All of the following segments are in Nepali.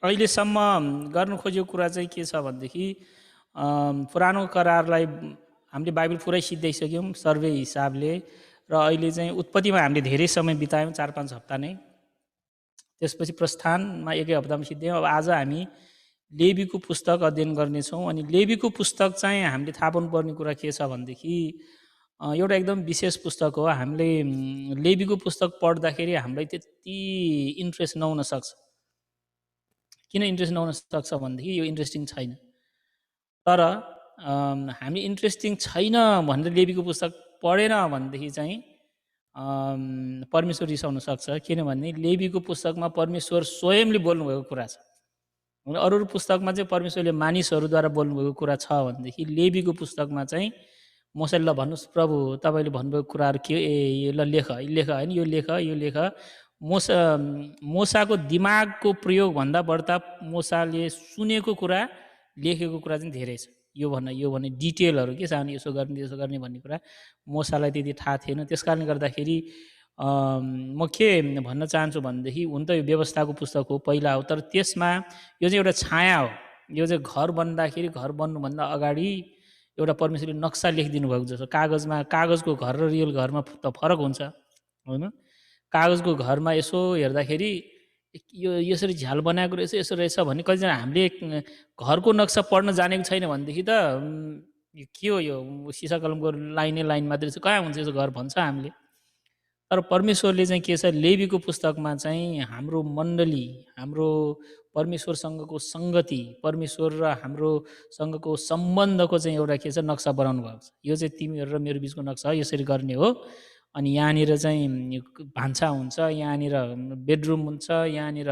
अहिलेसम्म गर्नु खोजेको कुरा चाहिँ के छ भनेदेखि पुरानो करारलाई हामीले बाइबल पुरै सिद्धाइसक्यौँ सर्वे हिसाबले र अहिले चाहिँ उत्पत्तिमा हामीले धेरै समय बितायौँ 4-5 हप्ता नै। त्यसपछि प्रस्थानमा 1 हप्तामा सिद्ध्यायौँ। अब आज हामी लेवीको पुस्तक अध्ययन गर्नेछौँ अनि लेवीको पुस्तक चाहिँ हामीले थाहा पाउनुपर्ने कुरा के छ भनेदेखि एउटा एकदम विशेष पुस्तक हो। हामीले लेवीको पुस्तक पढ्दाखेरि हामीलाई त्यति इन्ट्रेस्ट नहुन सक्छ। किन इन्ट्रेस्ट नहुन सक्छ भनेदेखि यो इन्ट्रेस्टिङ छैन। तर हामी इन्ट्रेस्टिङ छैन भनेर लेवीको पुस्तक पढेन भनेदेखि चाहिँ परमेश्वर रिसाउन सक्छ। किनभने लेवीको पुस्तकमा परमेश्वर स्वयंले बोल्नुभएको कुरा छ। अरू पुस्तकमा चाहिँ परमेश्वरले मानिसहरूद्वारा बोल्नुभएको कुरा छ भनेदेखि लेवीको पुस्तकमा चाहिँ मोसेले ल भन्नुहोस् प्रभु तपाईँले भन्नुभएको कुराहरू के ल लेख होइन यो लेख मोसाको दिमागको प्रयोगभन्दा बढ्ता मोसाले सुनेको कुरा लेखेको कुरा चाहिँ धेरै छ। यो भन्ने डिटेलहरू के छ यसो गर्ने भन्ने कुरा मोसालाई त्यति थाहा थिएन। त्यस कारणले गर्दाखेरि म के भन्न चाहन्छु भनेदेखि हुन त यो व्यवस्थाको पुस्तक हो पहिला हो, तर त्यसमा यो चाहिँ एउटा छाया हो। यो चाहिँ घर बन्दाखेरि घर बन्नुभन्दा अगाडि एउटा परमेश्वरले नक्सा लेखिदिनु भएको जस्तो। कागजको घर र रियल घरमा त फरक हुन्छ होइन। कागजको घरमा यसो हेर्दाखेरि यो यसरी झ्याल बनाएको रहेछ यसो रहेछ भन्ने कतिजना हामीले घरको नक्सा पढ्न जानेको छैन भनेदेखि त के हो यो सिसा कलमको लाइन मात्रै छ कहाँ हुन्छ यसो घर भन्छ हामीले। तर परमेश्वरले चाहिँ के छ लेवीको पुस्तकमा चाहिँ हाम्रो मण्डली हाम्रो परमेश्वरसँगको सङ्गति परमेश्वर र हाम्रोसँगको सम्बन्धको चाहिँ एउटा के छ नक्सा बनाउनु भएको छ। यो चाहिँ तिमीहरू र मेरो बिचको नक्सा हो, यसरी गर्ने हो। अनि यहाँनिर चाहिँ भान्सा हुन्छ, यहाँनिर बेडरुम हुन्छ, यहाँनिर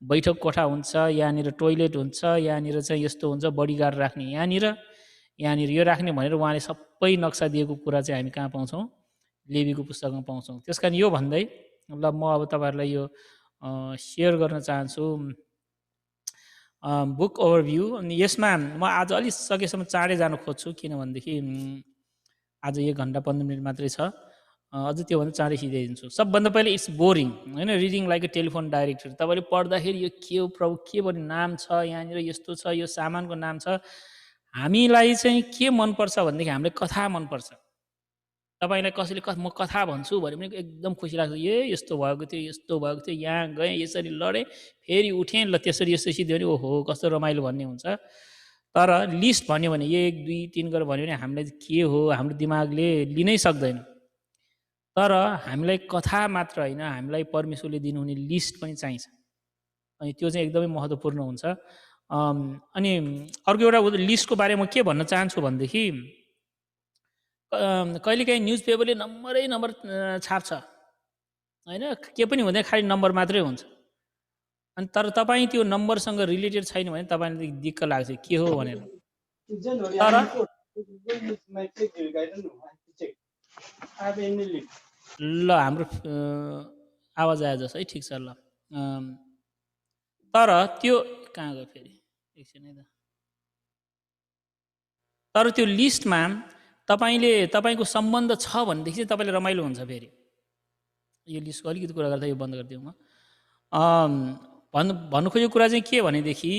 बैठक कोठा हुन्छ, यहाँनिर टोइलेट हुन्छ, यहाँनिर चाहिँ यस्तो हुन्छ बडीगार्ड राख्ने यहाँनिर यो राख्ने भनेर उहाँले सबै नक्सा दिएको कुरा चाहिँ हामी कहाँ पाउँछौँ लेवीको पुस्तकमा पाउँछौँ। त्यस कारण यो भन्दै ल म अब तपाईँहरूलाई यो सेयर गर्न चाहन्छु बुक ओभरभ्यू। अनि यसमा म आज अलिक सकेसम्म चाँडै जान खोज्छु किनभनेदेखि आज 1 घन्टा 15 मिनट मात्रै छ। अझ त्योभन्दा चाँडै सिधाइदिन्छु। सबभन्दा पहिले इट्स बोरिङ होइन, reading like a telephone director. तपाईँले पढ्दाखेरि यो के हो प्रभु के भन्ने नाम छ यहाँनिर यस्तो छ यो सामानको नाम छ। हामीलाई चाहिँ के मनपर्छ भनेदेखि हामीलाई कथा मनपर्छ। तपाईँलाई कसैले म कथा भन्छु भने पनि एकदम खुसी लाग्छ। यस्तो भएको थियो यहाँ गएँ यसरी लडेँ फेरि उठेँ ल त्यसरी यस्तो सिद्धि भने ओहो कस्तो रमाइलो भन्ने हुन्छ। तर लिस्ट भन्यो भने 1 2 3 गरेर भन्यो भने हामीलाई के हो हाम्रो दिमागले लिनै सक्दैन। तर हामीलाई कथा मात्र होइन हामीलाई परमेश्वरले दिनुहुने लिस्ट पनि चाहिन्छ अनि त्यो चाहिँ एकदमै महत्त्वपूर्ण हुन्छ। अनि अर्को एउटा लिस्टको बारेमा के भन्न चाहन्छु भनेदेखि कहिलेकाहीँ न्युज पेपरले नम्बर छाप्छ होइन, के पनि हुँदैन खालि नम्बर मात्रै हुन्छ। अनि तर तपाईँ त्यो नम्बरसँग रिलेटेड छैन भने तपाईँलाई दिक्क लाग्छ के हो भनेर। तर ल हाम्रो आवाज आयो जस्तो है ठिक छ ल। तर त्यो कहाँ गयो फेरि एकछिन है त। तर त्यो लिस्टमा तपाईँको सम्बन्ध छ भनेदेखि चाहिँ तपाईँले रमाइलो हुन्छ। फेरि यो लिस्टको अलिकति कुरा गर्दा यो बन्द गरिदिउँ म। भन्नु खोजेको कुरा चाहिँ के भनेदेखि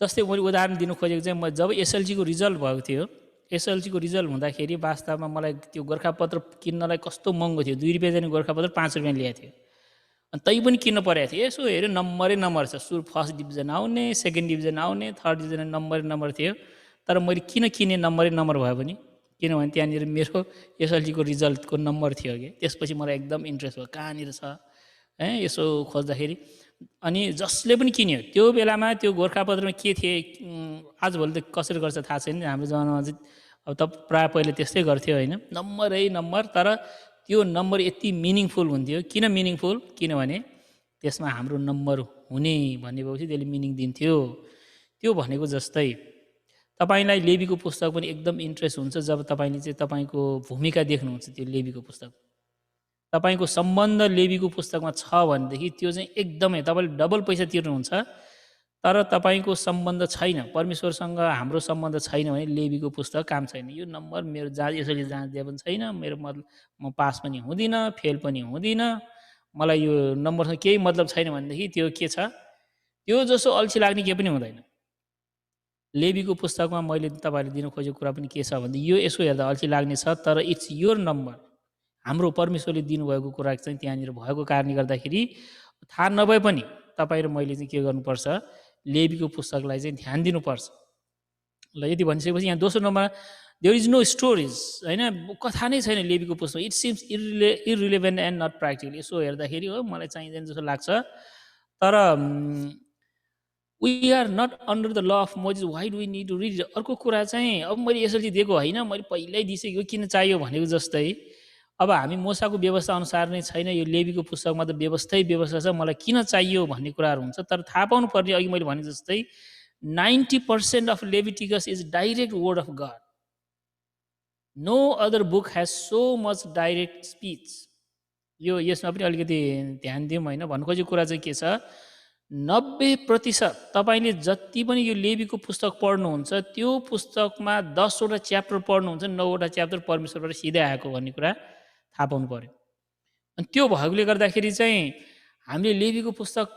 जस्तै मैले उदाहरण दिनु खोजेको चाहिँ म जब एसएलसीको रिजल्ट भएको थियो एसएलसीको रिजल्ट हुँदाखेरि वास्तवमा मलाई त्यो गोर्खापत्र किन्नलाई कस्तो महँगो थियो। 2 रुपियाँ जाने गोर्खापत्र 5 रुपियाँ ल्याएको थियो। अनि तै पनि किन्न परेको थियो। यसो हेऱ्यो नम्बर छ फर्स्ट डिभिजन आउने सेकेन्ड डिभिजन आउने थर्ड डिभिजन नम्बर थियो। तर मैले किन किने नम्बर भयो भने किनभने त्यहाँनिर मेरो एसएलसीको रिजल्टको नम्बर थियो कि त्यसपछि मलाई एकदम इन्ट्रेस्ट भयो कहाँनिर छ यसो खोज्दाखेरि। अनि जसले पनि किन्यो त्यो बेलामा त्यो गोर्खापत्रमा के थिए आजभोलि त कसरी गर्छ थाहा छैन। हाम्रो जमानामा चाहिँ अब त प्रायः पहिले त्यस्तै गर्थ्यो होइन नम्बर। तर त्यो नम्बर यति मिनिङफुल हुन्थ्यो। किन मिनिङफुल किनभने त्यसमा हाम्रो नम्बर हुने भनेपछि त्यसले मिनिङ दिन्थ्यो। त्यो भनेको जस्तै तपाईँलाई लेवीको पुस्तक पनि एकदम इन्ट्रेस्ट हुन्छ जब तपाईँले चाहिँ तपाईँको भूमिका देख्नुहुन्छ त्यो लेवीको पुस्तक। तपाईँको सम्बन्ध लेवीको पुस्तकमा छ भनेदेखि त्यो चाहिँ एकदमै तपाईँले डबल पैसा तिर्नुहुन्छ। तर तपाईँको सम्बन्ध छैन परमेश्वरसँग हाम्रो सम्बन्ध छैन भने लेवीको पुस्तक काम छैन। यो नम्बर मेरो यसरी जाँच दिए पनि छैन मेरो मतलब म पास पनि हुँदिनँ फेल पनि हुँदिनँ मलाई यो नम्बरसँग केही मतलब छैन भनेदेखि त्यो के छ, त्यो जसो अल्छी लाग्ने केही पनि हुँदैन। लेवीको पुस्तकमा मैले तपाईँहरूले दिन खोजेको कुरा पनि के छ भने यो यसो हेर्दा अल्छी लाग्ने छ, तर इट्स योर नम्बर। हाम्रो परमेश्वरले दिनुभएको कुरा चाहिँ त्यहाँनिर भएको कारणले गर्दाखेरि थाहा नभए पनि तपाईँ र मैले चाहिँ के गर्नुपर्छ, लेवीको पुस्तकलाई चाहिँ ध्यान दिनुपर्छ। ल यति भनिसकेपछि यहाँ दोस्रो नम्बरमा देयर इज नो स्टोरिज, होइन, कथा नै छैन लेवीको पुस्तक। It seems irrelevant and not practical. यसो हेर्दाखेरि हो मलाई चाहिँदैन जस्तो लाग्छ, तर we are not under the law of Moses, why do we need to read. अर्को कुरा चाहिँ अब मैले यसरी दिएको होइन, मैले पहिल्यै दिइसकेको, किन चाहियो भनेको जस्तै अब हामी मोसाको व्यवस्था अनुसार नै छैन, यो लेवीको पुस्तकमा त व्यवस्था छ, मलाई किन चाहियो भन्ने कुराहरू हुन्छ। तर थाहा पाउनु पर्ने, अघि मैले भने जस्तै 90% of Leviticus is direct word of God. No other book has so much direct speech. यो यसमा पनि अलिकति ध्यान दिउँ होइन। भन्नु खोजेको कुरा चाहिँ के छ, 90% तपाईँले जति पनि यो लेवीको पुस्तक पढ्नुहुन्छ त्यो पुस्तकमा 10वटा च्याप्टर पढ्नुहुन्छ, 9वटा च्याप्टर परमेश्वरबाट सिधै आएको भन्ने कुरा थाहा पाउनु पर्यो। अनि त्यो भएकोले गर्दाखेरि चाहिँ हामीले लेवीको पुस्तक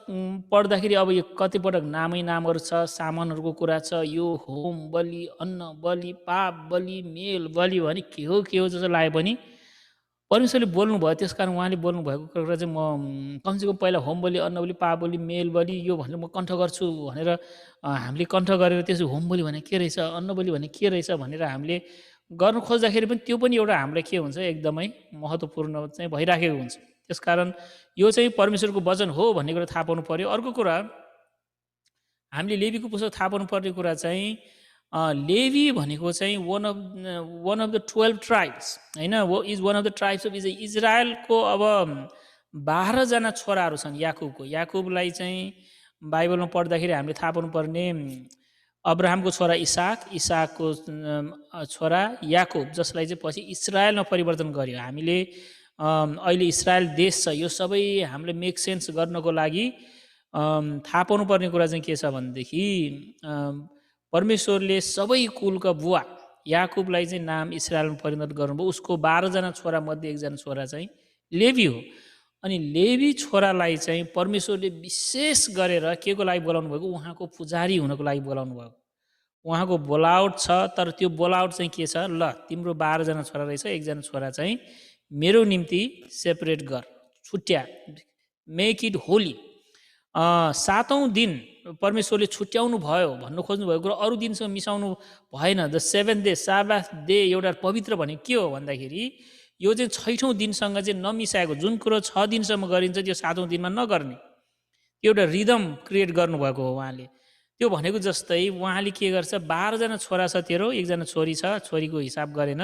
पढ्दाखेरि अब यो कतिपटक नामहरू छ, सामानहरूको कुरा छ, यो होम बलि, अन्न बलि, पाप बलि, मेल बलि भने के हो जस्तो लागे पनि परमेश्वरले बोल्नुभयो, त्यस कारण उहाँले बोल्नुभएको कुरा चाहिँ म कमसेकम पहिला होम बलि, अन्न बलि, पाप बलि, मेल बलि यो भनेर म कण्ठ गर्छु भनेर हामीले कण्ठ गरेर त्यसो होम बलि भने के रहेछ, अन्न बलि भने के रहेछ भनेर हामीले गर्नु खोज्दाखेरि पनि त्यो पनि एउटा हामीलाई के हुन्छ, एकदमै महत्त्वपूर्ण चाहिँ भइराखेको हुन्छ। त्यसकारण यो चाहिँ परमेश्वरको वचन हो भन्ने कुरा थाहा पाउनु पर्यो। अर्को कुरा हामीले लेवीको पुस्तक थाहा पाउनुपर्ने कुरा चाहिँ लेवी भनेको चाहिँ वान अफ द 12 ट्राइब्स, होइन, वो is one of the tribes of इजरायलको अब 12जना छोराहरू छन् याकुबको। याकुबलाई चाहिँ बाइबलमा पढ्दाखेरि हामीले थाहा पाउनुपर्ने अब्राहमको छोरा इसाकको छोरा याकुब, जसलाई चाहिँ पछि इजरायलमा परिवर्तन गर्यो। हामीले अहिले इजरायल देश छ, यो सबै हामीले मेक सेन्स गर्नको लागि थाहा पाउनुपर्ने कुरा चाहिँ के छ भनेदेखि परमेश्वरले सबै कुलका बुवा याकुबलाई चाहिँ नाम इजरायलमा परिणत गर्नुभयो। उसको 12जना छोरा मध्ये एकजना छोरा चाहिँ लेवी हो। अनि लेवी छोरालाई चाहिँ परमेश्वरले विशेष गरेर के को लागि बोलाउनु भएको, उहाँको पुजारी हुनको लागि बोलाउनु भएको। उहाँको बोलावट छ, तर त्यो बोलावट चाहिँ के छ, ल तिम्रो 12जना छोरा रहेछ, एकजना छोरा चाहिँ मेरो निम्ति सेपरेट गर, छुट्या, मेक इट होली। 7औं दिन परमेश्वरले छुट्याउनु भयो भन्नु खोज्नुभएको कुरा अरू दिनसँग मिसाउनु भएन। द 7th डे, साबाथ डे एउटा पवित्र भने के हो भन्दाखेरि यो चाहिँ 6औं दिनसँग चाहिँ नमिसाएको, जुन कुरो 6 दिनसम्म गरिन्छ त्यो 7औं दिनमा नगर्ने, एउटा रिदम क्रिएट गर्नुभएको हो उहाँले। त्यो भनेको जस्तै उहाँले के गर्छ, 12जना छोरा छ तेरो, एकजना छोरी छ, छोरीको हिसाब गरेन,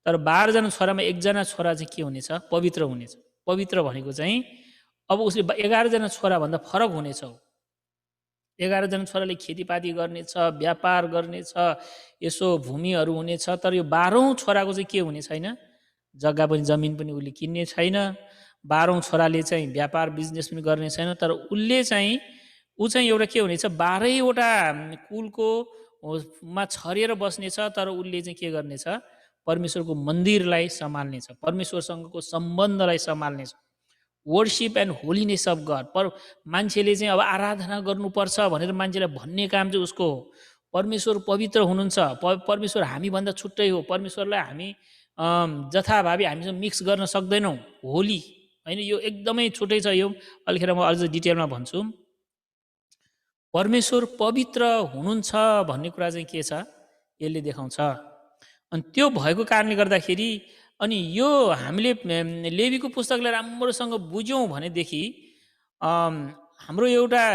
तर 12जना छोरामा एकजना छोरा चाहिँ के हुनेछ, पवित्र हुनेछ। पवित्र भनेको चाहिँ अब उसले 11जना छोराभन्दा फरक हुनेछ। 11जना छोराले खेतीपाती गर्नेछ, व्यापार गर्नेछ, यसो भूमिहरू हुनेछ, तर यो 12औं छोराको चाहिँ के हुने छैन, जग्गा पनि जमिन पनि उसले किन्ने छैन। 12औं छोराले चाहिँ व्यापार बिजनेस पनि गर्ने छैन, तर उसले चाहिँ ऊ चाहिँ एउटा के हुनेछ, 12वटा कुलको मा छरिएर बस्नेछ, तर उसले चाहिँ के गर्नेछ, परमेश्वरको मन्दिरलाई सम्हाल्नेछ, परमेश्वरसँगको सम्बन्धलाई सम्हाल्नेछ। Worship and holiness of God. मान्छेले चाहिँ अब आराधना गर्नुपर्छ भनेर मान्छेलाई भन्ने काम चाहिँ उसको हो। परमेश्वर पवित्र हुनुहुन्छ, परमेश्वर हामीभन्दा छुट्टै हो, परमेश्वरलाई हामी जथाभावी हामीसँग मिक्स गर्न सक्दैनौँ, होली होइन, यो एकदमै छुट्टै छ। यो अलिखेर म अझ डिटेलमा भन्छु। परमेश्वर पवित्र हुनुहुन्छ भन्ने कुरा चाहिँ के छ, यसले देखाउँछ। अनि त्यो भएको कारणले गर्दाखेरि अनि यो हामीले लेवीको पुस्तकलाई राम्रोसँग बुझ्यौँ भनेदेखि हाम्रो एउटा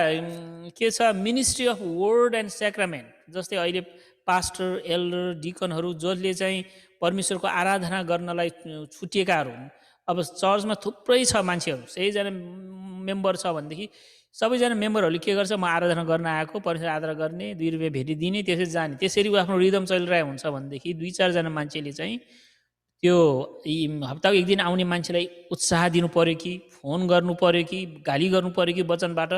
के छ, मिनिस्ट्री अफ वर्ड एन्ड सेक्रामेन्ट, जस्तै अहिले पास्टर, एल्डर, डिकनहरू जसले चाहिँ परमेश्वरको आराधना गर्नलाई छुटिएकाहरू हुन्। अब चर्चमा थुप्रै छ मान्छेहरू, 100जना मेम्बर छ भनेदेखि सबैजना मेम्बरहरूले के गर्छ, म आराधना गर्न आएको, परमेश्वर आराधना गर्ने, 2 रुपियाँ भेटी दिने, त्यसरी जाने, त्यसरी आफ्नो रिदम चलिरहेको हुन्छ भनेदेखि 2-4जना मान्छेले चाहिँ त्यो हप्ताको एक दिन आउने मान्छेलाई उत्साह दिनु पर्यो कि, फोन गर्नु पर्यो कि, गाली गर्नु पर्यो कि वचनबाट,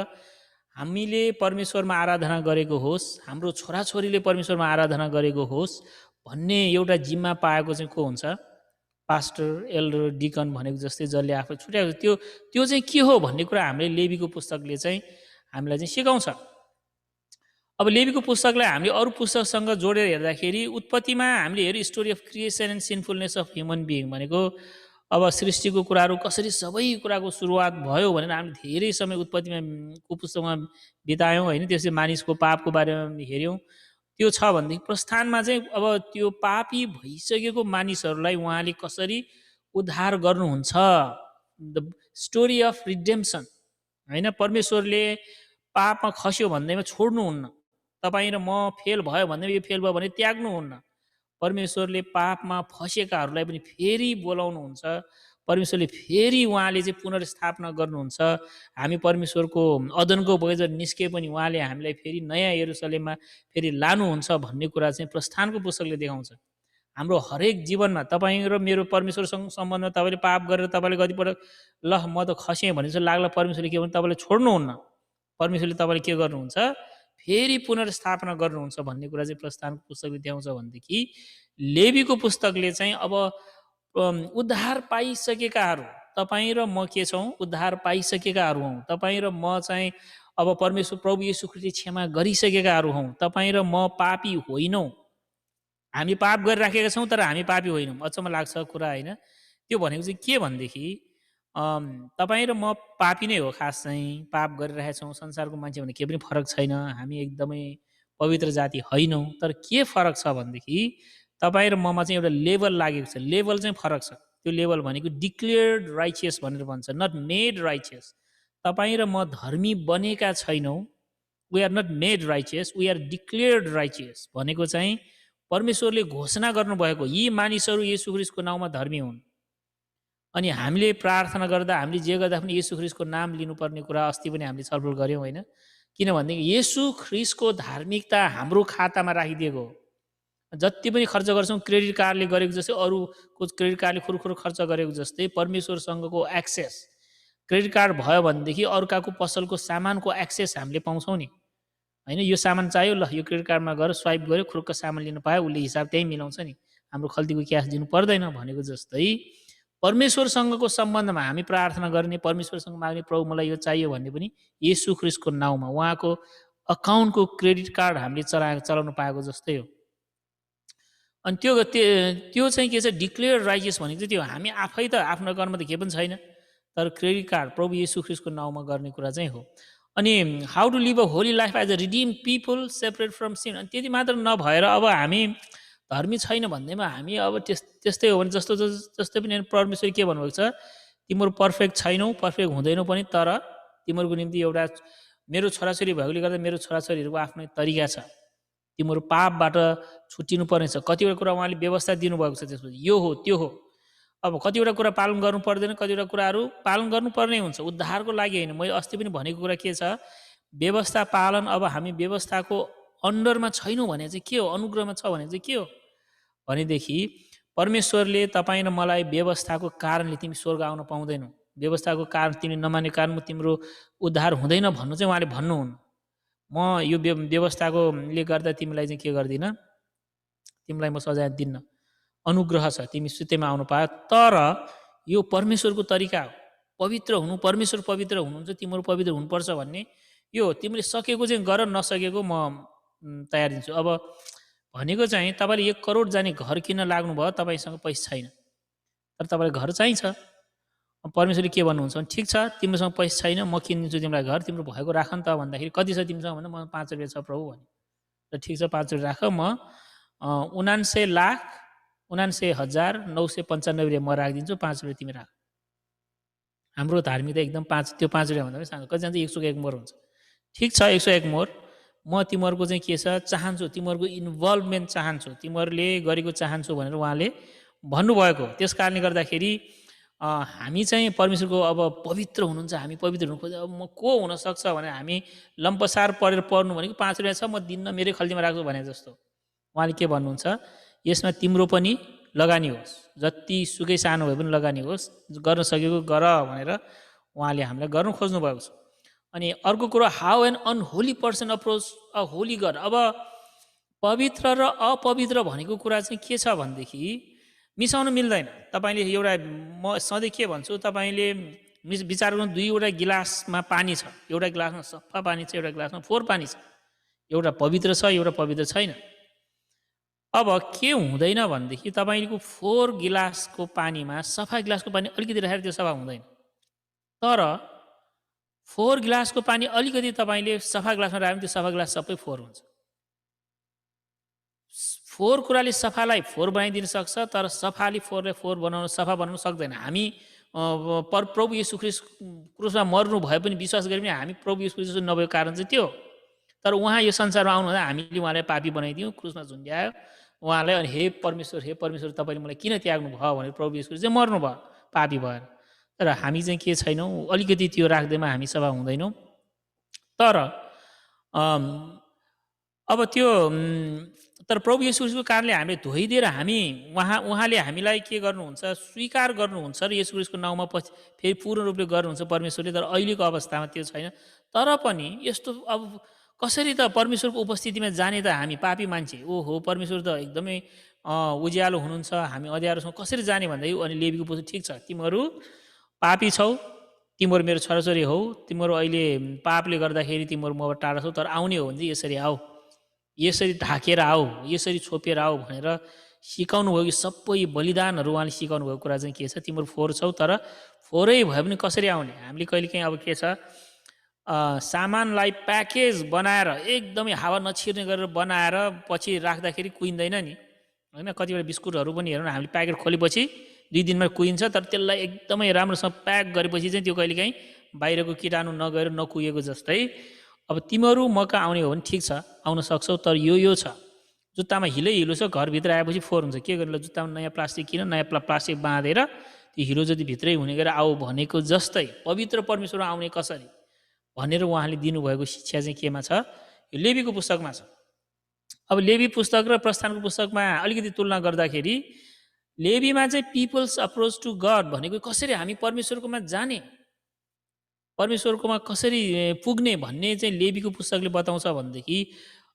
हामीले परमेश्वरमा आराधना गरेको होस्, हाम्रो छोराछोरीले परमेश्वरमा आराधना गरेको होस् भन्ने एउटा जिम्मा पाएको चाहिँ को हुन्छ, पास्टर, एल्डर, डिकन भनेको जस्तै जसले आफू छुट्याएको त्यो चाहिँ के हो भन्ने कुरा हामीले लेवीको पुस्तकले चाहिँ हामीलाई चाहिँ सिकाउँछ। अब लेवीको पुस्तकलाई हामीले अरू पुस्तकसँग जोडेर हेर्दाखेरि उत्पत्तिमा हामीले हेऱ्यो story of creation and sinfulness of human being भनेको अब सृष्टिको कुराहरू कसरी सबै कुराको सुरुवात भयो भनेर हामीले धेरै समय उत्पत्तिमा को पुस्तकमा बितायौँ होइन। त्यसै मानिसको पापको बारेमा हेऱ्यौँ। त्यो छ भनेदेखि प्रस्थानमा चाहिँ अब त्यो पापी भइसकेको मानिसहरूलाई उहाँले कसरी उद्धार गर्नुहुन्छ, द स्टोरी अफ रिडेम्सन होइन। परमेश्वरले पापमा खस्यो भन्दैमा छोड्नुहुन्न। तपाईँ र म फेल भयो भन्दैमा यो फेल भयो भने त्याग्नुहुन्न। परमेश्वरले पापमा फसेकाहरूलाई पनि फेरि बोलाउनुहुन्छ। परमेश्वरले फेरि उहाँले चाहिँ पुनर्स्थापना गर्नुहुन्छ। हामी परमेश्वरको अदनको बगैँचा निस्के पनि उहाँले हामीलाई फेरि नयाँ यरुसलेममा फेरि लानुहुन्छ भन्ने कुरा चाहिँ प्रस्थानको पुस्तकले देखाउँछ। हाम्रो हरेक जीवनमा तपाईँ र मेरो परमेश्वरसँग सम्बन्धमा तपाईँले पाप गरेर तपाईँले कतिपल्ट ल म त खसेँ भने चाहिँ लाग्ला परमेश्वरले के भने तपाईँले छोड्नुहुन्न। परमेश्वरले तपाईँले के गर्नुहुन्छ, फेरि पुनर्स्थापना गर्नुहुन्छ भन्ने कुरा चाहिँ प्रस्थानको पुस्तकले देखाउँछ। भनेदेखि लेवीको पुस्तकले चाहिँ अब उद्धार पाइसकेकाहरू तपाईँ र म के छौँ, उद्धार पाइसकेकाहरू हौँ। तपाईँ र म चाहिँ अब परमेश्वर प्रभु येशू ख्रीष्टले क्षमा गरिसकेकाहरू हौँ। तपाईँ र म पापी होइनौँ। हामी पाप गरिराखेका छौँ तर हामी पापी होइनौँ। अचम्म लाग्छ कुरा होइन। त्यो भनेको चाहिँ के भनेदेखि तपाईँ र म पापी नै हो। खास चाहिँ पाप गरिरहेका छौँ। संसारको मान्छे भने केही पनि फरक छैन। हामी एकदमै पवित्र जाति होइनौँ। तर के फरक छ भनेदेखि तपाईँ र ममा चाहिँ एउटा लेभल लागेको छ। लेभल चाहिँ फरक छ। त्यो लेभल भनेको डिक्लेयर्ड राइचियस भनेर भन्छ, नट मेड राइचियस। तपाईँ र म धर्मी बनेका छैनौँ। We are not made righteous, we are declared righteous भनेको चाहिँ परमेश्वरले घोषणा गर्नुभएको यी मानिसहरू येशू ख्रीष्टको नाउँमा धर्मी हुन्। अनि हामीले प्रार्थना गर्दा हामीले जे गर्दा पनि येशू ख्रीष्टको नाम लिनुपर्ने कुरा अस्ति पनि हामीले छलफल गऱ्यौँ होइन। किनभनेदेखि येशू ख्रीष्टको धार्मिकता हाम्रो खातामा राखिदिएको हो। जति पनि खर्च गर्छौँ क्रेडिट कार्डले गरेको जस्तै, अरूको क्रेडिट कार्डले खुरखुर खर्च गरेको जस्तै परमेश्वरसँगको एक्सेस क्रेडिट कार्ड भयो भनेदेखि अर्काको पसलको सामानको एक्सेस हामीले पाउँछौँ नि होइन। यो सामान चाहियो, ल यो क्रेडिट कार्डमा गएर स्वाइप गऱ्यो, खुरुक्क सामान लिनु पायो, उसले हिसाब त्यहीँ मिलाउँछ नि, हाम्रो खल्तीको क्यास दिनु पर्दैन भनेको जस्तै परमेश्वरसँगको सम्बन्धमा हामी प्रार्थना गर्ने, परमेश्वरसँग माग्ने, प्रभु मलाई यो चाहियो भन्ने पनि येशू ख्रीष्टको नाउँमा उहाँको अकाउन्टको क्रेडिट कार्ड हामीले चलाउनु पाएको जस्तै हो। अनि त्यो चाहिँ के छ, डिक्लेयर राइचियस भनेको चाहिँ त्यो हामी आफै त आफ्नो कर्म त केही पनि छैन, तर क्रेडिट कार्ड प्रभु येशू ख्रीष्टको नाउँमा गर्ने कुरा चाहिँ हो। अनि how to live a holy life as a redeem people separate from sin. अनि त्यति मात्र नभएर अब हामी धर्मी छैन भन्दैमा हामी अब त्यस्तै हो भने जस्तै पनि परमेश्वर के भन्नुभएको छ, तिमीहरू पर्फेक्ट छैनौ, पर्फेक्ट हुँदैनौ पनि, तर तिमीहरूको निम्ति एउटा मेरो छोराछोरी भएकोले गर्दा मेरो छोराछोरीहरूको आफ्नै तरिका छ। तिमीहरू पापबाट छुट्टिनु पर्ने छ। कतिवटा कुरा उहाँले व्यवस्था दिनुभएको छ, त्यसपछि यो हो त्यो हो। अब कतिवटा कुरा पालन गर्नु पर्दैन, कतिवटा कुराहरू पालन गर्नुपर्ने हुन्छ उद्धारको लागि होइन। मैले अस्ति पनि भनेको कुरा के छ, व्यवस्था पालन, अब हामी व्यवस्थाको अन्डरमा छैनौँ भने चाहिँ के हो, अनुग्रहमा छ भने चाहिँ के हो भनेदेखि परमेश्वरले तपाईँ र मलाई व्यवस्थाको कारणले तिमी स्वर्ग आउन पाउँदैनौ, व्यवस्थाको कारण तिमीले नमाने कारण तिम्रो उद्धार हुँदैन भन्नु चाहिँ उहाँले भन्नुहुन्न। म यो व्यवस्थाकोले गर्दा तिमीलाई चाहिँ के गर्दिनँ, तिमीलाई म सजाय दिन्न, अनुग्रह छ, तिमी सुतेमा आउनु पायो। तर यो परमेश्वरको तरिका हो, पवित्र हुनु, परमेश्वर पवित्र हुनुहुन्छ, तिमीहरू पवित्र हुनुपर्छ भन्ने यो। तिमीले सकेको चाहिँ गर, नसकेको म तयार दिन्छु। अब भनेको चाहिँ तपाईँले 1 करोड जाने घर किन्न लाग्नुभयो, तपाईँसँग पैसा छैन, तर तपाईँलाई घर चाहिन्छ। परमेश्वरले के भन्नुहुन्छ भने ठिक छ, तिमीसँग पैसा छैन, म किनिदिन्छु तिमीलाई घर, तिम्रो भएको राख नि त भन्दाखेरि कति छ तिमीसँग भन्दा म 5 रुपियाँ छ प्रभु भने, र ठिक छ 5 रुपियाँ राख, म 79,79,995 म राखिदिन्छु, 5 रुपियाँ तिमी राख। हाम्रो धार्मिकता एकदम त्यो 5 रुपियाँ भन्दा पनि सानो, कति जान्छ 101 मोर हुन्छ। ठिक छ 101 मोर, म तिमीहरूको चाहिँ के छ चाहन्छु, तिमीहरूको इन्भल्भमेन्ट चाहन्छु, तिमीहरूले गरेको चाहन्छु भनेर उहाँले भन्नुभएको। त्यस कारणले गर्दाखेरि हामी चाहिँ परमेश्वरको अब पवित्र हुनुहुन्छ, हामी पवित्र हुनु खोज्छ। अब म को हुनसक्छ भने हामी लम्पसार परेर पर्नु भनेको 5 रुपियाँ छ म दिन्न, मेरै खल्तीमा राख्छु भने जस्तो। उहाँले के भन्नुहुन्छ, यसमा तिम्रो पनि लगानी होस्, जति सुकै सानो भए पनि लगानी होस्, गर्न सकेको गर भनेर उहाँले हामीलाई गर्नु खोज्नु भएको छ। अनि अर्को कुरो, how an unholy person approach a holy God. अब पवित्र र अपवित्र भनेको कुरा चाहिँ के छ भनेदेखि मिसाउन मिल्दैन। तपाईँले एउटा म सधैँ के भन्छु, तपाईँले विचार गर्नु, दुईवटा गिलासमा पानी छ, एउटा गिलासमा सफा पानी छ, एउटा गिलासमा फोहोर पानी छ, एउटा पवित्र छ, एउटा पवित्र छैन। अब के हुँदैन भनेदेखि तपाईँको फोहोर गिलासको पानीमा सफा गिलासको पानी अलिकति राखेर त्यो सफा हुँदैन, तर फोहोर गिलासको पानी अलिकति तपाईँले सफा गिलासमा राख्यो भने त्यो सफा गिलास सबै फोहोर हुन्छ। फोहोर कुराले सफालाई फोहोर बनाइदिन सक्छ, तर सफाले फोहोरलाई फोहोर बनाउन सफा बनाउन सक्दैन। हामी प्रभु येशू ख्रीष्ट क्रुसमा मर्नु भए पनि, विश्वास गरे पनि हामी प्रभु येशू ख्रीष्ट नभएको कारण चाहिँ त्यो। तर उहाँ यो संसारमा आउनुहुँदा हामीले उहाँलाई पापी बनाइदियौँ, क्रुसमा झुन्ड्यायो उहाँलाई। अनि हे परमेश्वर तपाईँले मलाई किन त्याग्नु भयो भनेर प्रभु येशू ख्रीष्ट चाहिँ मर्नु भयो पापी भएर। तर हामी चाहिँ के छैनौँ, अलिकति त्यो राख्दैमा हामी सफा हुँदैनौँ। तर अब त्यो तर प्रभु येशू ख्रीष्टको कारणले हामीले धोइदिएर उहाँले हामीलाई के गर्नुहुन्छ, स्वीकार गर्नुहुन्छ र येशू ख्रीष्टको नाउँमा पछि फेरि पूर्ण रूपले गर्नुहुन्छ परमेश्वरले। तर अहिलेको अवस्थामा त्यो छैन। तर पनि यस्तो अब कसरी त परमेश्वरको उपस्थितिमा जाने त हामी पापी मान्छे, ओहो परमेश्वर त एकदमै उज्यालो हुनुहुन्छ, हामी अँध्यारो छौँ, कसरी जाने भन्दाखेरि अनि लेवीको पुस्तक ठिक छ, तिमीहरू पापी छौ, तिमीहरू मेरो छोराछोरी हौ, तिमीहरू अहिले पापले गर्दाखेरि तिमीहरू मबाट टाढा छौ, तर आउने हो भने चाहिँ यसरी आऊ, यसरी ढाकेर आऊ, यसरी छोपेर आऊ भनेर सिकाउनु भयो। कि सबै बलिदानहरू उहाँले सिकाउनु भएको कुरा चाहिँ के छ, तिमीहरू फोहोर छौ, तर फोहोरै भए पनि कसरी आउने। हामीले कहिलेकाहीँ अब के छ, सामानलाई प्याकेज बनाएर एकदमै हावा नछिर्ने गरेर बनाएर पछि राख्दाखेरि कुहिँदैन नि, होइन। कतिवटा बिस्कुटहरू पनि हेरौँ न, हामीले प्याकेट खोलेपछि 2 दिनमा कुहिन्छ, तर त्यसलाई एकदमै राम्रोसँग प्याक गरेपछि चाहिँ त्यो कहिलेकाहीँ बाहिरको कीटाणु नगएर नकुहिएको जस्तै। अब तिमीहरू मका आउने हो भने ठिक छ, आउन सक्छौ, तर यो छ, जुत्तामा हिलो छ, घरभित्र आएपछि फोहोर हुन्छ, के गर्नु, जुत्तामा नयाँ प्लास्टिक किन, नयाँ प्लास्टिक बाँधेर त्यो हिलो जति भित्रै हुने गरेर आऊ भनेको जस्तै पवित्र परमेश्वर आउने कसरी भनेर उहाँले दिनुभएको शिक्षा चाहिँ केमा छ, यो लेवीको पुस्तकमा छ। अब लेवी पुस्तक र प्रस्थानको पुस्तकमा अलिकति तुलना गर्दाखेरि लेवीमा चाहिँ पिपल्स अप्रोच टु गड भनेको कसरी हामी परमेश्वरकोमा जाने, परमेश्वरकोमा कसरी पुग्ने भन्ने चाहिँ लेवीको पुस्तकले बताउँछ भनेदेखि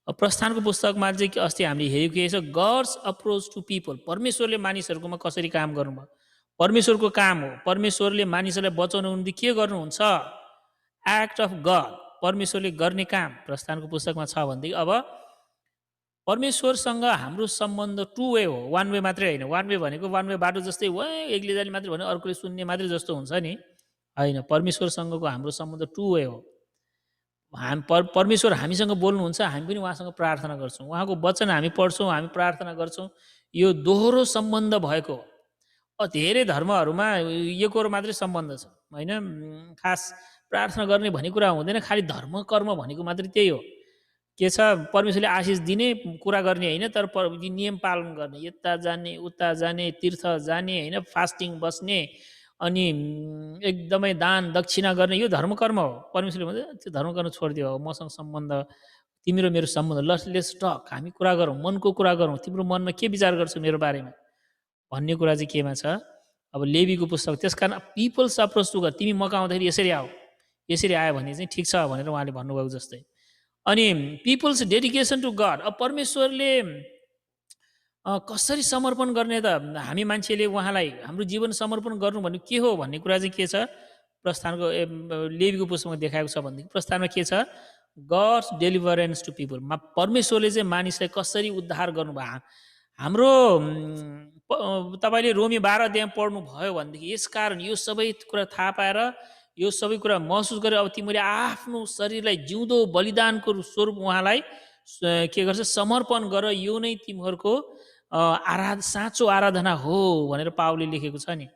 प्रस्थानको पुस्तकमा चाहिँ अस्ति हामीले हेरेको के छ, गड्स अप्रोच टु पिपल, परमेश्वरले मानिसहरूकोमा कसरी काम गर्नुभयो, परमेश्वरको काम हो। परमेश्वरले मानिसहरूलाई बचाउनु हुँदै के गर्नुहुन्छ, एक्ट अफ गड, परमेश्वरले गर्ने काम प्रस्थानको पुस्तकमा छ भनेदेखि अब परमेश्वरसँग हाम्रो सम्बन्ध 2 वे हो, 1 वे मात्रै होइन। 1 वे भनेको 1 वे बाटो जस्तै वा एकले जाने मात्रै भने अर्कोले सुन्ने मात्रै जस्तो हुन्छ नि, होइन। परमेश्वरसँगको हाम्रो सम्बन्ध 2 वे हो। परमेश्वर हामीसँग बोल्नुहुन्छ, हामी पनि उहाँसँग प्रार्थना गर्छौँ, उहाँको वचन हामी पढ्छौँ, हामी प्रार्थना गर्छौँ, यो दोहोरो सम्बन्ध भएको हो। धेरै धर्महरूमा एकरो मात्रै सम्बन्ध छ, होइन। खास प्रार्थना गर्ने भन्ने कुरा हुँदैन, खालि धर्म कर्म भनेको मात्रै त्यही हो। के छ, परमेश्वरले आशिष दिने कुरा गर्ने होइन, तर नियम पालन गर्ने, यता जाने उता जाने, तीर्थ जाने, होइन, फास्टिङ बस्ने, अनि एकदमै दान दक्षिणा गर्ने, यो धर्म कर्म हो। परमेश्वरले भन्छ त्यो धर्म कर्म छोडिदियो, मसँग सम्बन्ध, तिम्रो मेरो सम्बन्ध, लेट्स टक, हामी कुरा गरौँ, मनको कुरा गरौँ, तिम्रो मनमा के विचार गर्छौ मेरो बारेमा भन्ने कुरा चाहिँ केमा छ, अब लेवीको पुस्तक। त्यस कारण पिपल्स अप्रोच टु गड, तिमी मका आउँदाखेरि यसरी आऊ, यसरी आयो भने चाहिँ ठिक छ भनेर उहाँले भन्नुभएको जस्तै। अनि पिपल्स डेडिकेसन टु गड, अब परमेश्वरले कसरी समर्पण गर्ने त, हामी मान्छेले उहाँलाई हाम्रो जीवन समर्पण गर्नु भन्ने के हो भन्ने कुरा चाहिँ के छ, प्रस्थानको लेवीको पुस्तकमा देखाएको छ भनेदेखि प्रस्थानमा के छ, गड्स डेलिभरेन्स टु पिपल, परमेश्वरले चाहिँ मानिसलाई कसरी उद्धार गर्नुभयो। हाम्रो तपाईँले रोमी 12 अध्याय पढ्नु भयो भनेदेखि यसकारण यो सबै कुरा थाहा पाएर, यो सबै कुरा महसुस गरेर अब तिमीले आफ्नो शरीरलाई जिउँदो बलिदानको स्वरूप उहाँलाई के गर्छ, समर्पण गर, यो नै तिमीहरूको साँचो आराधना हो भनेर पावलले लेखेको छ नि।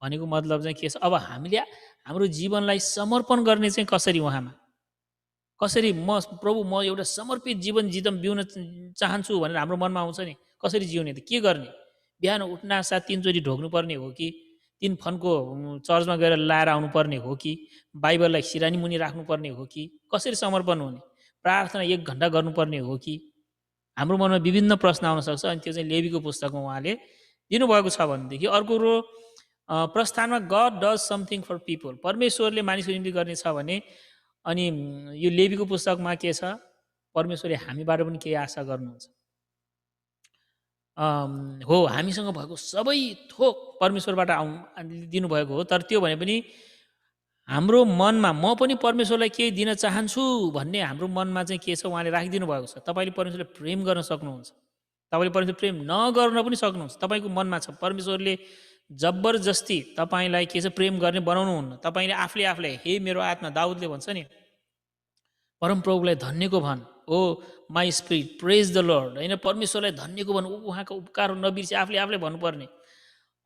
भनेको मतलब चाहिँ के छ, अब हामीले हाम्रो जीवनलाई समर्पण गर्ने चाहिँ कसरी, उहाँमा कसरी, प्रभु म एउटा समर्पित जीवन जिउन चाहन्छु भनेर हाम्रो मनमा आउँछ नि, कसरी जिउने त, के गर्ने, बिहान उठ्न साथ 3 चोटि ढोग्नुपर्ने हो कि 3 फनको चर्चमा गएर लाएर आउनुपर्ने हो कि बाइबललाई सिरानी मुनि राख्नुपर्ने हो कि कसरी समर्पण हुने, प्रार्थना 1 घन्टा गर्नुपर्ने हो कि, हाम्रो मनमा विभिन्न प्रश्न आउन सक्छ। अनि त्यो चाहिँ लेवीको पुस्तकमा उहाँले दिनुभएको छ भनेदेखि अर्को कुरो प्रस्थानमा God does something for people, परमेश्वरले मानिसको निम्ति गर्ने छ भने, अनि यो लेवीको पुस्तकमा के छ, परमेश्वरले हामीबाट पनि केही आशा गर्नुहुन्छ। हो, हामीसँग भएको सबै थोक परमेश्वरबाट दिनुभएको हो। तर त्यो भने पनि हाम्रो मनमा म पनि परमेश्वरलाई केही दिन चाहन्छु भन्ने हाम्रो मनमा चाहिँ के छ उहाँले राखिदिनु भएको छ। तपाईँले परमेश्वरलाई प्रेम गर्न सक्नुहुन्छ। तपाईँले परमेश्वर प्रेम नगर्न पनि सक्नुहुन्छ। तपाईँको मनमा छ। परमेश्वरले जबरजस्ती तपाईँलाई के छ प्रेम गर्ने बनाउनुहुन्न। तपाईँले आफूलाई हे मेरो आत्मा दाउदले भन्छ नि परमप्रभुलाई धन्यको भन् O my spirit praise the Lord होइन परमेश्वरलाई धन्यको भन् उहाँको उपकार नबिर्सी आफूले भन्नुपर्ने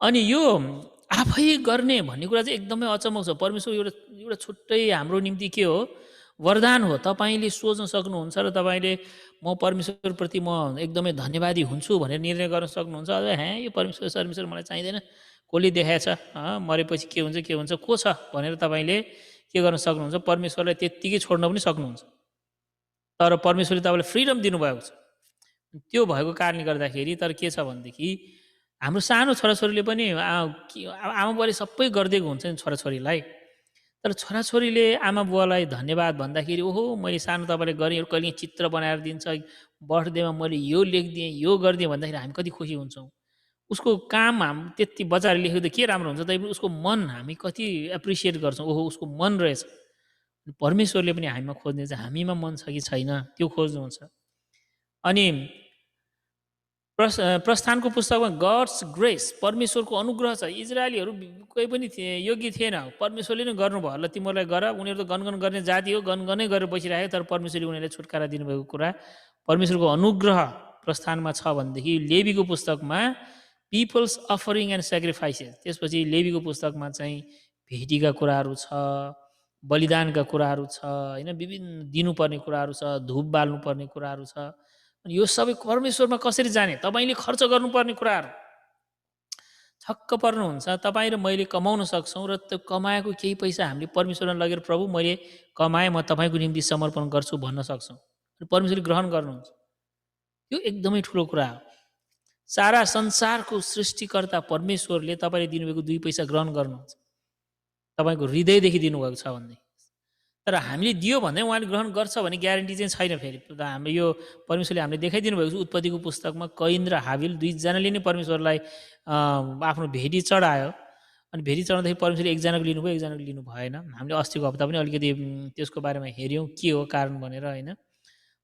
अनि यो आफै गर्ने भन्ने कुरा चाहिँ एकदमै अचम्मक छ परमेश्वर एउटा एउटा छुट्टै हाम्रो निम्ति के हो वरदान हो तपाईँले सोच्न सक्नुहुन्छ र तपाईँले म परमेश्वरप्रति म एकदमै धन्यवादी हुन्छु भनेर निर्णय गर्न सक्नुहुन्छ अझ यो परमेश्वर मलाई चाहिँदैन कसले देखाएछ मरेपछि के हुन्छ को छ भनेर तपाईँले के गर्न सक्नुहुन्छ परमेश्वरलाई त्यत्तिकै छोड्न पनि सक्नुहुन्छ तर परमेश्वरले तपाईँलाई फ्रिडम दिनुभएको छ त्यो भएको कारणले गर्दाखेरि तर के छ भनेदेखि हाम्रो सानो छोराछोरीले पनि आमा बुवाले सबै गरिदिएको हुन्छ नि छोराछोरीलाई तर छोराछोरीले आमा बुवालाई धन्यवाद भन्दाखेरि ओहो मैले सानो तपाईँले गरेँ कहिले चित्र बनाएर दिन्छ बर्थडेमा मैले यो लेखिदिएँ यो गरिदिएँ भन्दाखेरि हामी कति खुसी हुन्छौँ उसको काम त्यति बजाएर लेखेको त के राम्रो हुन्छ तैपनि उसको मन हामी कति एप्रिसिएट गर्छौँ ओहो उसको मन रहेछ परमेश्वरले पनि हामीमा खोज्ने चाहिँ हामीमा मन छ कि छैन त्यो खोज्नुहुन्छ अनि प्रस्थानको पुस्तकमा गड्स ग्रेस परमेश्वरको अनुग्रह छ इजरायलीहरू कोही पनि योग्य थिएन परमेश्वरले नै गर्नुभयो ल तिमीहरूलाई गर उनीहरू त गनगन गर्ने जाति हो गनगनै गरेर बसिरहेको तर परमेश्वरले उनीहरूलाई छुटकारा दिनुभएको कुरा परमेश्वरको अनुग्रह प्रस्थानमा छ भनेदेखि लेवीको पुस्तकमा पिपल्स अफरिङ एन्ड सेक्रिफाइसेस त्यसपछि लेवीको पुस्तकमा चाहिँ भेटीका कुराहरू छ बलिदानका कुराहरू छ होइन विभिन्न दिनुपर्ने कुराहरू छ धूप बाल्नुपर्ने कुराहरू छ अनि यो सबै परमेश्वरमा कसरी जाने तपाईँले खर्च गर्नुपर्ने कुराहरू छक्क पर्नुहुन्छ तपाईँ र मैले कमाउन सक्छौँ र त्यो कमाएको केही पैसा हामीले परमेश्वरमा लगेर प्रभु मैले कमाएँ म तपाईँको निम्ति समर्पण गर्छु भन्न सक्छौँ र परमेश्वरले ग्रहण गर्नुहुन्छ यो एकदमै ठुलो कुरा हो सारा संसारको सृष्टिकर्ता परमेश्वरले तपाईँले दिनुभएको 2 पैसा ग्रहण गर्नुहुन्छ तपाईँको हृदयदेखि दिनुभएको छ भन्ने तर हामीले दियो भने उहाँले ग्रहण गर्छ भन्ने ग्यारेन्टी चाहिँ छैन फेरि हाम्रो यो परमेश्वरले हामीले देखाइदिनु भएको छ उत्पत्तिको पुस्तकमा कैन र हाबिल दुईजनाले नै परमेश्वरलाई आफ्नो भेटी चढायो अनि भेटी चढाउँदाखेरि परमेश्वरले एकजनाको लिनुभयो एकजनाको लिनु भएन हामीले अस्तिको हप्ता पनि अलिकति त्यसको बारेमा हेऱ्यौँ के हो कारण भनेर होइन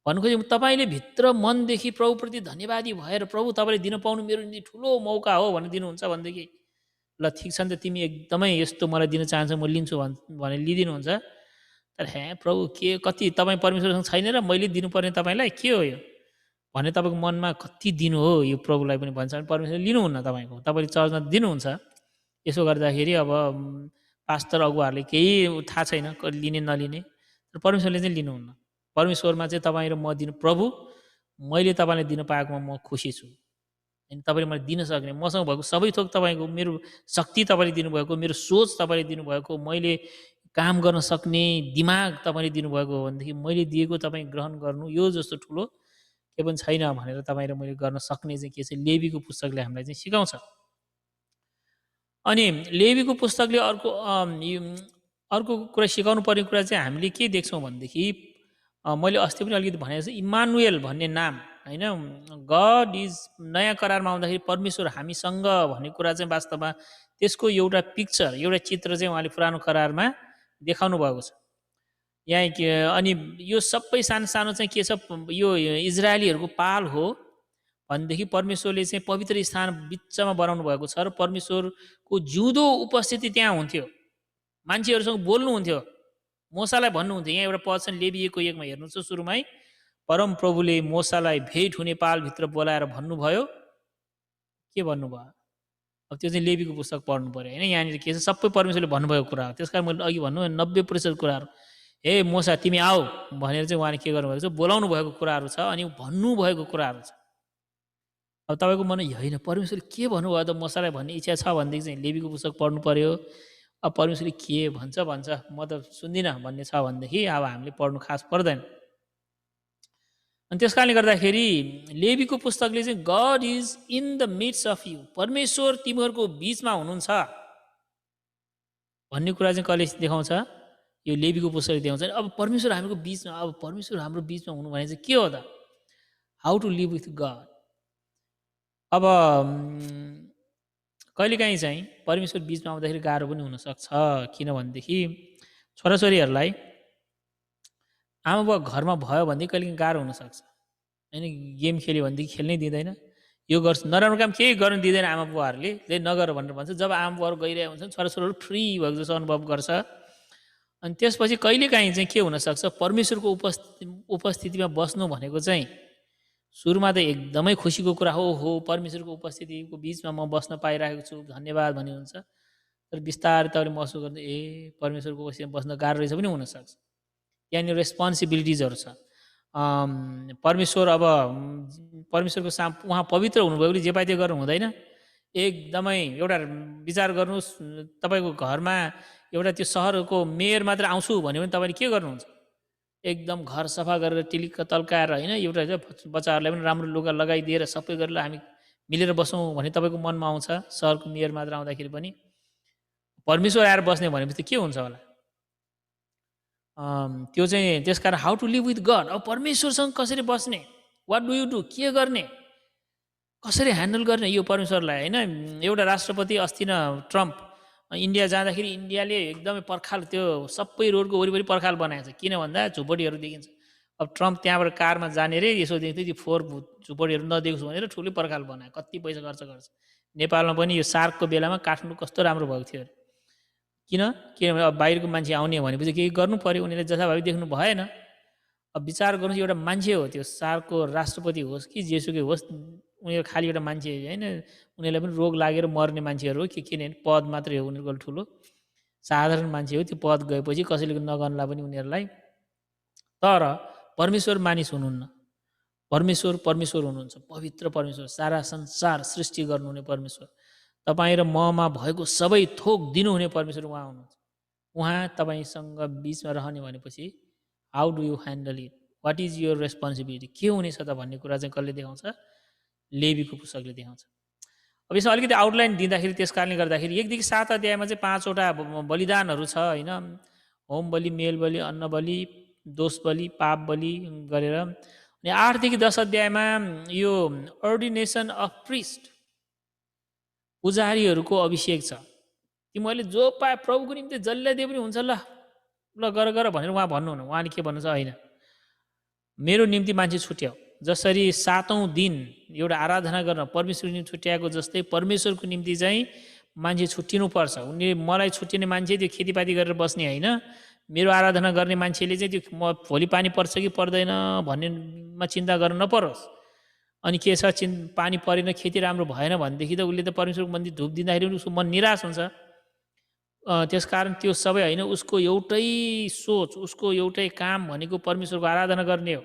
भन्नु खोज्यो तपाईँले भित्र मनदेखि प्रभुप्रति धन्यवादी भएर प्रभु तपाईँले दिन पाउनु मेरो निम्ति ठुलो मौका हो भनेर दिनुहुन्छ भनेदेखि ल ठिक छ नि त तिमी एकदमै यस्तो मलाई दिन चाहन्छौ म लिन्छु भनेर लिइदिनुहुन्छ तर प्रभु के कति तपाईँ परमेश्वरसँग छैन र मैले दिनुपर्ने तपाईँलाई के हो यो भने तपाईँको मनमा कति दिनु हो यो प्रभुलाई पनि भन्छ भने परमेश्वरले लिनुहुन्न तपाईँको तपाईँले चर्चमा दिनुहुन्छ यसो गर्दाखेरि अब पास्टर अगुवाहरूले केही थाहा छैन लिने नलिने तर परमेश्वरले चाहिँ लिनुहुन्न परमेश्वरमा चाहिँ तपाईँ र म दिनु प्रभु मैले तपाईँलाई दिन पाएकोमा म खुसी छु अनि तपाईँले मलाई दिन सक्ने मसँग भएको सबै थोक तपाईँको मेरो शक्ति तपाईँले दिनुभएको मेरो सोच तपाईँले दिनुभएको मैले काम गर्न सक्ने दिमाग तपाईँले दिनुभएको हो भनेदेखि मैले दिएको तपाईँ ग्रहण गर्नु यो जस्तो ठुलो के पनि छैन भनेर तपाईँ र मैले गर्न सक्ने चाहिँ के छ लेवीको पुस्तकले हामीलाई चाहिँ सिकाउँछ अनि लेवीको पुस्तकले अर्को कुरा सिकाउनु पर्ने कुरा चाहिँ हामीले के देख्छौँ भनेदेखि मैले अस्ति पनि अलिकति भनेको छु इमानुएल भन्ने नाम होइन गड इज नयाँ करारमा आउँदाखेरि परमेश्वर हामीसँग भन्ने कुरा चाहिँ वास्तवमा त्यसको एउटा पिक्चर एउटा चित्र चाहिँ उहाँले पुरानो करारमा देखाउनु भएको छ यहाँ अनि यो सबै सानो सानो चाहिँ के छ यो इजरायलीहरूको पाल हो भनेदेखि परमेश्वरले चाहिँ पवित्र स्थान बिचमा बनाउनु भएको छ र परमेश्वरको जिउँदो उपस्थिति त्यहाँ हुन्थ्यो मान्छेहरूसँग बोल्नुहुन्थ्यो मोसालाई भन्नुहुन्थ्यो यहाँ एउटा पद छ लेविएको 1मा हेर्नुहोस् सुरुमै परम प्रभुले मोसालाई भेट हुने पालभित्र बोलाएर भन्नुभयो के भन्नुभयो अब त्यो चाहिँ लेवीको पुस्तक पढ्नु पर्यो होइन यहाँनिर के छ सबै परमेश्वरले भन्नुभएको कुरा हो त्यस कारण मैले अघि भन्नु 90% कुराहरू हे मोसा तिमी आऊ भनेर चाहिँ उहाँले के गर्नुभएको छ बोलाउनु भएको कुराहरू छ अनि भन्नुभएको कुराहरू छ अब तपाईँको मन होइन परमेश्वरले के भन्नुभयो त मोसालाई भन्ने इच्छा छ भनेदेखि चाहिँ लेवीको पुस्तक पढ्नु पर्यो अब परमेश्वरले के भन्छ म त सुन्दिनँ भन्ने छ भनेदेखि अब हामीले पढ्नु खास पर्दैन अनि त्यस कारणले गर्दाखेरि लेवीको पुस्तकले चाहिँ God is in the midst of you परमेश्वर तिमीहरूको बिचमा हुनुहुन्छ भन्ने कुरा चाहिँ कहिले देखाउँछ यो लेवीको पुस्तकले देखाउँछ अब परमेश्वर हामीको बिचमा अब परमेश्वर हाम्रो बिचमा हुनु भने चाहिँ के हो त how to live with God अब कहिलेकाहीँ चाहिँ परमेश्वर बिचमा आउँदाखेरि गाह्रो पनि हुनसक्छ, किनभनेदेखि छोराछोरीहरूलाई आमाबुवा घरमा भयो भनेदेखि कहिलेकाहीँ गाह्रो हुनसक्छ होइन। गेम खेल्यो भनेदेखि खेल्नै दिँदैन, यो गर्छ, नराम्रो काम केही गर्नु दिँदैन आमाबुवाहरूले, नगर भनेर भन्छ। जब आमाबुवाहरू गइरहेको हुन्छ छोराछोरीहरू फ्री भएको जस्तो अनुभव गर्छ। अनि त्यसपछि कहिलेकाहीँ चाहिँ के हुनसक्छ, परमेश्वरको उपस्थितिमा बस्नु भनेको चाहिँ सुरुमा त एकदमै खुसीको कुरा हो परमेश्वरको उपस्थितिको बिचमा म बस्न पाइरहेको छु धन्यवाद भन्ने हुन्छ। तर बिस्तारै तपाईँले महसुस गर्दै परमेश्वरको उपस्थितिमा बस्न गाह्रो रहेछ पनि हुनसक्छ। यहाँनिर रेस्पोन्सिबिलिटिजहरू छ। परमेश्वर अब परमेश्वरको उहाँ पवित्र हुनुभएकोले जे पाए त्यो गर्नु हुँदैन। एकदमै एउटा विचार गर्नुहोस्, तपाईँको घरमा एउटा त्यो सहरको मेयर मात्र आउँछु भन्यो भने तपाईँले के गर्नुहुन्छ? एकदम घर सफा गरेर टिलिक्क तल्काएर होइन, एउटा बच्चाहरूलाई पनि राम्रो लुगा लगाइदिएर सबै गरेर हामी मिलेर बसौँ भने तपाईँको मनमा आउँछ। सहरको मेयर मात्र आउँदाखेरि पनि परमेश्वर आएर बस्ने भनेपछि के हुन्छ होला? त्यो चाहिँ त्यसकारण how to live with God, अब परमेश्वरसँग कसरी बस्ने, वाट डु यु डु, के गर्ने, कसरी ह्यान्डल गर्ने यो परमेश्वरलाई होइन। एउटा राष्ट्रपति अस्ति न ट्रम्प इन्डिया जाँदाखेरि इन्डियाले एकदमै पर्खाल, त्यो सबै रोडको वरिपरि पर्खाल बनाएको छ, किन भन्दा झुपडीहरू देखिन्छ। अब ट्रम्प त्यहाँबाट कारमा जाने रे, यसो देख्दै त्यो फोहोर झुपडीहरू नदेखोस् भनेर ठुलै पर्खाल बनायो, कति पैसा खर्च गर्छ। नेपालमा पनि यो सार्कको बेलामा काठमाडौँ कस्तो राम्रो भएको थियो अरे, किनभने अब बाहिरको मान्छे आउने भनेपछि केही गर्नु पऱ्यो, उनीहरूले जथाभावी देख्नु भएन। अब विचार गर्नुहोस्, एउटा मान्छे हो त्यो सार्कको राष्ट्रपति होस् कि जेसुकै होस्, उनीहरू खालि एउटा मान्छे होइन, उनीहरूलाई पनि रोग लागेर मर्ने मान्छेहरू हो कि किन पद मात्रै हो उनीहरूको ठुलो, साधारण मान्छे हो। त्यो पद गएपछि कसैले नगर्ला पनि उनीहरूलाई। तर परमेश्वर मानिस हुनुहुन्न, परमेश्वर हुनुहुन्छ, पवित्र परमेश्वर, सारा संसार सृष्टि गर्नुहुने परमेश्वर, तपाईँ र ममा भएको सबै थोक दिनुहुने परमेश्वर उहाँ हुनुहुन्छ। उहाँ तपाईँसँग बिचमा रहने भनेपछि how do you handle it, what is your responsibility, के हुनेछ त भन्ने कुरा चाहिँ कसले देखाउँछ? लेवीको पुस्तकले देखाउँछ। अब यसमा अलिकति आउटलाइन दिँदाखेरि त्यस कारणले गर्दाखेरि 1 देखि 7 अध्यायमा चाहिँ 5वटा बलिदानहरू छ होइन। होम बलि, मेल बलि, अन्न बलि, दोष बलि, पाप बलि गरेर। अनि 8 देखि 10 अध्यायमा यो अर्डिनेसन अफ प्रिस्ट, पुजारीहरूको अभिषेक छ। तिमीहरूले जो पाए प्रभुको निम्ति जसले दिए पनि हुन्छ, ल गर भनेर उहाँ भन्नुहुन्न। उहाँले के भन्नुहुन्छ? होइन, मेरो निम्ति मान्छे छुट्याऊ। जसरी 7औं दिन एउटा आराधना गर्न परमेश्वरको निम्ति छुट्याएको जस्तै परमेश्वरको निम्ति चाहिँ मान्छे छुट्टिनुपर्छ। उनले मलाई छुट्टिने मान्छे त्यो खेतीपाती गरेर बस्ने होइन, मेरो आराधना गर्ने मान्छेले चाहिँ त्यो म भोलि पानी पर्छ कि पर्दैन भन्नेमा चिन्ता गर्न नपरोस्। अनि के छ, पानी परेन, खेती राम्रो भएन भनेदेखि त उसले त परमेश्वरको मन्दिर धुप दिँदाखेरि पनि उसको मन निराश हुन्छ। त्यसकारण त्यो सबै होइन, उसको एउटै सोच, उसको एउटै काम भनेको परमेश्वरको आराधना गर्ने हो।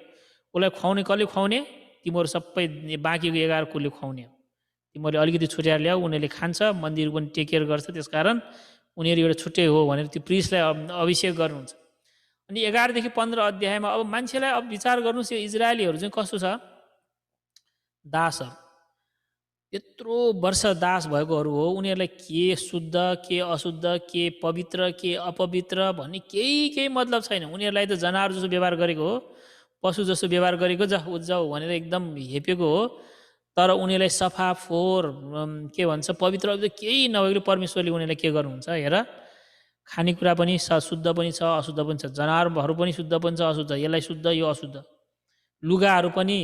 उसलाई खुवाउने कसले खुवाउने? तिमीहरू सबै बाँकीको 11 कुलले खुवाउने हो। तिमीहरूले अलिकति छुट्याएर ल्याऊ, उनीहरूले खान्छ, मन्दिर पनि टेक केयर गर्छ, त्यसकारण उनीहरू एउटा छुट्टै हो भनेर त्यो प्रिस्टलाई अभिषेक गर्नुहुन्छ। अनि 11 देखि 15 अध्यायमा अब मान्छेलाई अब विचार गर्नुहोस्, यो इजरायलीहरू चाहिँ कस्तो छ? दासहरू, यत्रो वर्ष दास भएकोहरू हो। उनीहरूलाई के शुद्ध, के अशुद्ध, के पवित्र, के अपवित्र भन्ने केही मतलब छैन। उनीहरूलाई त जनावर जस्तो व्यवहार गरेको हो, पशु जस्तो व्यवहार गरेको, जाऊ भनेर एकदम हेपेको हो। तर उनीहरूलाई सफा फोहोर के भन्छ पवित्र केही नभएको परमेश्वरले उनीहरूलाई के गर्नुहुन्छ? हेर, खानेकुरा पनि शुद्ध पनि छ, अशुद्ध पनि छ, जनावरहरू पनि शुद्ध पनि छ, अशुद्ध, यसलाई शुद्ध, यो अशुद्ध, लुगाहरू पनि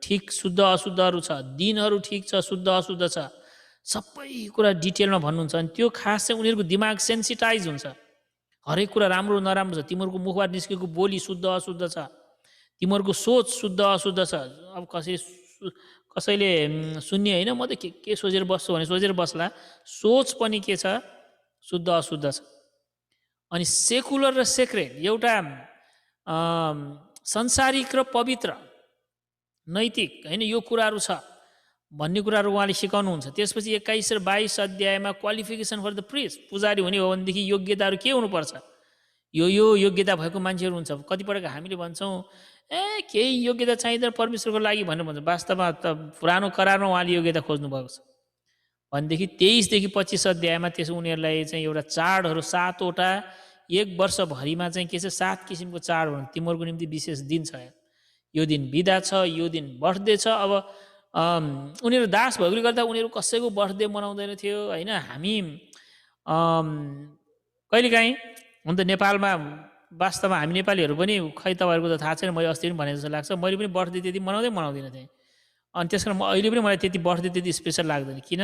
ठिक शुद्ध अशुद्धहरू छ, दिनहरू ठिक छ, शुद्ध अशुद्ध छ, सबै कुरा डिटेलमा भन्नुहुन्छ। अनि त्यो खास चाहिँ उनीहरूको दिमाग सेन्सिटाइज हुन्छ, हरेक कुरा राम्रो नराम्रो छ। तिमीहरूको मुखबाट निस्केको बोली शुद्ध अशुद्ध छ, तिमीहरूको सोच शुद्ध अशुद्ध छ। अब कसैले सुन्ने होइन, म त के सोचेर बस्छु भने सोचेर बस्ला, सोच पनि के छ? शुद्ध अशुद्ध छ। अनि सेकुलर र सेक्रेट, एउटा संसारिक र पवित्र नैतिक होइन, यो कुराहरू छ भन्ने कुराहरू उहाँले सिकाउनुहुन्छ। त्यसपछि 21 र 22 अध्यायमा क्वालिफिकेसन फर द प्रिस्ट, पुजारी हुने हो भनेदेखि योग्यताहरू के हुनुपर्छ? यो योग्यता भएको मान्छेहरू हुन्छ। कतिपटक हामीले भन्छौँ केही योग्यता चाहिँदैन परमेश्वरको लागि भनेर भन्छ। वास्तवमा त पुरानो करारमा उहाँले योग्यता खोज्नु भएको छ भनेदेखि 23 देखि 25 अध्यायमा त्यसो उनीहरूलाई चाहिँ एउटा चाडहरू 7वटा 1 वर्षभरिमा चाहिँ के छ? 7 किसिमको चाड हुन्। तिमीहरूको निम्ति विशेष दिन छ, यो दिन बिदा छ, यो दिन बर्थडे छ। अब उनीहरू दास भएकोले गर्दा उनीहरू कसैको बर्थडे मनाउँदैन थियो होइन। हामी कहिलेकाहीँ हुन त नेपालमा वास्तवमा हामी नेपालीहरू पनि खै तपाईँहरूको त थाहा छैन, मैले अस्ति पनि भने जस्तो लाग्छ, मैले पनि बर्थडे त्यति मनाउँदिनँ थिएँ। अनि त्यस कारण अहिले पनि मलाई त्यति बर्थडे त्यति स्पेसल लाग्दैन। किन?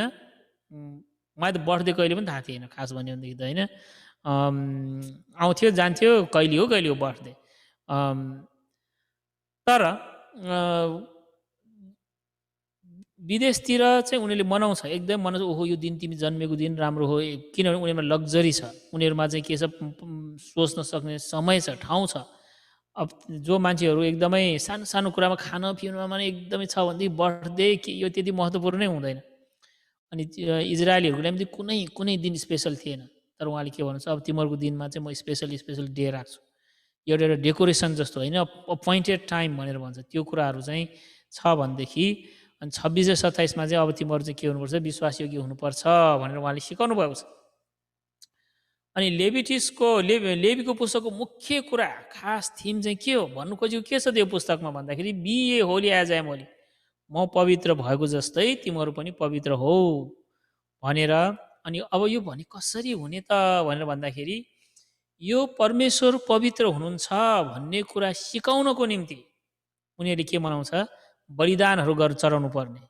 मलाई त बर्थडे कहिले पनि थाहा थिएन खास भन्यो भनेदेखि त होइन। आउँथ्यो जान्थ्यो, कहिले हो बर्थडे। तर विदेशतिर चाहिँ उनीहरूले मनाउँछ, एकदम मनाउँछ। ओहो यो दिन तिमी जन्मेको दिन राम्रो हो, किनभने उनीहरूमा लग्जरी छ, उनीहरूमा चाहिँ के छ, सोच्न सक्ने समय छ, ठाउँ छ। अब जो मान्छेहरू एकदमै सानो सानो कुरामा खान पिउनुमा माने एकदमै छ भनेदेखि बर्थडे के यो त्यति महत्त्वपूर्णै हुँदैन। अनि इजरायलीहरूको लागि कुनै कुनै दिन स्पेसल थिएन। तर उहाँले के भन्नुहुन्छ, अब तिमीहरूको दिनमा चाहिँ म स्पेसल डे राख्छु, एउटा एउटा डेकोरेसन जस्तो होइन, अपोइन्टेड टाइम भनेर भन्छ, त्यो कुराहरू चाहिँ छ भनेदेखि अनि 26 र 27मा चाहिँ अब तिमीहरू चाहिँ के हुनुपर्छ, विश्वासयोग्य हुनुपर्छ भनेर उहाँले सिकाउनु भएको छ। अनि लेवीको पुस्तकको मुख्य कुरा खास थिम चाहिँ के हो भन्नु खोजेको के छ त्यो पुस्तकमा भन्दाखेरि, be a holy as I am holy, म पवित्र भएको जस्तै तिमीहरू पनि पवित्र हो भनेर। अनि अब यो भने कसरी हुने त भनेर भन्दाखेरि, यो परमेश्वर पवित्र हुनुहुन्छ भन्ने कुरा सिकाउनको निम्ति उनीहरूले के मनाउँछ, बलिदानहरू चढाउनु पर्ने,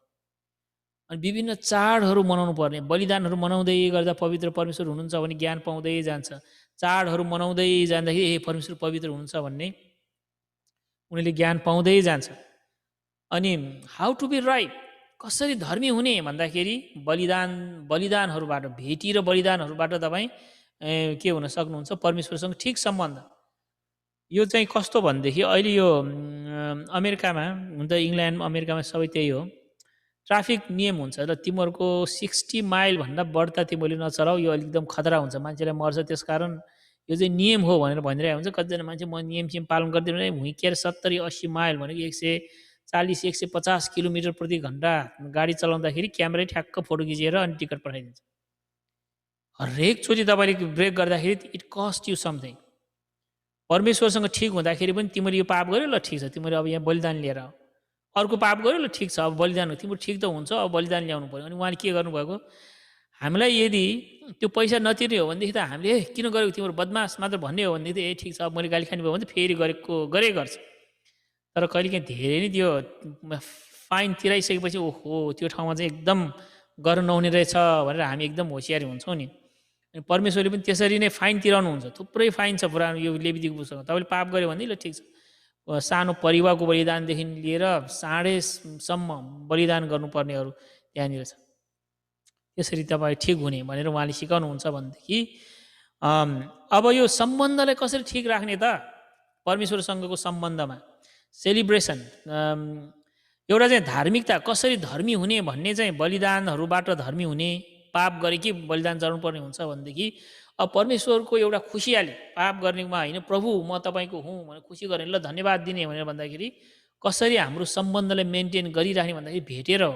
अनि विभिन्न चाडहरू मनाउनु पर्ने। बलिदानहरू मनाउँदै गर्दा पवित्र परमेश्वर हुनुहुन्छ भन्ने ज्ञान पाउँदै जान्छ। चाडहरू मनाउँदै जाँदाखेरि ए परमेश्वर पवित्र हुनुहुन्छ भन्ने उनीहरूले ज्ञान पाउँदै जान्छ। अनि हाउ टु बी राइट, कसरी धर्मी हुने भन्दाखेरि बलिदानहरूबाट, भेटी र बलिदानहरूबाट तपाईँ के हुन सक्नुहुन्छ, परमेश्वरसँग ठिक सम्बन्ध। यो चाहिँ कस्तो भनेदेखि अहिले यो अमेरिकामा हुन त, इङ्ल्यान्ड अमेरिकामा सबै त्यही हो, ट्राफिक नियम हुन्छ र तिमीहरूको 60 माइलभन्दा बढ्ता तिमीले नचलाऊ, यो एकदम खतरा हुन्छ, मान्छेलाई मर्छ, त्यस कारण यो चाहिँ नियम हो भनेर भनिरहेको हुन्छ। कतिजना मान्छे म नियम पालन गर्दिनँ भने हुइकेर 70-80 माइल भनेको 140-150 किलोमिटर प्रति घन्टा गाडी चलाउँदाखेरि क्यामेरै ठ्याक्क फोटो खिचेर अनि टिकट पठाइदिन्छ। हरेकचोटि तपाईँले ब्रेक गर्दाखेरि इट कस्ट यु समथिङ। परमेश्वरसँग ठिक हुँदाखेरि पनि तिमीले यो पाप गर्यो, ल ठिक छ, तिमीले अब यहाँ बलिदान लिएर आऊ। अर्को पाप गर्यो, ल ठिक छ, अब बलिदान हो, तिम्रो ठिक त हुन्छ, अब बलिदान ल्याउनु पऱ्यो। अनि उहाँले के गर्नुभएको, हामीलाई यदि त्यो पैसा नतिर्ने हो भनेदेखि त हामीले किन गरेको, तिम्रो बदमास मात्र भन्ने हो भनेदेखि त ए ठिक छ, अब मैले गाली खाने भयो भने त फेरि गरे गर्छ। तर कहिलेकाहीँ धेरै नै त्यो फाइन तिराइसकेपछि ओहो त्यो ठाउँमा चाहिँ एकदम गर्न नहुने रहेछ भनेर हामी एकदम होसियारी हुन्छौँ नि। अनि परमेश्वरले पनि त्यसरी नै फाइन तिराउनुहुन्छ। थुप्रै फाइन छ पुरानो यो लेवीको पुस्तकमा। तपाईँले पाप गर्यो भने ल ठिक छ, सानो परिवारको बलिदानदेखि लिएर साँढेसम्म बलिदान गर्नुपर्नेहरू त्यहाँनिर छ। त्यसरी तपाईँ ठिक हुने भनेर उहाँले सिकाउनुहुन्छ भनेदेखि, अब यो सम्बन्धलाई कसरी ठिक राख्ने त, परमेश्वरसँगको सम्बन्धमा सेलिब्रेसन, एउटा चाहिँ धार्मिकता, कसरी धर्मी हुने भन्ने चाहिँ बलिदानहरूबाट धर्मी हुने, पाप गरे कि बलिदान चढाउनुपर्ने हुन्छ भनेदेखि, अब परमेश्वरको एउटा खुसियाली, पाप गर्नेमा होइन, प्रभु म तपाईँको हुँ भनेर खुसी गर्ने, ल धन्यवाद दिने भनेर भन्दाखेरि कसरी हाम्रो सम्बन्धलाई मेन्टेन गरिराख्ने भन्दाखेरि भेटेर हो।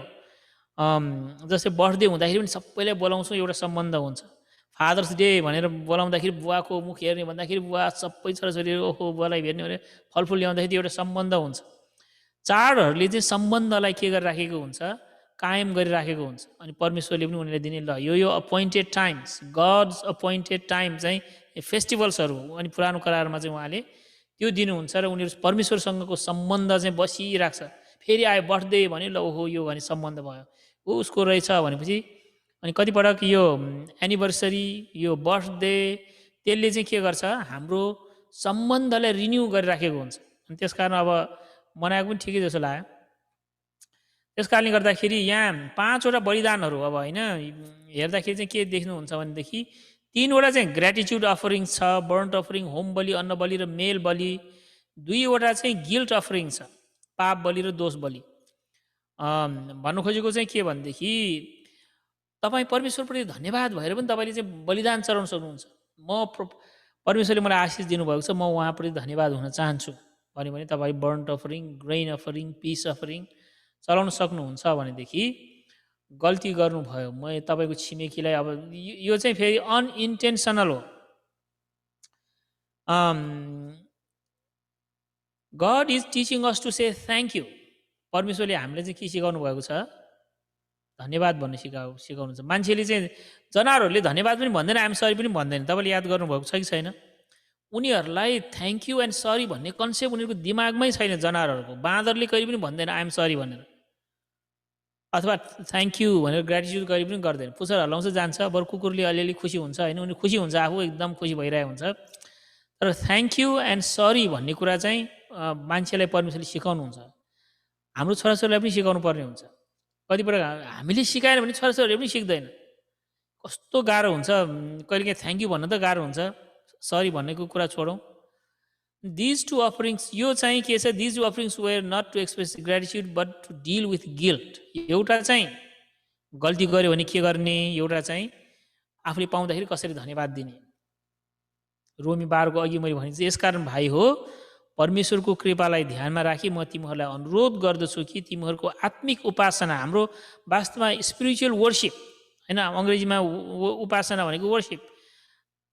जस्तै बर्थडे हुँदाखेरि पनि सबैलाई बोलाउँछौँ, एउटा सम्बन्ध हुन्छ। फादर्स डे भनेर बोलाउँदाखेरि बुवाको मुख हेर्ने भन्दाखेरि बुवा सबै छोराछोरीहरू ओहो बुवालाई भेट्ने भने फलफुल ल्याउँदाखेरि एउटा सम्बन्ध हुन्छ। चाडहरूले चाहिँ सम्बन्धलाई के गरिराखेको हुन्छ, कायम गरिराखेको हुन्छ। अनि परमेश्वरले पनि उनीहरूलाई दिने, ल यो appointed times, gods appointed time चाहिँ फेस्टिभल्सहरू, अनि पुरानो करारमा चाहिँ उहाँले त्यो दिनुहुन्छ र उनीहरू परमेश्वरसँगको सम्बन्ध चाहिँ बसिरहेको छ। फेरि आयो बर्थडे भन्यो, ल ओहो यो भने सम्बन्ध भयो, उसको रहेछ भनेपछि। अनि कतिपटक यो एनिभर्सरी, यो बर्थडे, त्यसले चाहिँ के गर्छ, हाम्रो सम्बन्धलाई रिन्यू गरिराखेको हुन्छ। अनि त्यस कारण अब मनाएको पनि ठिकै जस्तो लाग्यो। त्यस कारणले गर्दाखेरि यहाँ 5वटा बलिदानहरू अब होइन हेर्दाखेरि चाहिँ के देख्नुहुन्छ भनेदेखि, 3वटा चाहिँ ग्रेटिट्युड अफरिङ छ, बर्न्ट अफरिङ, होम बलि, अन्न बलि र मेल बलि। 2वटा चाहिँ गिल्ट अफरिङ छ, पाप बलि र दोष बलि। भन्नु खोजेको चाहिँ के भनेदेखि, तपाईँ परमेश्वरप्रति धन्यवाद भएर पनि तपाईँले चाहिँ बलिदान चढाउन सक्नुहुन्छ। परमेश्वरले मलाई आशिष दिनुभएको छ, म उहाँप्रति धन्यवाद हुन चाहन्छु भने तपाईँ burnt offering, grain offering, peace offering चलाउन सक्नुहुन्छ। भनेदेखि गल्ती गर्नुभयो, म तपाईँको छिमेकीलाई, अब यो चाहिँ फेरि अनइन्टेन्सनल हो। God is teaching us to say thank you. परमेश्वरले हामीले चाहिँ के सिकाउनु भएको छ? धन्यवाद भन्ने सिकाउनुहुन्छ। मान्छेले चाहिँ जनावरहरूले धन्यवाद पनि भन्दैन, आइएम सरी पनि भन्दैन। तपाईँले याद गर्नुभएको छ कि छैन? उनीहरूलाई थ्याङ्क यू एन्ड सरी भन्ने कन्सेप्ट उनीहरूको दिमागमै छैन जनावरहरूको। बाँदरले कहिले पनि भन्दैन आइएम सरी भनेर, अथवा थ्याङ्क यू भनेर ग्रेटिट्युड कहिले पनि गर्दैन। पुच्छर हल्लाउँछ जान्छ, बरु कुकुरले अलिअलि खुसी हुन्छ होइन, उनी खुसी हुन्छ, आफू एकदम खुसी भइरहेको हुन्छ। तर थ्याङ्क यू एन्ड सरी भन्ने कुरा चाहिँ मान्छेलाई परमेश्वरले सिकाउनुहुन्छ। हाम्रो छोराछोरीलाई पनि सिकाउनु पर्ने हुन्छ। कतिपल्ट हामीले सिकाएन भने छोराछोरीहरूले पनि सिक्दैन। कस्तो गाह्रो हुन्छ, कहिलेकाहीँ थ्याङ्क यू भन्न त गाह्रो हुन्छ, सरी भन्नेको कुरा छोडौँ। दिज टु अफरिङ्स, यो चाहिँ के छ, these two offerings were not to express gratitude but to deal with guilt. एउटा चाहिँ गल्ती गऱ्यो भने के गर्ने, एउटा चाहिँ आफूले पाउँदाखेरि कसरी धन्यवाद दिने। रोमी 12 को अघि मैले भने चाहिँ यसकारण भाइ हो, परमेश्वरको कृपालाई ध्यानमा राखी म तिमीहरूलाई अनुरोध गर्दछु कि तिमीहरूको आत्मिक उपासना, हाम्रो वास्तवमा स्पिरिचुअल वर्सिप होइन, अङ्ग्रेजीमा उपासना भनेको वर्सिप।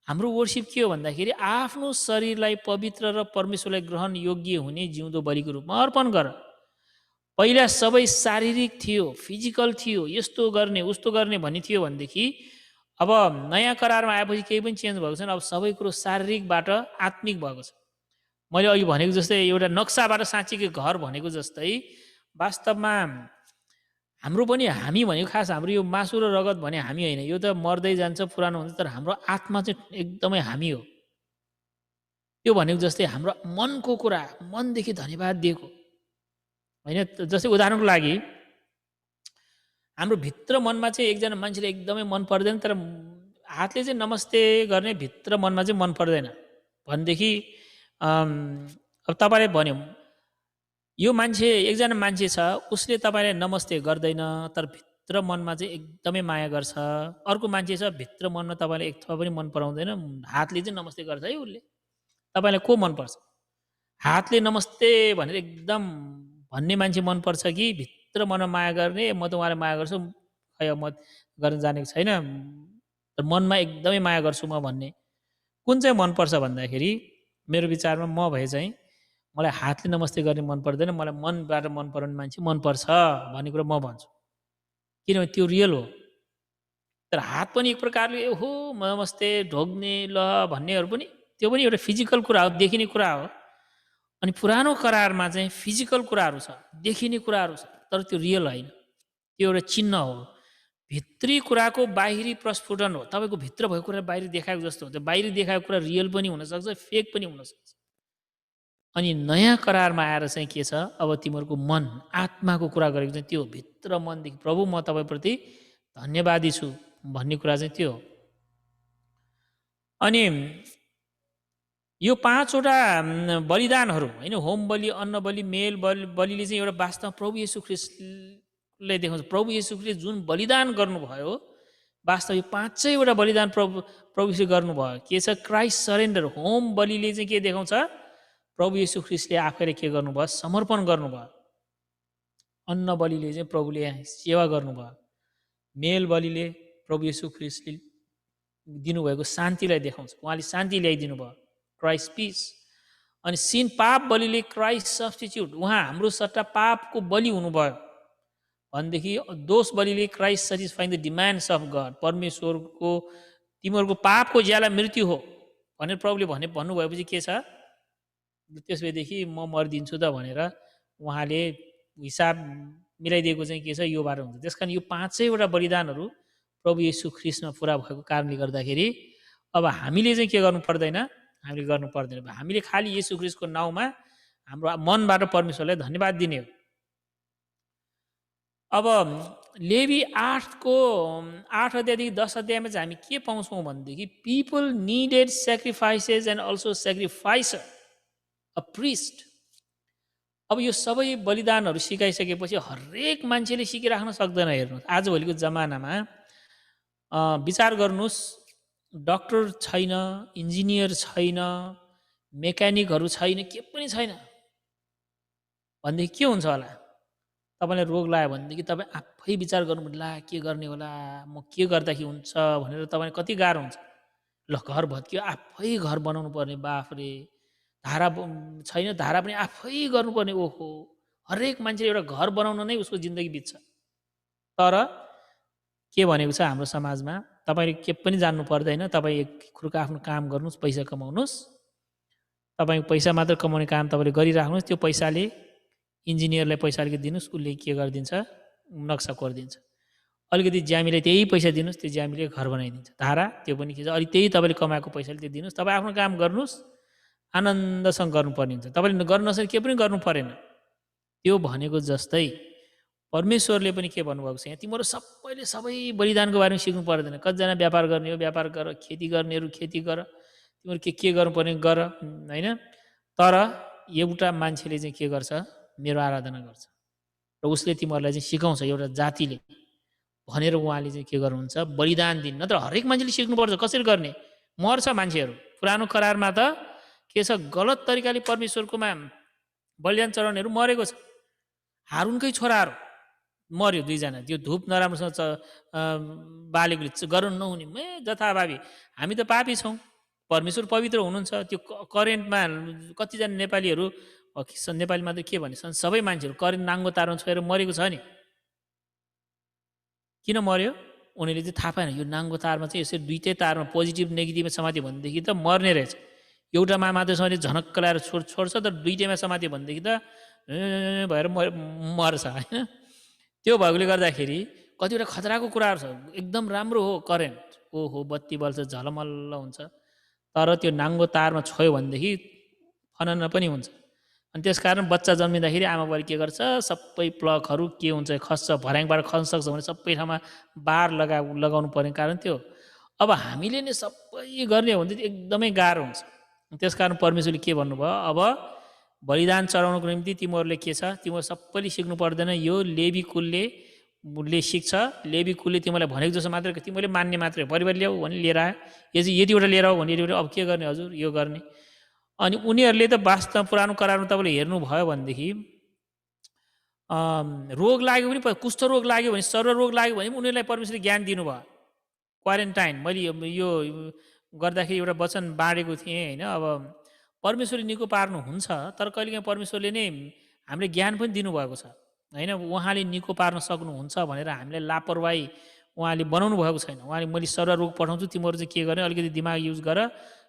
हाम्रो वर्सिप के हो भन्दाखेरि आफ्नो शरीरलाई पवित्र र परमेश्वरलाई ग्रहण योग्य हुने जिउँदो बलिको रूपमा अर्पण गर। पहिला सबै शारीरिक थियो, फिजिकल थियो, यस्तो गर्ने उस्तो गर्ने भन्ने थियो भनेदेखि अब नयाँ करारमा आएपछि केही पनि चेन्ज भएको छैन। अब सबै कुरो शारीरिकबाट आत्मिक भएको छ। मैले अघि भनेको जस्तै एउटा नक्साबाट साँच्चीकै घर भनेको जस्तै वास्तवमा हाम्रो पनि, हामी भनेको खास हाम्रो यो मासु र रगत भने हामी होइन, यो त मर्दै जान्छ, पुरानो हुन्छ, तर हाम्रो आत्मा चाहिँ एकदमै हामी हो। त्यो भनेको जस्तै हाम्रो मनको कुरा, मनदेखि धन्यवाद दिएको होइन। जस्तै उदाहरणको लागि हाम्रो भित्र मनमा चाहिँ एकजना मान्छेले एकदमै मन पर्दैन, तर हातले चाहिँ नमस्ते गर्ने भित्र मनमा चाहिँ मन पर्दैन भनेदेखि अब तपाईँले भन्यो यो मान्छे, एकजना मान्छे छ, उसले तपाईँलाई नमस्ते गर्दैन तर भित्र मनमा चाहिँ एकदमै माया गर्छ। अर्को मान्छे छ, भित्र मनमा तपाईँलाई एक थोपा पनि मन पराउँदैन, हातले चाहिँ नमस्ते गर्छ है उसले। तपाईँलाई को मनपर्छ? हातले नमस्ते भनेर एकदम भन्ने मान्छे मनपर्छ कि भित्र मनमा माया गर्ने, म त उहाँलाई माया गर्छु, खै म गर्न जानेको छैन, तर मनमा एकदमै माया गर्छु म भन्ने कुन चाहिँ मनपर्छ भन्दाखेरि मेरो विचारमा म भए चाहिँ मलाई हातले नमस्ते गर्ने मन पर्दैन, मलाई मनबाट मन पराउने मान्छे मनपर्छ भन्ने कुरा म भन्छु, किनभने त्यो रियल हो। तर हात पनि एक प्रकारले ओहो नमस्ते ढोग्ने ल भन्नेहरू पनि, त्यो पनि एउटा फिजिकल कुरा हो, देखिने कुरा हो। अनि पुरानो करारमा चाहिँ फिजिकल कुराहरू छ, देखिने कुराहरू छ, तर त्यो रियल होइन, त्यो एउटा चिन्ह हो, भित्री कुराको बाहिरी प्रस्फुटन हो। तपाईँको भित्र भएको कुरा बाहिर देखाएको जस्तो हुन्छ, बाहिर देखाएको कुरा रियल पनि हुनसक्छ, फेक पनि हुनसक्छ। अनि नयाँ करारमा आएर चाहिँ के छ, अब तिमीहरूको मन आत्माको कुरा गरेको चाहिँ त्यो भित्र मनदेखि प्रभु म तपाईँप्रति धन्यवादी छु भन्ने कुरा चाहिँ त्यो हो। अनि यो 5 वटा बलिदानहरू होइन, होम बलि, अन्न बलि, मेल बलिले चाहिँ एउटा वास्तवमा प्रभु येशू ख्रीष्टले देखाउँछ। प्रभु येशू ख्रीष्ट जुन बलिदान गर्नुभयो, वास्तव यो 5 वटा बलिदान प्रभु येशू गर्नुभयो। के छ, क्राइस्ट सरेन्डर। होम बलिले चाहिँ के देखाउँछ, प्रभु येशू ख्रीष्टले आफैले के गर्नुभयो, समर्पण गर्नुभयो। अन्न बलिले चाहिँ प्रभुले सेवा गर्नुभयो। मेल बलिले प्रभु येशू ख्रीष्टले दिनुभएको शान्तिलाई देखाउँछ, उहाँले शान्ति ल्याइदिनु भयो, क्राइस्ट पिस। अनि सिन पाप बलिले क्राइस्ट सब्स्टिट्युट, उहाँ हाम्रो सट्टा पापको बलि हुनुभयो भनेदेखि दोष बलिले Christ satisfying the demands of God, परमेश्वरको तिमीहरूको पापको ज्याला मृत्यु हो भनेर प्रभुले भन्नुभएपछि के छ, त्यसपछि म मरिदिन्छु त भनेर उहाँले हिसाब मिलाइदिएको चाहिँ के छ, यो बारे हुन्छ। त्यस कारण यो 5 वटा बलिदानहरू प्रभु येशू ख्रीष्टमा पुरा भएको कारणले गर्दाखेरि अब हामीले चाहिँ के गर्नु पर्दैन, हामीले गर्नु पर्दैन, हामीले खालि येशू ख्रीष्टको नाउँमा हाम्रो मनबाट परमेश्वरलाई धन्यवाद दिने हो। अब लेवी 8 अध्यायदेखि 10 अध्यायमा चाहिँ हामी के पाउँछौँ भनेदेखि people needed sacrifices and also sacrifice a priest. अब यो सबै बलिदानहरू सिकाइसकेपछि हरेक मान्छेले सिकिराख्न सक्दैन। हेर्नुहोस् आजभोलिको जमानामा विचार गर्नुहोस्, डक्टर छैन, इन्जिनियर छैन, मेकानिकहरू छैन, के पनि छैन भनेदेखि के हुन्छ होला, तपाईँलाई रोग लाग्यो भनेदेखि तपाईँ आफै विचार गर्नुपर्छ, ला के गर्ने होला, म के गर्दाखेरि हुन्छ भनेर तपाईँलाई कति गाह्रो हुन्छ। ल घर भत्कियो, आफै घर बनाउनु पर्ने, बाफरे, धारा छैन, धारा पनि आफै गर्नुपर्ने, ओहो हरेक मान्छे एउटा घर बनाउन नै उसको जिन्दगी बित्छ। तर के भनेको छ हाम्रो समाजमा, तपाईँले के पनि जान्नु पर्दैन, तपाईँ एक खुर्का आफ्नो काम गर्नुहोस्, पैसा कमाउनुहोस्, तपाईँ पैसा मात्र कमाउने काम तपाईँले गरिराख्नुहोस्, त्यो पैसाले इन्जिनियरलाई पैसा अलिकति दिनुहोस्, उसले के गरिदिन्छ, नक्सा कोरिदिन्छ। अलिकति ज्यामीलाई त्यही पैसा दिनुहोस्, त्यो ज्यामीले घर बनाइदिन्छ। धारा त्यो पनि के छ, अलि त्यही तपाईँले कमाएको पैसाले त्यो दिनुहोस्, तपाईँ आफ्नो काम गर्नुहोस्, आनन्दसँग गर्नुपर्ने हुन्छ। तपाईँले गर्न नसके के पनि गर्नु परेन। त्यो भनेको जस्तै परमेश्वरले पनि के भन्नुभएको छ यहाँ, तिम्रो सबैले सबै बलिदानको बारेमा सिक्नु पर्दैन। कतिजना व्यापार गर्ने हो व्यापार गर, खेती गर्नेहरू खेती गर, तिम्रो के गर्नुपर्ने गर, होइन। तर एउटा मान्छेले चाहिँ के गर्छ, मेरो आराधना गर्छ र उसले तिमीहरूलाई चाहिँ सिकाउँछ एउटा जातिले भनेर उहाँले चाहिँ के गर्नुहुन्छ, बलिदान दिन। नत्र हरेक मान्छेले सिक्नुपर्छ कसरी गर्ने। मर्छ मान्छेहरू। पुरानो करारमा त के छ, गलत तरिकाले परमेश्वरकोमा बलिदान चढाउनेहरू मरेको छ। हारुनकै छोराहरू मर्यो दुईजना, त्यो धुप नराम्रोसँग बालेकोले गर्नु नहुने जथाभावी। हामी त पापी छौँ, परमेश्वर पवित्र हुनुहुन्छ। त्यो करेन्टमा कतिजना नेपालीहरू, नेपालीमा त के भने सबै मान्छेहरू करेन्ट नाङ्गो तारमा छोएर मरेको छ नि। किन मर्यो? उनीहरूले चाहिँ थाहा पाएन यो नाङ्गो तारमा चाहिँ यसरी दुइटै तारमा पोजिटिभ नेगेटिभमा समात्यो भनेदेखि त मर्ने रहेछ। एउटामा मात्रै समात्यो झनक्क लगाएर छोड्छ, तर दुइटैमा समात्यो भनेदेखि त भएर मर्छ, होइन। त्यो भएकोले गर्दाखेरि कतिवटा खतराको कुराहरू छ। एकदम राम्रो हो करेन्ट, ओहो बत्ती बल्छ झलमल्ल हुन्छ, तर त्यो नाङ्गो तारमा छोयो भनेदेखि फनन पनि हुन्छ। अनि त्यस कारण बच्चा जन्मिँदाखेरि आमाबाले के गर्छ, सबै प्लगहरू के हुन्छ खस्छ, भर्याङबाट खस्न सक्छ भने सबै ठाउँमा बार लगाउनु पर्ने कारण त्यो। अब हामीले नै सबै गर्ने हो भने चाहिँ एकदमै गाह्रो हुन्छ। त्यस कारण परमेश्वरले के भन्नुभयो, अब बलिदान चढाउनुको निम्ति तिमीहरूले के छ, तिमीहरू सबैले सिक्नु पर्दैन, यो लेवी कुलले सिक्छ। लेवी कुलले तिमीलाई भनेको जस्तो मात्रै तिमीले मान्ने मात्रै, परिवार ल्याऊ भने लिएर आयो, यो चाहिँ यतिवटा लिएर आऊ भने यतिवटा, अब के गर्ने हजुर यो गर्ने। अनि उनीहरूले त वास्तव पुरानो करारमा तपाईँले हेर्नुभयो भनेदेखि रोग लाग्यो भने, कुष्ठ रोग लाग्यो भने, सर्वरोग लाग्यो भने उनीहरूलाई परमेश्वरले ज्ञान दिनुभयो। क्वारेन्टाइन मैले यो गर्दाखेरि एउटा वचन बाँडेको थिएँ, होइन। अब परमेश्वरले निको पार्नुहुन्छ, तर कहिलेकाहीँ परमेश्वरले नै हामीले ज्ञान पनि दिनुभएको छ, होइन। उहाँले निको पार्न सक्नुहुन्छ भनेर हामीलाई लापरवाही उहाँले बनाउनु भएको छैन। उहाँले मैले सर्वरोग पठाउँछु, तिमीहरू चाहिँ के गर्ने, अलिकति दिमाग युज गर,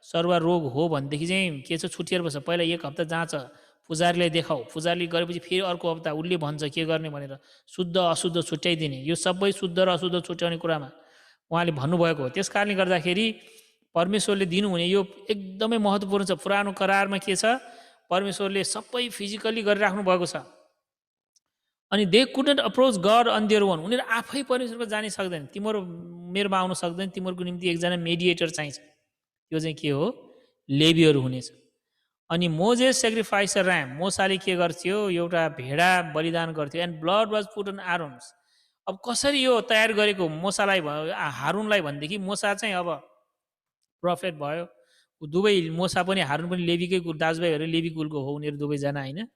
सर्वरोग हो भनेदेखि चाहिँ के छ, छुट्टिएर बस्छ। पहिला एक हप्ता जाँच पुजारीलाई देखाऊ, पुजारीले गरेपछि फेरि अर्को हप्ता उसले भन्छ के गर्ने भनेर, शुद्ध अशुद्ध छुट्याइदिने। यो सबै शुद्ध र अशुद्ध छुट्याउने कुरामा उहाँले भन्नुभएको हो। त्यस कारणले गर्दाखेरि परमेश्वरले दिनुहुने यो एकदमै महत्त्वपूर्ण छ। पुरानो करारमा के छ, परमेश्वरले सबै फिजिकल्ली गरिराख्नु भएको छ। अनि they couldn't approach God on their own, उनीहरू आफै परमेश्वरको जानै सक्दैन। तिमीहरू मेरोमा आउन सक्दैन, तिमीहरूको निम्ति एकजना मेडिएटर चाहिन्छ, त्यो चाहिँ के हो, लेवीहरू हुनेछ। अनि मोजेस सेक्रिफाइस ऱ्याम, मोसाले के गर्थ्यो, एउटा भेडा बलिदान गर्थ्यो। And blood was put on Aaron's. अब कसरी यो तयार गरेको मोसालाई हारुनलाई भनेदेखि, मोसा चाहिँ अब प्रफेट भयो, दुवै मोसा पनि हारुन पनि लेवीकै दाजुभाइहरू लेवी कुलको हो उनीहरू दुवैजना, होइन।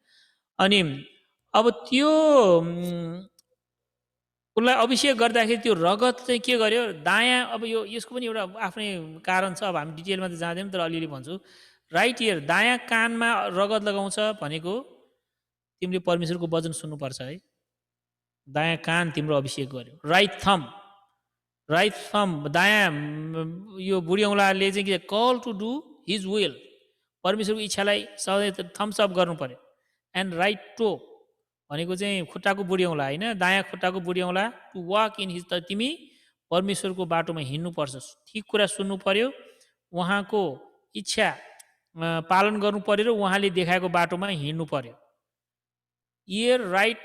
अनि अब त्यो उसलाई अभिषेक गर्दाखेरि त्यो रगत चाहिँ के गर्यो, दायाँ, अब यसको पनि एउटा आफ्नै कारण छ, अब हामी डिटेलमा त जाँदैनौँ, तर अलिअलि भन्छु। राइट इयर, दायाँ कानमा रगत लगाउँछ भनेको तिमीले परमेश्वरको वचन सुन्नुपर्छ है। दायाँ कान तिम्रो अभिषेक गर्यो। राइट थम, दायाँ यो बुढी औँलाले चाहिँ के call to do his will, परमेश्वरको इच्छालाई सधैँ थम्स अप गर्नु पर्यो। एन्ड राइट टो भनेको चाहिँ खुट्टाको बुढी औँला, होइन, दायाँ खुट्टाको बुढी औँला, टु वाक इन हिज, त तिमी परमेश्वरको बाटोमा हिँड्नुपर्छ, ठिक कुरा सुन्नु पर्यो, उहाँको इच्छा पालन गर्नु पर्यो र उहाँले देखाएको बाटोमा हिँड्नु पर्यो। इयर राइट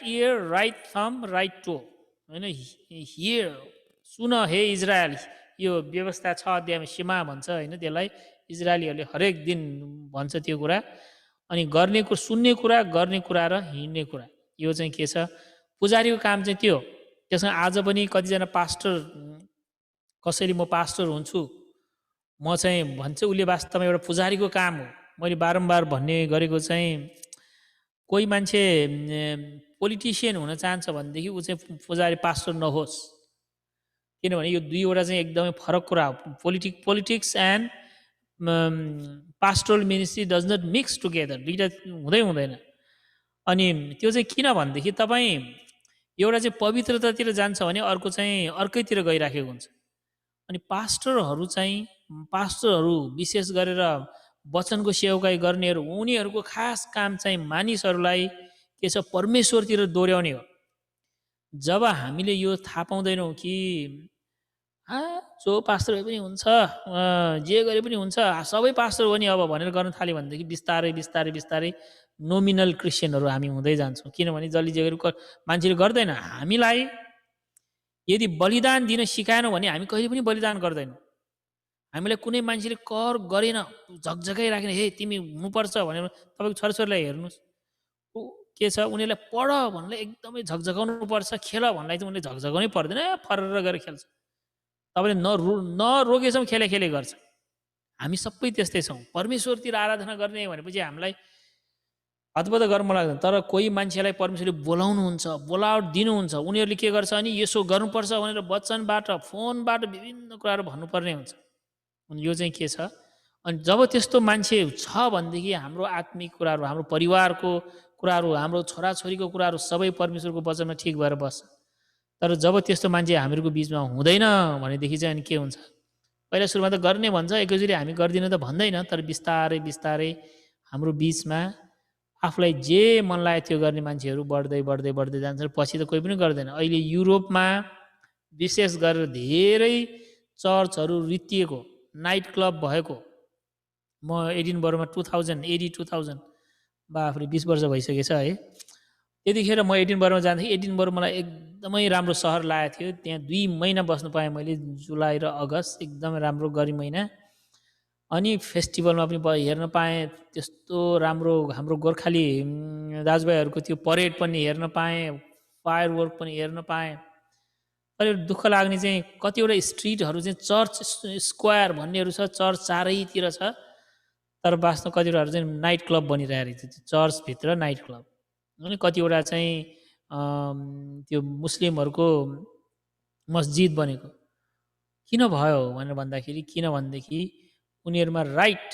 इयर, राइट थम, राइट टो, होइन। हियर, सुन हे इजरायल, यो व्यवस्था 6 अध्यायमा सीमा भन्छ, होइन। त्यसलाई इजरायलीहरूले हरेक दिन भन्छ त्यो कुरा। अनि गर्ने कुरा, सुन्ने कुरा, गर्ने कुरा र हिँड्ने कुरा, यो चाहिँ के छ, पुजारीको काम चाहिँ त्यो। त्यसमा आज पनि कतिजना पास्टर, कसैले म पास्टर हुन्छु, म चाहिँ भन्छ, उसले वास्तवमा एउटा पुजारीको काम हो। मैले बारम्बार भन्ने गरेको चाहिँ, कोही मान्छे पोलिटिसियन हुन चाहन्छ भनेदेखि ऊ चाहिँ पुजारी पास्टर नहोस्, किनभने यो दुईवटा चाहिँ एकदमै फरक कुरा हो। Politics and pastoral ministry does not mix together, दुइटा हुँदैन। अनि त्यो चाहिँ किन भनेदेखि तपाईँ एउटा चाहिँ पवित्रतातिर जान्छ भने अर्को चाहिँ अर्कैतिर गइराखेको हुन्छ। अनि पास्टरहरू विशेष गरेर वचनको सेवकाई गर्नेहरू, उनीहरूको खास काम चाहिँ मानिसहरूलाई के छ, परमेश्वरतिर दोहोऱ्याउने हो। जब हामीले यो थाहा पाउँदैनौँ कि जो पास्टर भए पनि हुन्छ, जे गरे पनि हुन्छ, सबै पास्टर हो नि अब भनेर गर्न थाल्यो भनेदेखि बिस्तारै बिस्तारै बिस्तारै नोमिनल क्रिस्चियनहरू हामी हुँदै जान्छौँ। किनभने जसले जे गरे मान्छेले गर्दैन। हामीलाई यदि बलिदान दिन सिकाएनौँ भने हामी कहिले पनि बलिदान गर्दैनौँ। हामीलाई कुनै मान्छेले कर गरेन झकझकाइराखेन, हे तिमी हुनुपर्छ भनेर तपाईँको छोराछोरीलाई हेर्नुहोस्, के छ, उनीहरूलाई पढ भन्नलाई एकदमै झकझकाउनु पर्छ, खेल भन्नलाई चाहिँ उनीहरूले झकझकाउनै पर्दैन, फरर गएर खेल्छ। तपाईँले नरोकेसम्म खेले गर्छ। हामी सबै त्यस्तै छौँ। परमेश्वरतिर आराधना गर्ने भनेपछि हामीलाई हतपत गर्न मन लाग्दैन। तर कोही मान्छेलाई परमेश्वरले बोलाउनुहुन्छ, बोलावट दिनुहुन्छ, उनीहरूले के गर्छ भने यसो गर्नुपर्छ भनेर वचनबाट, फोनबाट विभिन्न कुराहरू भन्नुपर्ने हुन्छ। अनि यो चाहिँ के छ, अनि जब त्यस्तो मान्छे छ भनेदेखि हाम्रो आत्मिक कुराहरू, हाम्रो परिवारको कुराहरू, हाम्रो छोराछोरीको कुराहरू सबै परमेश्वरको वचनमा ठिक भएर बस्छ। तर जब त्यस्तो मान्छे हामीहरूको बिचमा हुँदैन भनेदेखि चाहिँ अनि के हुन्छ, पहिला सुरुमा त गर्ने भन्छ, एकैचोटि हामी गर्दिन त भन्दैन, तर बिस्तारै बिस्तारै हाम्रो बिचमा आफूलाई जे मन लाग्यो त्यो गर्ने मान्छेहरू बढ्दै बढ्दै बढ्दै जान्छ, पछि त कोही पनि गर्दैन। अहिले युरोपमा विशेष गरेर धेरै चर्चहरू रित्तिएको, नाइट क्लब भएको, म एडिनबरोमा 2000 बाफरे 20 वर्ष भइसकेछ है। त्यतिखेर म एडिनबरोमा जाँदाखेरि एडिनबरो मलाई एकदमै राम्रो सहर लागेको थियो। त्यहाँ 2 महिना बस्नु पाएँ मैले, जुलाई र अगस्त, एकदमै राम्रो गर्मी महिना। अनि फेस्टिभलमा पनि हेर्न पाएँ, त्यस्तो राम्रो हाम्रो गोर्खाली दाजुभाइहरूको त्यो परेड पनि हेर्न पाएँ, फायरवर्क पनि हेर्न पाएँ। तर दुःख लाग्ने चाहिँ कतिवटा स्ट्रिटहरू चाहिँ चर्च स्क्वायर भन्नेहरू छ, चर्च चारैतिर छ, तर वास्तव कतिवटाहरू चाहिँ नाइट क्लब बनिरहेको रहेछ, त्यो चर्चभित्र नाइट क्लब। अनि कतिवटा चाहिँ त्यो मुस्लिमहरूको मस्जिद बनेको। किन भयो भनेर भन्दाखेरि, किनभनेदेखि उनीहरूमा राइट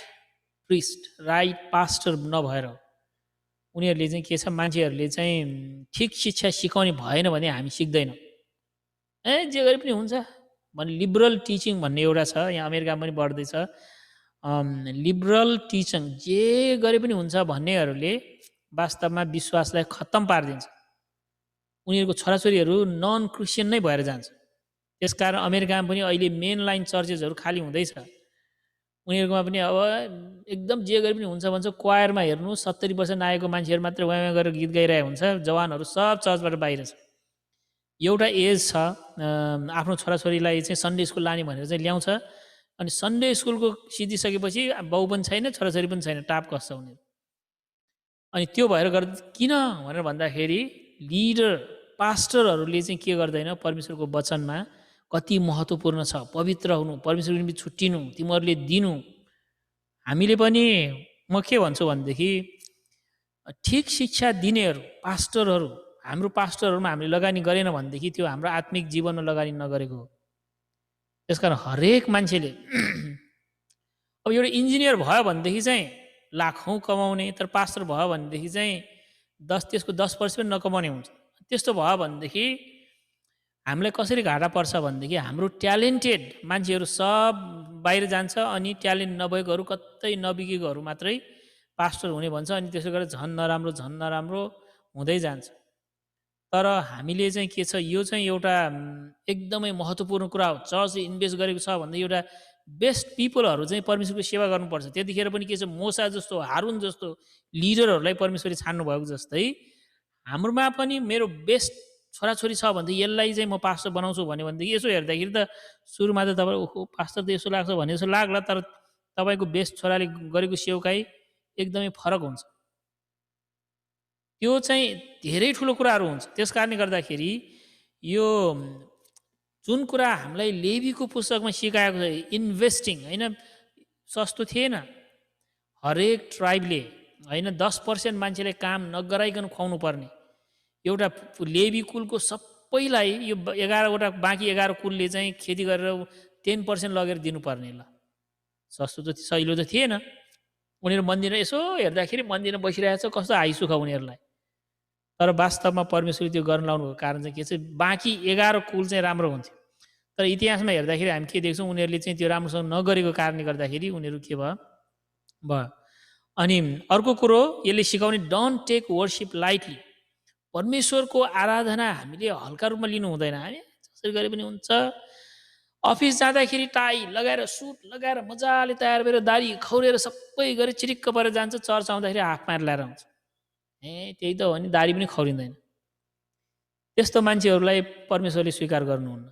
प्रिस्ट, राइट पास्टर नभएर उनीहरूले चाहिँ के छ, मान्छेहरूले चाहिँ ठिक शिक्षा सिकाउने भएन भने हामी सिक्दैनौँ। जे गरे पनि हुन्छ भने लिबरल टिचिङ भन्ने एउटा छ, यहाँ अमेरिकामा पनि बढ्दैछ। लिबरल टिचिङ, जे गरे पनि हुन्छ भन्नेहरूले वास्तवमा विश्वासलाई खत्तम पारिदिन्छ। उनीहरूको छोराछोरीहरू नन क्रिस्चियन नै भएर जान्छ। त्यसकारण अमेरिकामा पनि अहिले मेन लाइन चर्चेसहरू खाली हुँदैछ। उनीहरूकोमा पनि अब एकदम जे गरे पनि हुन्छ भन्छ। क्वायरमा हेर्नु 70 वर्ष नआएको मान्छेहरू मात्रै वहाँ गएर गीत गाइरहेको हुन्छ, जवानहरू सब चर्चबाट बाहिर छ। एउटा एज छ, आफ्नो छोराछोरीलाई चाहिँ सन्डे स्कुल लाने भनेर चाहिँ ल्याउँछ, अनि सन्डे स्कुलको सिधिसकेपछि बाउ पनि छैन, छोराछोरी पनि छैन, टाप कस्छ उनीहरू। अनि त्यो भएर किन भनेर भन्दाखेरि लिडर पास्टरहरूले चाहिँ के गर्दैन, परमेश्वरको वचनमा कति महत्त्वपूर्ण छ, पवित्र हुनु, परमेश्वरको निम्ति छुट्टिनु, तिमीहरूले दिनु। हामीले पनि, म के भन्छु भनेदेखि ठिक शिक्षा दिनेहरू, पास्टरहरू, हाम्रो पास्टरहरूमा हामीले लगानी गरेन भनेदेखि त्यो हाम्रो आत्मिक जीवनमा लगानी नगरेको हो। त्यसकारण हरेक मान्छेले अब एउटा इन्जिनियर भयो भनेदेखि चाहिँ लाखौँ कमाउने, तर पास्टर भयो भनेदेखि चाहिँ त्यसको 10% पनि नकमाउने हुन्छ। त्यस्तो भयो भनेदेखि हामीलाई कसरी घाटा पर्छ भनेदेखि हाम्रो ट्यालेन्टेड मान्छेहरू सब बाहिर जान्छ, अनि ट्यालेन्ट नभएकोहरू, कतै नबिकेकोहरू मात्रै पास्टर हुने भन्छ, अनि त्यसो गरेर झन् नराम्रो हुँदै जान्छ। तर हामीले चाहिँ के छ, यो चाहिँ एउटा एकदमै महत्त्वपूर्ण कुरा हो। चर्चले इन्भेस्ट गरेको छ भन्दा एउटा बेस्ट पिपलहरू चाहिँ परमेश्वरको सेवा गर्नुपर्छ। त्यतिखेर पनि के छ, मोसा जस्तो, हारुन जस्तो लिडरहरूलाई परमेश्वरले छान्नु भएको जस्तै हाम्रोमा पनि मेरो बेस्ट छोराछोरी छ भने यसलाई चाहिँ म पास्टर बनाउँछु भनेदेखि यसो हेर्दाखेरि त सुरुमा त तपाईँ ओहो पास्टर त यसो लाग्छ भने जस्तो लाग्ला, तर तपाईँको बेस्ट छोराले गरेको सेवकाई एकदमै फरक हुन्छ। त्यो चाहिँ धेरै ठुलो कुराहरू हुन्छ। त्यस कारणले गर्दाखेरि यो जुन कुरा हामीलाई लेवीको पुस्तकमा सिकाएको छ, इन्भेस्टिङ होइन, सस्तो थिएन। हरेक ट्राइबले होइन 10% मान्छेले काम नगराइकन खुवाउनु पर्ने। एउटा लेवी कुलको सबैलाई यो 11वटा बाँकी 11 कुलले चाहिँ खेती गरेर 10% लगेर दिनुपर्ने। ल सस्तो त सहिलो त थिएन। उनीहरू मन्दिरमा यसो हेर्दाखेरि मन्दिरमा बसिरहेको छ, कस्तो हाइसुख उनीहरूलाई। तर वास्तवमा परमेश्वरले त्यो गर्न लाउनुको कारण चाहिँ के छ, बाँकी 11 कुल चाहिँ राम्रो हुन्थ्यो। तर इतिहासमा हेर्दाखेरि हामी के देख्छौँ, उनीहरूले चाहिँ त्यो राम्रोसँग नगरेको कारणले गर्दाखेरि उनीहरू के भयो। अनि अर्को कुरो यसले सिकाउने, डोन्ट टेक वर्सिप लाइटली। परमेश्वरको आराधना हामीले हल्का रूपमा लिनु हुँदैन। हामी जसरी गरे पनि हुन्छ। अफिस जाँदाखेरि टाई लगाएर, सुट लगाएर, मजाले तयार भएर, दारी खौरेर सबै गरी चिरिक्क परेर जान्छ। चर्च आउँदाखेरि हाफ प्यान्ट लगाएर आउँछ। त्यही त हो नि, दारी पनि खौरिँदैन। त्यस्तो मान्छेहरूलाई परमेश्वरले स्वीकार गर्नुहुन्न।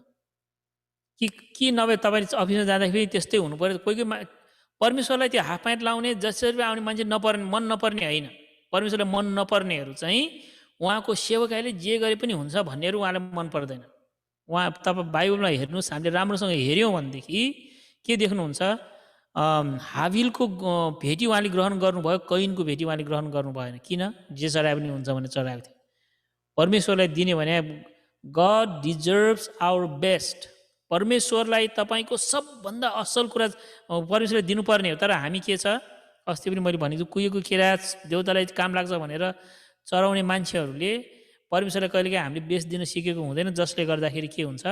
कि नभए तपाईँ अफिसमा जाँदाखेरि त्यस्तै हुनु पर्यो। कोही परमेश्वरलाई त्यो हाफ प्यान्ट लाउने, जसरी आउने मान्छे नपर्ने, मन नपर्ने होइन। परमेश्वरलाई मन नपर्नेहरू चाहिँ उहाँको सेवकाईले जे गरे पनि हुन्छ भन्नेहरू उहाँलाई मन पर्दैन। उहाँ तपाईँ बाइबलमा हेर्नुहोस्, हामीले राम्रोसँग हेऱ्यौँ भनेदेखि के देख्नुहुन्छ, हाबिलको भेटी उहाँले ग्रहण गर्नुभयो, कैनको भेटी उहाँले ग्रहण गर्नु भएन। किन? जे चढाए पनि हुन्छ भने चढाएको थियो। परमेश्वरलाई दिने भने गड डिजर्भ्स आवर बेस्ट। परमेश्वरलाई तपाईँको सबभन्दा असल कुरा परमेश्वरले दिनुपर्ने हो। तर हामी के छ, अस्ति पनि मैले भनेको कुहिएको केरा देउतालाई काम लाग्छ भनेर चढाउने मान्छेहरूले परमेश्वरलाई कहिलेकाहीँ हामीले बेच दिन सिकेको हुँदैन, जसले गर्दाखेरि के हुन्छ,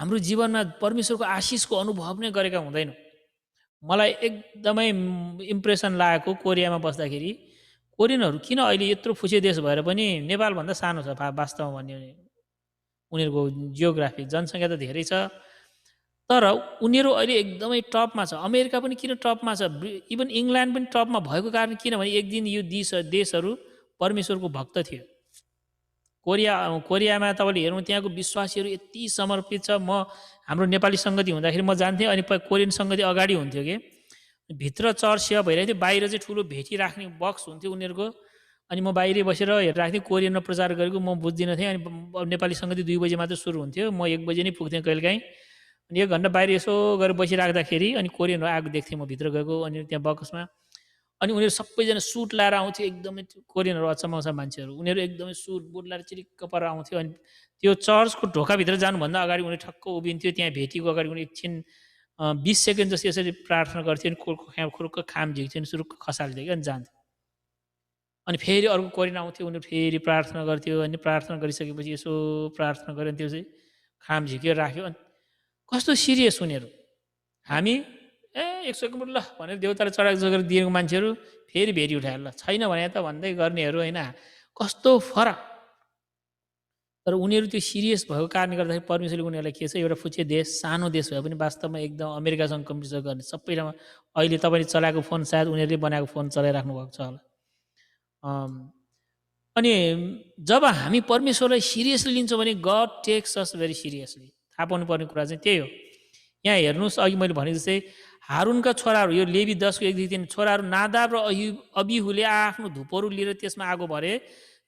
हाम्रो जीवनमा परमेश्वरको आशिषको अनुभव नै गरेका हुँदैनौँ। मलाई एकदमै इम्प्रेसन लागेको कोरियामा बस्दाखेरि, कोरियनहरू किन अहिले यत्रो फुचे देश भएर पनि नेपालभन्दा सानो छ वास्तवमा भन्यो भने। उनीहरूको जियोग्राफी जनसङ्ख्या त धेरै छ, तर उनीहरू अहिले एकदमै टपमा छ। अमेरिका पनि किन टपमा छ, इभन इङ्ल्यान्ड पनि टपमा भएको कारण किनभने एक दिन यो देशहरू परमेश्वरको भक्त थियो। कोरियामा तपाईँले हेर्नु, त्यहाँको विश्वासीहरू यति समर्पित छ। हाम्रो नेपाली सङ्गति हुँदाखेरि म जान्थेँ, अनि कोरियन सङ्गति अगाडि हुन्थ्यो कि भित्र चर्च सेवा भइरहेको थियो, बाहिर चाहिँ ठुलो भेटी राख्ने बक्स हुन्थ्यो उनीहरूको। अनि म बाहिरै बसेर हेरिरहेको थिएँ, कोरियनमा प्रचार गरेको म बुझ्दिनँ थिएँ। अनि नेपाली सङ्गति 2 बजी मात्र सुरु हुन्थ्यो, म 1 बजी नै पुग्थेँ कहिलेकाहीँ। अनि 1 घन्टा बाहिर यसो गरेर बसिराख्दाखेरि अनि कोरियनहरू आएको देख्थेँ म भित्र गएको। अनि त्यहाँ बक्समा अनि उनीहरू सबैजना सुट लाएर आउँथ्यो, एकदमै कोरियनहरू अचम्म मान्छेहरू। उनीहरू एकदमै सुट बुट लाएर चिरिक्क परेर आउँथ्यो। अनि त्यो चर्चको ढोकाभित्र जानुभन्दा अगाडि उनीहरू ठक्क उभिन्थ्यो, त्यहाँ भेटीको अगाडि उनीहरू एकछिन 20 सेकेन्ड जस्तो यसरी प्रार्थना गर्थ्यो, अनि खुरुक्क खाम झिक्थ्यो, अनि सुरुक्क खसाल्थ्यो कि अनि जान्थ्यो। अनि फेरि अर्को कोरियन आउँथ्यो, उनीहरू फेरि प्रार्थना गर्थ्यो। अनि प्रार्थना गरिसकेपछि यसो प्रार्थना गऱ्यो, अनि त्यो चाहिँ खाम झिक्यो राख्यो। अनि कस्तो सिरियस उनीहरू। हामी 1 सेकेन्ड ल भनेर देउतालाई चढाएको जगेर दिएको मान्छेहरू फेरि भेरी उठाएर ल छैन भने त भन्दै गर्नेहरू होइन, कस्तो फरक। तर उनीहरू त्यो सिरियस भएको कारणले गर्दाखेरि परमेश्वरले उनीहरूलाई के छ, एउटा फुच्चे देश, सानो देश भए पनि वास्तवमा एकदम अमेरिकासँग कम्पिटिसन गर्ने सबैमा। अहिले तपाईँले चलाएको फोन सायद उनीहरूले बनाएको फोन चलाइराख्नु भएको छ होला। अनि जब हामी परमेश्वरलाई सिरियसली लिन्छौँ भने God takes us very seriously. थाहा पाउनुपर्ने कुरा चाहिँ त्यही हो। यहाँ हेर्नुहोस्, अघि मैले भने जस्तै हारुनका छोराहरू, यो लेवी 10 को 1 देखि 3 छोराहरू नादाब र अबिहुले आफ्नो धुपहरू लिएर त्यसमा आगो भरे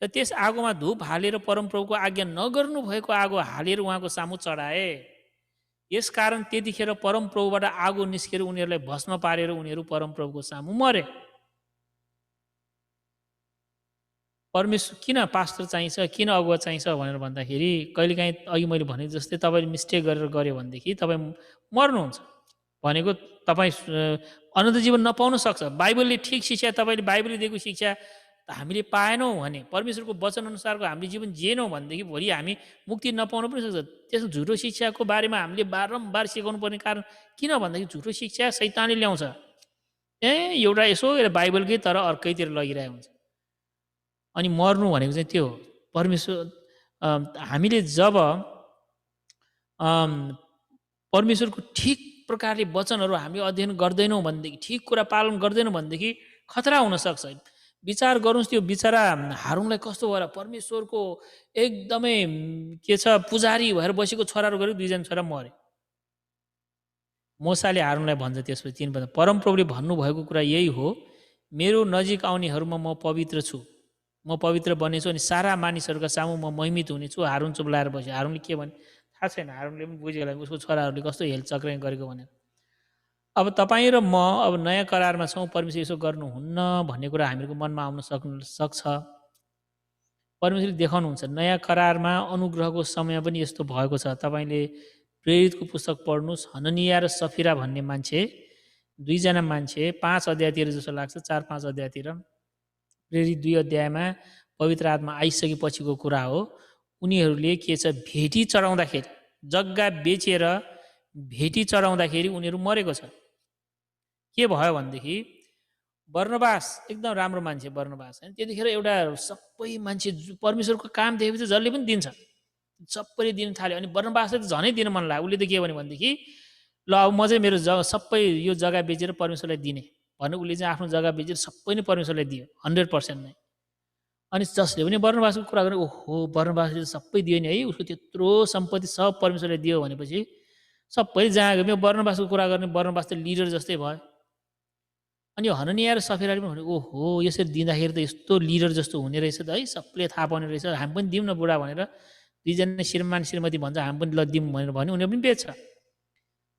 र त्यस आगोमा धुप हालेर परमप्रभुको आज्ञा नगर्नु भएको आगो हालेर उहाँको सामु चढाए। यसकारण त्यतिखेर परमप्रभुबाट आगो निस्केर उनीहरूलाई भस्म पारेर उनीहरू परमप्रभुको सामु मरे। परमेश्वर किन पास्टर चाहिन्छ, किन अगुवा चाहिन्छ भनेर भन्दाखेरि, कहिलेकाहीँ अघि मैले भने जस्तै तपाईँले मिस्टेक गरेर गऱ्यो भनेदेखि तपाईँ मर्नुहुन्छ। भनेको तपाईँ अनन्त जीवन नपाउन सक्छ। बाइबलले ठिक शिक्षा, तपाईँले बाइबलले दिएको शिक्षा हामीले पाएनौँ भने, परमेश्वरको वचन अनुसारको हामीले जीवन जिएनौँ भनेदेखि भोलि हामी मुक्ति नपाउनु पनि सक्छ। त्यस झुटो शिक्षाको बारेमा हामीले बारम्बार सिकाउनु पर्ने कारण किन भन्दाखेरि झुटो शिक्षा शैतानले ल्याउँछ। एउटा यसो बाइबलकै तर अर्कैतिर लगिरहेको हुन्छ। अनि मर्नु भनेको चाहिँ त्यो हो। परमेश्वर हामीले जब परमेश्वरको ठिक प्रकारले वचनहरू हामीले अध्ययन गर्दैनौँ भनेदेखि, ठिक कुरा पालन गर्दैनौँ भनेदेखि खतरा हुनसक्छ। विचार गर्नुहोस्, त्यो बिचरा हारुनलाई कस्तो भएर परमेश्वरको एकदमै के छ, पुजारी भएर बसेको छोराहरू गरे, 2 जना छोरा मरे। मोसाले हारुनलाई भन्छ त्यसपछि 3 पद, परमप्रभुले भन्नुभएको कुरा यही हो, मेरो नजिक आउनेहरूमा म पवित्र छु, म पवित्र बनेछु, अनि सारा मानिसहरूका सामु म महिमित हुनेछु। हारुन चुप लाएर बस्यो। हारुनले के भने थाहा छैन, हारुनले पनि बुझेला उसको छोराहरूले कस्तो हेलचक्राइ गरेको भनेर। अब तपाईँ र म अब नयाँ करारमा छौँ, परमेश्वर यसो गर्नुहुन्न भन्ने कुरा हामीहरूको मनमा आउन सक्छ। परमेश्वरले देखाउनुहुन्छ। नयाँ करारमा अनुग्रहको समय पनि यस्तो भएको छ। तपाईँले प्रेरितको पुस्तक पढ्नुहोस्। हननिया र सफिरा भन्ने मान्छे, दुईजना मान्छे 5 अध्यायतिर जस्तो लाग्छ, 4-5 अध्यायतिर, प्रेरित 2 अध्यायमा पवित्र आत्मा आइसकेपछिको कुरा हो। उनीहरूले के छ, भेटी चढाउँदाखेरि, जग्गा बेचेर भेटी चढाउँदाखेरि उनीहरू मरेको छ। के भयो भनेदेखि बर्नबास एकदम राम्रो मान्छे बर्नबास हैन, त्यतिखेर एउटा सबै मान्छे परमेश्वरको काम देखेपछि जसले पनि दिन्छ, सबैले दिन थाल्यो। अनि बर्नबासले त झनै दिन मन लाग्यो। उसले त के भन्यो भनेदेखि ल अब म चाहिँ मेरो सबै यो जग्गा बेचेर परमेश्वरलाई दिने भने उसले चाहिँ आफ्नो जग्गा बेचेर सबै नै परमेश्वरलाई दियो 100% नै। अनि जसले पनि बर्नबासको कुरा गरे, ओहो बर्नबासले त सबै दियो नि है, उसको त्यत्रो सम्पत्ति सब परमेश्वरलाई दियो भनेपछि सबै जहाँ गयो बर्नबासको कुरा गर्ने, बर्नबास त लिडर जस्तै भयो। अनि यो हननिया र सफिराले पनि भने, ओहो यसरी दिँदाखेरि त यस्तो लिडर जस्तो हुने रहेछ त है, सबले थाहा पाउने रहेछ, हामी पनि दिउँ न बुढा भनेर दुईजना श्रीमान श्रीमती भन्छ हामी पनि ल दिउँ भनेर भन्यो, उनीहरू पनि बेच्छ।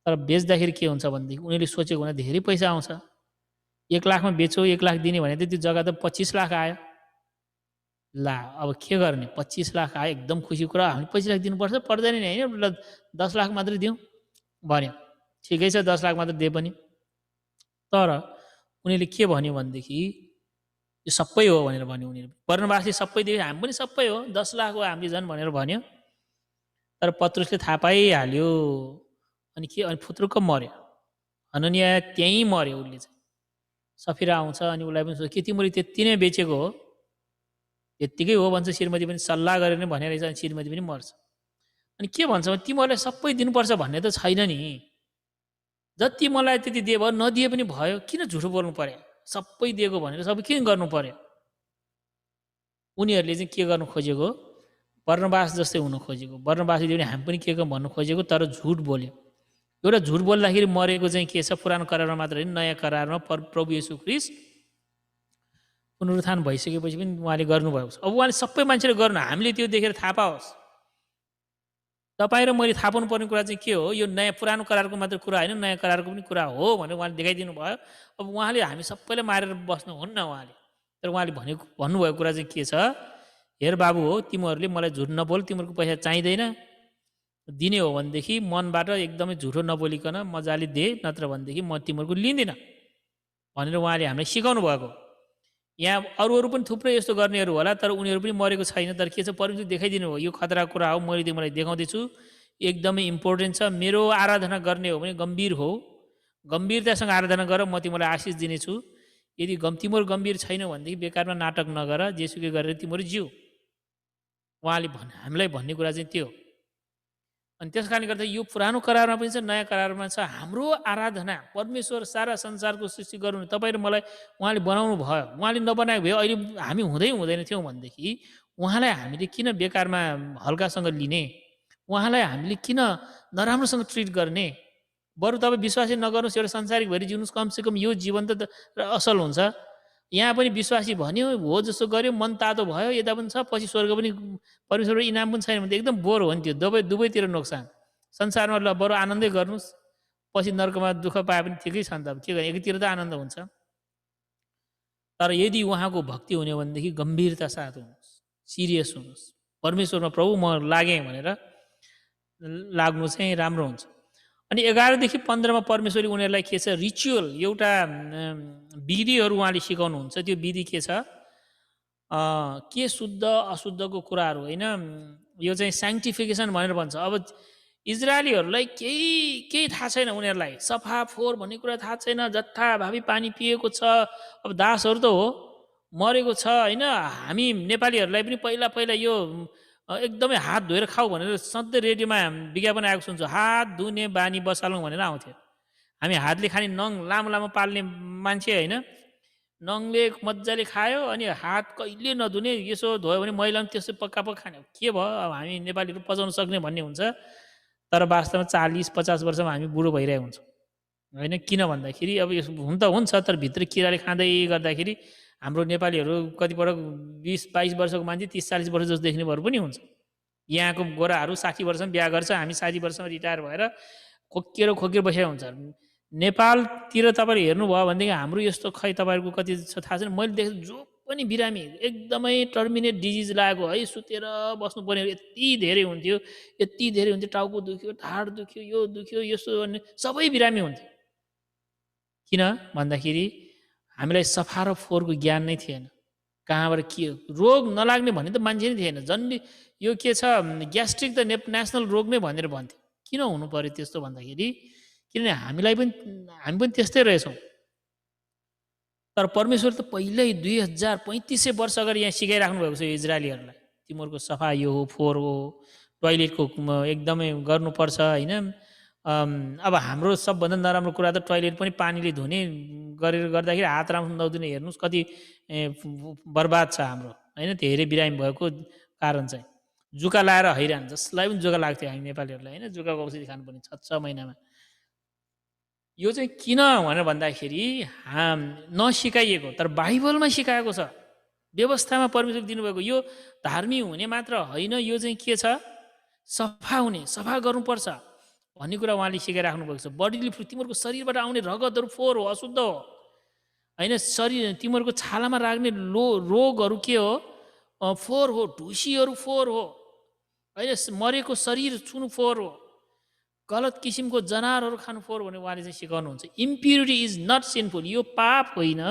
तर बेच्दाखेरि के हुन्छ भनेदेखि उनीहरूले सोचेको भन्दा धेरै पैसा आउँछ। 1 लाखमा बेच्यो, 1 लाख दिने भने त त्यो जग्गा त 25 लाख आयो। ला अब के गर्ने, 25 लाख आयो, एकदम खुसी कुरा, हामी 25 लाख दिनुपर्छ, पर्दैन नि होइन, ल 10 लाख मात्रै दिउँ भन्यो। ठिकै छ 10 लाख मात्रै दिए पनि। तर उनीहरूले के भन्यो भनेदेखि यो सबै हो भनेर भन्यो उनीहरू। बर्नबासले सबै दिए, हामी पनि सबै हो, 10 लाख हो हामीले झन् भनेर भन्यो। तर पत्रुसले थाहा पाइहाल्यो। अनि के, अनि फुत्रुक्क मऱ्यो। हननिया त्यहीँ मऱ्यो। उसले चाहिँ सफिरा आउँछ अनि उसलाई पनि सोध्छ, के तिमीले त्यति नै बेचेको हो? त्यत्तिकै हो भन्छ श्रीमती पनि, सल्लाह गरेर नै भने रहेछ। अनि श्रीमती पनि मर्छ। अनि के भन्छ भने तिमीहरूलाई सबै दिनुपर्छ भन्ने त छैन नि, जति मलाई त्यति दिए भयो, नदिए पनि भयो, किन झुठो बोल्नु पर्यो? सबै दिएको भनेर सबै किन गर्नु पर्यो? उनीहरूले चाहिँ के गर्नु खोजेको, बर्नबास जस्तै हुनु खोजेको। बर्नबासले पनि हामी पनि के भन्नु खोजेको, तर झुट बोल्यो। एउटा झुट बोल्दाखेरि मरेको चाहिँ के छ, पुरानो करारमा मात्र होइन, नयाँ करारमा प्रभु येशू ख्रीष्ट पुनरुत्थान भइसकेपछि पनि उहाँले गर्नुभएको छ। अब उहाँले सबै मान्छेले गर्नु, हामीले त्यो देखेर थाहा पाओस्। तपाईँ र मैले थाहा पाउनुपर्ने कुरा चाहिँ के हो, यो नयाँ पुरानो करारको मात्र कुरा होइन, नयाँ करारको पनि कुरा हो भनेर उहाँले देखाइदिनु भयो। अब उहाँले हामी सबैलाई मारेर बस्नुहुन्न उहाँले, तर उहाँले भन्नुभएको कुरा चाहिँ के छ, हेर बाबु हो, तिमीहरूले मलाई झुट नबोल, तिमीहरूको पैसा चाहिँदैन, दिने हो भनेदेखि मनबाट एकदमै झुठो नबोलिकन मजाले दे, नत्र भनेदेखि म तिमीहरूको लिँदिनँ भनेर उहाँले हामीलाई सिकाउनु भएको। यहाँ अरू पनि थुप्रै यस्तो गर्नेहरू होला, तर उनीहरू पनि मरेको छैन। तर के छ, परमेश्वर देखाइदिनु हो, यो खतरा कुरा हो, मैले तिमीलाई देखाउँदैछु, एकदमै इम्पोर्टेन्ट छ। मेरो आराधना गर्ने हो भने गम्भीर हो, गम्भीरतासँग आराधना गर, म तिमीलाई आशिष दिनेछु। यदि तिम्रो गम्भीर छैन भनेदेखि बेकारमा नाटक नगर, जेसुकै गरेर तिमीहरू जिउ। उहाँले हामीलाई भन्ने कुरा चाहिँ त्यो। अनि त्यस कारणले गर्दा यो पुरानो करारमा पनि छ, नयाँ करारमा छ। हाम्रो आराधना परमेश्वर सारा संसारको सृष्टि गर्नु तपाईँ र मलाई उहाँले बनाउनु भयो। उहाँले नबनाएको भए अहिले हामी हुँदैन थियौँ भनेदेखि उहाँलाई हामीले किन बेकारमा हल्कासँग लिने, उहाँलाई हामीले किन नराम्रोसँग ट्रिट गर्ने? बरु तपाईँ विश्वासी नगर्नुहोस्, एउटा संसारिक भएर जिउनुहोस्, कमसेकम यो जीवन त असल हुन्छ। यहाँ पनि विश्वासी भन्यो हो जस्तो गर्यो, मन तातो भयो, यता पनि छ, पछि स्वर्ग पनि परमेश्वरको इनाम पनि छैन भने त एकदम बोर हो नि त्यो। दुवैतिर नोक्सान। संसारमा ल बरु आनन्दै गर्नुहोस्, पछि नर्कमा दुःख पाए पनि ठिकै छ नि त। अब के गर्ने, एकतिर त आनन्द हुन्छ। तर यदि उहाँको भक्ति हुने भनेदेखि गम्भीरता साथ हुनुहोस्, सिरियस हुनुहोस्, परमेश्वरमा प्रभु म लागेँ भनेर लाग्नु चाहिँ राम्रो हुन्छ। अनि 11देखि 15मा परमेश्वरले उनीहरूलाई के छ, रिचुअल एउटा विधिहरू उहाँले सिकाउनुहुन्छ। त्यो विधि के छ, के शुद्ध अशुद्धको कुराहरू होइन, यो चाहिँ साइन्टिफिकेसन भनेर भन्छ। अब इजरायलीहरूलाई केही थाहा छैन, उनीहरूलाई सफा फोहोर भन्ने कुरा थाहा छैन, जत्था भावी पानी पिएको छ। अब दासहरू त हो, मरेको छ होइन। हामी नेपालीहरूलाई पनि पहिला यो एकदमै हात धोएर खाऊ भनेर सधैँ रेडियोमा विज्ञापन आएको सुन्छु, हात धुने बानी बसालौँ भनेर आउँथ्यो। हामी हातले खाने नङ लामो लामो पाल्ने मान्छे होइन, नङले मजाले खायो, अनि हात कहिले नधुने, यसो धोयो भने मैला पनि त्यसो पक्का खाने। के भयो, अब हामी नेपालीहरू पचाउन सक्ने भन्ने हुन्छ। तर वास्तवमा 40-50 वर्षमा हामी बुढो भइरहेको हुन्छौँ होइन। किन भन्दाखेरि अब यस हुन त हुन्छ, तर भित्र किराले खाँदै गर्दाखेरि हाम्रो नेपालीहरू कतिपटक 20-22 वर्षको मान्छे 30-40 वर्ष जस्तो देख्ने भएर पनि हुन्छ। यहाँको गोराहरू 60 वर्षमा बिहा गर्छ, हामी 60 वर्षमा रिटायर भएर खोकेर बसेको हुन्छ। नेपालतिर तपाईँले हेर्नुभयो भनेदेखि हाम्रो यस्तो खै तपाईँहरूको कति छ थाहा छैन, मैले देखेँ जो पनि बिरामी एकदमै टर्मिनेट डिजिज लागेको है, सुतेर बस्नुपर्ने यति धेरै हुन्थ्यो, यति धेरै हुन्थ्यो, टाउको दुख्यो, ढाड दुख्यो, यो दुख्यो, यसो भन्ने सबै बिरामी हुन्थ्यो। किन भन्दाखेरि हामीलाई सफा र फोहोरको ज्ञान नै थिएन। कहाँबाट के रोग नलाग्ने भन्ने त मान्छे नै थिएन। जन्डी यो के छ ग्यास्ट्रिक त नेसनल रोग नै भनेर भन्थ्यो। किन हुनु पर्यो त्यस्तो भन्दाखेरि किनभने हामी पनि त्यस्तै रहेछौँ। तर परमेश्वर त पहिल्यै 2500 वर्ष अगाडि यहाँ सिकाइराख्नु भएको छ यो इजरायलीहरूलाई। तिमीहरूको सफा यो हो, फोहोर हो, टोयलेटको एकदमै गर्नुपर्छ होइन। अब हाम्रो सबभन्दा नराम्रो कुरा त टोयलेट पनि पानीले धुने गरेर गर्दाखेरि हात राम्रो नधुने हेर्नुहोस् कति बर्बाद छ हाम्रो होइन। धेरै बिरामी भएको कारण चाहिँ जुका लाएर हैरान, जसलाई पनि जुका लाग्थ्यो हामी नेपालीहरूलाई होइन, जुकाको औषधि खानुपर्ने 6 महिनामा। यो चाहिँ किन भनेर भन्दाखेरि नसिकाइएको, तर बाइबलमा सिकाएको छ, व्यवस्थामा परमेश्वर दिनुभएको। यो धार्मिक हुने मात्र होइन, यो चाहिँ के छ सफा हुने, सफा गर्नुपर्छ भन्ने कुरा उहाँले सिकाइराख्नु भएको छ। बडीले तिमीहरूको शरीरबाट आउने रगतहरू फोहोर हो, अशुद्ध हो होइन। शरीर तिमीहरूको छालामा राख्ने रोगहरू के हो, फोहोर हो, ढुसीहरू फोहोर हो होइन। मरेको शरीर छुनु फोहोर हो, गलत किसिमको जनावरहरू खानु फोहोर भने उहाँले चाहिँ सिकाउनुहुन्छ। इम्प्युरिटी इज नट सिनफुल, यो पाप होइन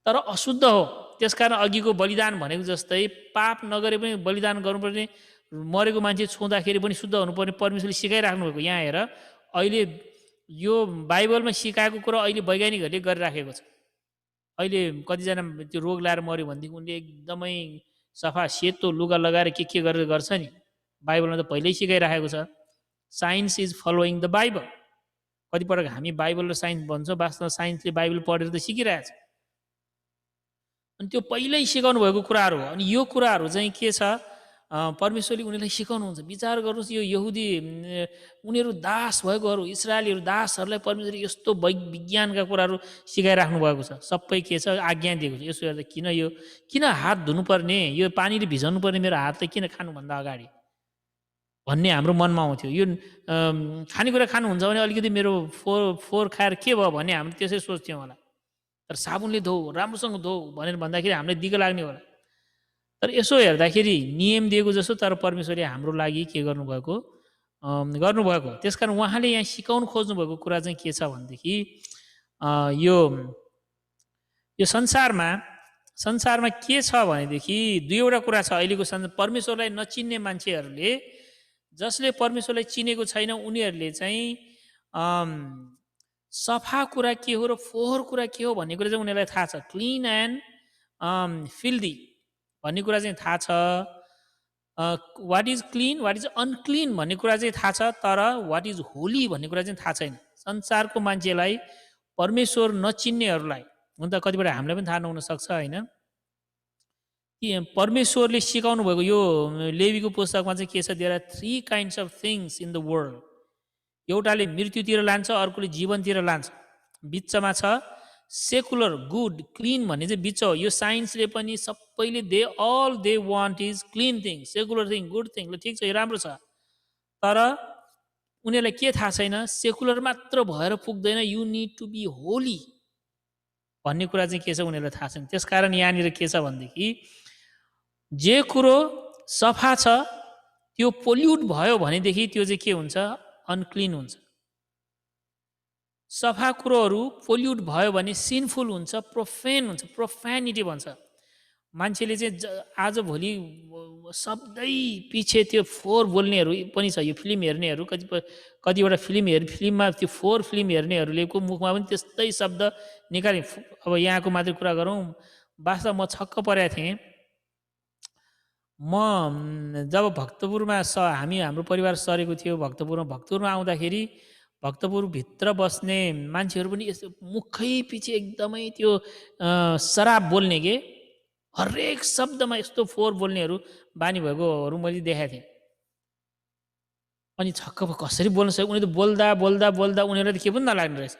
तर अशुद्ध हो। त्यसकारण अघिको बलिदान भनेको जस्तै पाप नगरे पनि बलिदान गर्नुपर्ने, मरेको मान्छे छुँदाखेरि पनि शुद्ध हुनुपर्ने परमेश्वरले सिकाइराख्नु भएको। यहाँ हेर अहिले यो बाइबलमा सिकाएको कुरा अहिले वैज्ञानिकहरूले गरिराखेको छ। अहिले कतिजना त्यो रोग लाएर मऱ्यो भनेदेखि उनले एकदमै सफा सेतो लुगा लगाएर के गरेर गर्छ नि, बाइबलमा त पहिल्यै सिकाइराखेको छ। Science is following the Bible. कतिपटक हामी बाइबल र साइन्स भन्छौँ, वास्तवमा साइन्सले बाइबल पढेर त सिकिरहेछ। अनि त्यो पहिल्यै सिकाउनु भएको कुराहरू हो। अनि यो कुराहरू चाहिँ के छ, परमेश्वरले उनीहरूलाई सिकाउनुहुन्छ। विचार गर्नुहोस्, यो यहुदी उनीहरू दास भएकोहरू, इजरायलीहरू दासहरूलाई परमेश्वरले यस्तो विज्ञानका कुराहरू सिकाइराख्नु भएको छ। सबै के छ आज्ञा दिएको छ। यसो हेर्दा किन हात धुनुपर्ने, यो पानीले भिजाउनु पर्ने मेरो हात त किन खानुभन्दा अगाडि भन्ने हाम्रो मनमा आउँथ्यो। यो खानेकुरा खानुहुन्छ भने अलिकति मेरो फोहोर खाएर के भयो भने हामी त्यसै सोच्थ्यौँ होला। तर साबुनले धोऊ, राम्रोसँग धोऊ भनेर भन्दाखेरि हामीलाई दिक्क लाग्ने होला। तर यसो हेर्दाखेरि नियम दिएको जस्तो तर परमेश्वरले हाम्रो लागि के गर्नुभएको, त्यसकारण उहाँले यहाँ सिकाउनु खोज्नुभएको कुरा चाहिँ के छ भनेदेखि यो संसारमा के छ भनेदेखि दुईवटा कुरा छ। अहिलेको परमेश्वरलाई नचिन्ने मान्छेहरूले, जसले परमेश्वरलाई चिनेको छैन उनीहरूले चाहिँ सफा कुरा के हो र फोहोर कुरा के हो भन्ने कुरा चाहिँ उनीहरूलाई थाहा छ। क्लिन एन्ड फिल्दी भन्ने कुरा चाहिँ थाहा छ। What is clean, what is unclean भन्ने कुरा चाहिँ थाहा छ, तर वाट इज होली भन्ने कुरा चाहिँ थाहा छैन। संसारको मान्छेलाई, परमेश्वर नचिन्नेहरूलाई, हुन त कतिपय हामीलाई पनि थाहा नहुन सक्छ होइन। परमेश्वरले सिकाउनु भएको यो लेवीको पुस्तकमा चाहिँ के छ, there are 3 kinds of things in the world. एउटाले मृत्युतिर लान्छ, अर्कोले जीवनतिर लान्छ। बिचमा छ सेकुलर गुड क्लिन भन्ने चाहिँ बिच हो। यो साइन्सले पनि सबैले they want is clean thing, secular thing, good thing. ल ठिक छ, यो राम्रो छ, तर उनीहरूलाई के थाहा छैन, सेकुलर मात्र भएर पुग्दैन, you need to be holy भन्ने कुरा चाहिँ के छ उनीहरूलाई थाहा छैन। त्यसकारण यहाँनिर के छ भनेदेखि जे कुरो सफा छ त्यो पोल्युट भयो भनेदेखि त्यो चाहिँ के हुन्छ, अनक्लिन हुन्छ। सफा कुरोहरू पोल्युट भयो भने सिनफुल हुन्छ, प्रोफेन हुन्छ, प्रोफेनिटी भन्छ। मान्छेले चाहिँ आजभोलि शब्दै पछि त्यो फोहोर बोल्नेहरू पनि छ। यो फिल्म हेर्नेहरू कतिवटा फिल्ममा त्यो फोहोर फिल्म हेर्नेहरूले को मुखमा पनि त्यस्तै शब्द निकाले। अब यहाँको मात्रै कुरा गरौँ, वास्तव म छक्क परेको थिएँ। म जब भक्तपुरमा हाम्रो परिवार सरेको थियो भक्तपुरमा आउँदाखेरि भक्तपुरभित्र बस्ने मान्छेहरू पनि यस्तो मुखै पछि एकदमै त्यो शराब बोल्ने के, हरेक शब्दमा यस्तो फोहोर बोल्नेहरू बानी भएकोहरू मैले देखाएको थिएँ। अनि छक्क कसरी बोल्न सक्यो, उनीहरू बोल्दा बोल्दा बोल्दा उनीहरूलाई त के पनि नलाग्ने रहेछ।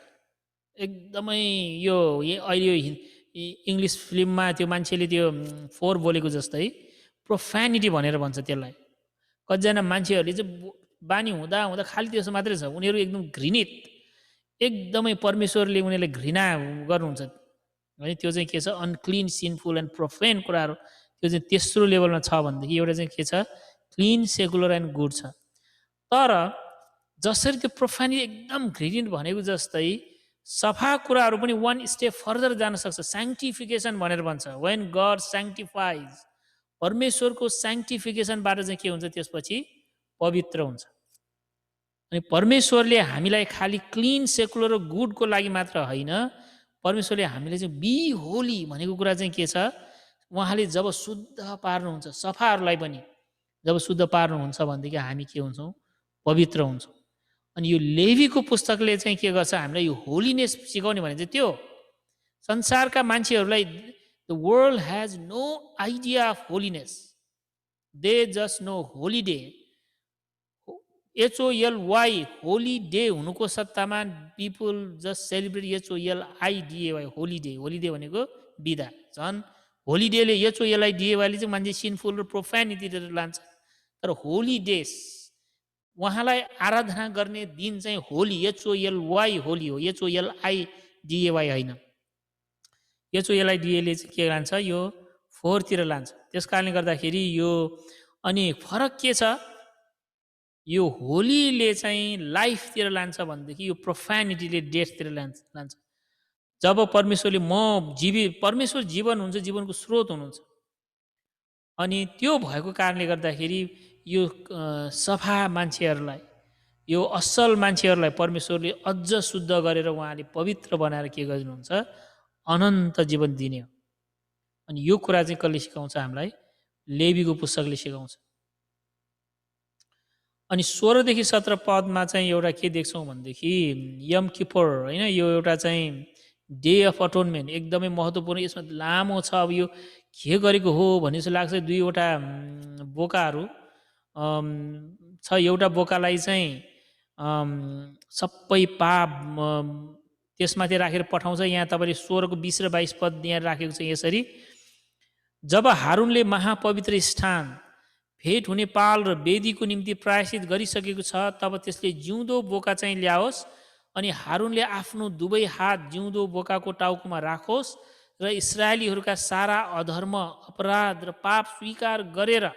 एकदमै यो अहिले यो इङ्ग्लिस फिल्ममा त्यो मान्छेले त्यो फोहोर बोलेको जस्तै प्रोफेनिटी भनेर भन्छ त्यसलाई। कतिजना मान्छेहरूले चाहिँ बानी हुँदा हुँदा खालि त्यसो मात्रै छ, उनीहरू एकदम घृणित, एकदमै परमेश्वरले उनीहरूले घृणा गर्नुहुन्छ। भने त्यो चाहिँ के छ अनक्लिन सिनफुल एन्ड प्रोफेन कुराहरू त्यो चाहिँ तेस्रो लेभलमा छ भनेदेखि एउटा चाहिँ के छ क्लिन सेकुलर एन्ड गुड छ। तर जसरी त्यो प्रोफाइनली एकदम घृणित भनेको जस्तै सफा कुराहरू पनि वान स्टेप फर्दर जान सक्छ। स्याङ्क्टिफिकेसन भनेर भन्छ वेन गड स्याङ्क्टिफाइज परमेश्वरको स्याङ्क्टिफिकेसनबाट चाहिँ के हुन्छ त्यसपछि पवित्र हुन्छ। अनि परमेश्वरले हामीलाई खालि क्लिन सेकुलर र गुडको लागि मात्र होइन परमेश्वरले हामीले चाहिँ बी होली भनेको कुरा चाहिँ के छ उहाँले जब शुद्ध पार्नुहुन्छ सफाहरूलाई पनि जब शुद्ध पार्नुहुन्छ भनेदेखि हामी के हुन्छौँ पवित्र हुन्छौँ। अनि यो लेवीको पुस्तकले चाहिँ के गर्छ हामीलाई यो होलिनेस सिकाउने भने चाहिँ त्यो संसारका मान्छेहरूलाई the world has no idea of holiness they just know holiday HOLY holy day हुनुको सट्टामा people just celebrate HOLIDAY holiday holiday भनेको बिदा झन् होलिडेले HOLIDAYले चाहिँ मान्छे सिनफुल र प्रोफानिटीतिर लान्छ। तर होलिडेस उहाँलाई आराधना गर्ने दिन चाहिँ होली HOLY होली हो HOLIDAY होइन। HOLIDAले चाहिँ के लान्छ यो फोहोरतिर लान्छ। त्यस कारणले गर्दाखेरि यो अनि फरक के छ यो होलीले चाहिँ लाइफतिर लान्छ भनेदेखि यो प्रोफानिटीले डेथतिर लान्छ। जब परमेश्वरले परमेश्वर जीवन हुन्छ जीवनको स्रोत हुनुहुन्छ अनि त्यो भएको कारणले गर्दाखेरि यो सफा मान्छेहरूलाई यो असल मान्छेहरूलाई परमेश्वरले अझ शुद्ध गरेर उहाँले पवित्र बनाएर के गर्नुहुन्छ अनन्त जीवन दिने हो। अनि यो कुरा चाहिँ कसले सिकाउँछ हामीलाई लेवीको पुस्तकले सिकाउँछ। अनि 16 देखि 17 पदमा चाहिँ एउटा के देख्छौँ भनेदेखि यम किपर होइन यो एउटा चाहिँ डे अफ अटोनमेन्ट एकदमै महत्त्वपूर्ण यसमा लामो छ। अब यो के गरेको हो भन्ने जस्तो लाग्छ। दुईवटा बोकाहरू छ एउटा बोकालाई चाहिँ सबै पाप त्यसमाथि राखेर पठाउँछ। यहाँ तपाईँले 16 को 20 र 22 पद यहाँ राखेको छ यसरी जब हारुनले महापवित्र स्थान भेट हुने पाल र वेदीको निम्ति प्रायश्चित गरिसकेको छ तब त्यसले जिउँदो बोका चाहिँ ल्याओस् अनि हारुनले आफ्नो दुवै हात जिउँदो बोकाको टाउकोमा राखोस् र इस्राएलीहरूका सारा अधर्म अपराध र पाप स्वीकार गरेर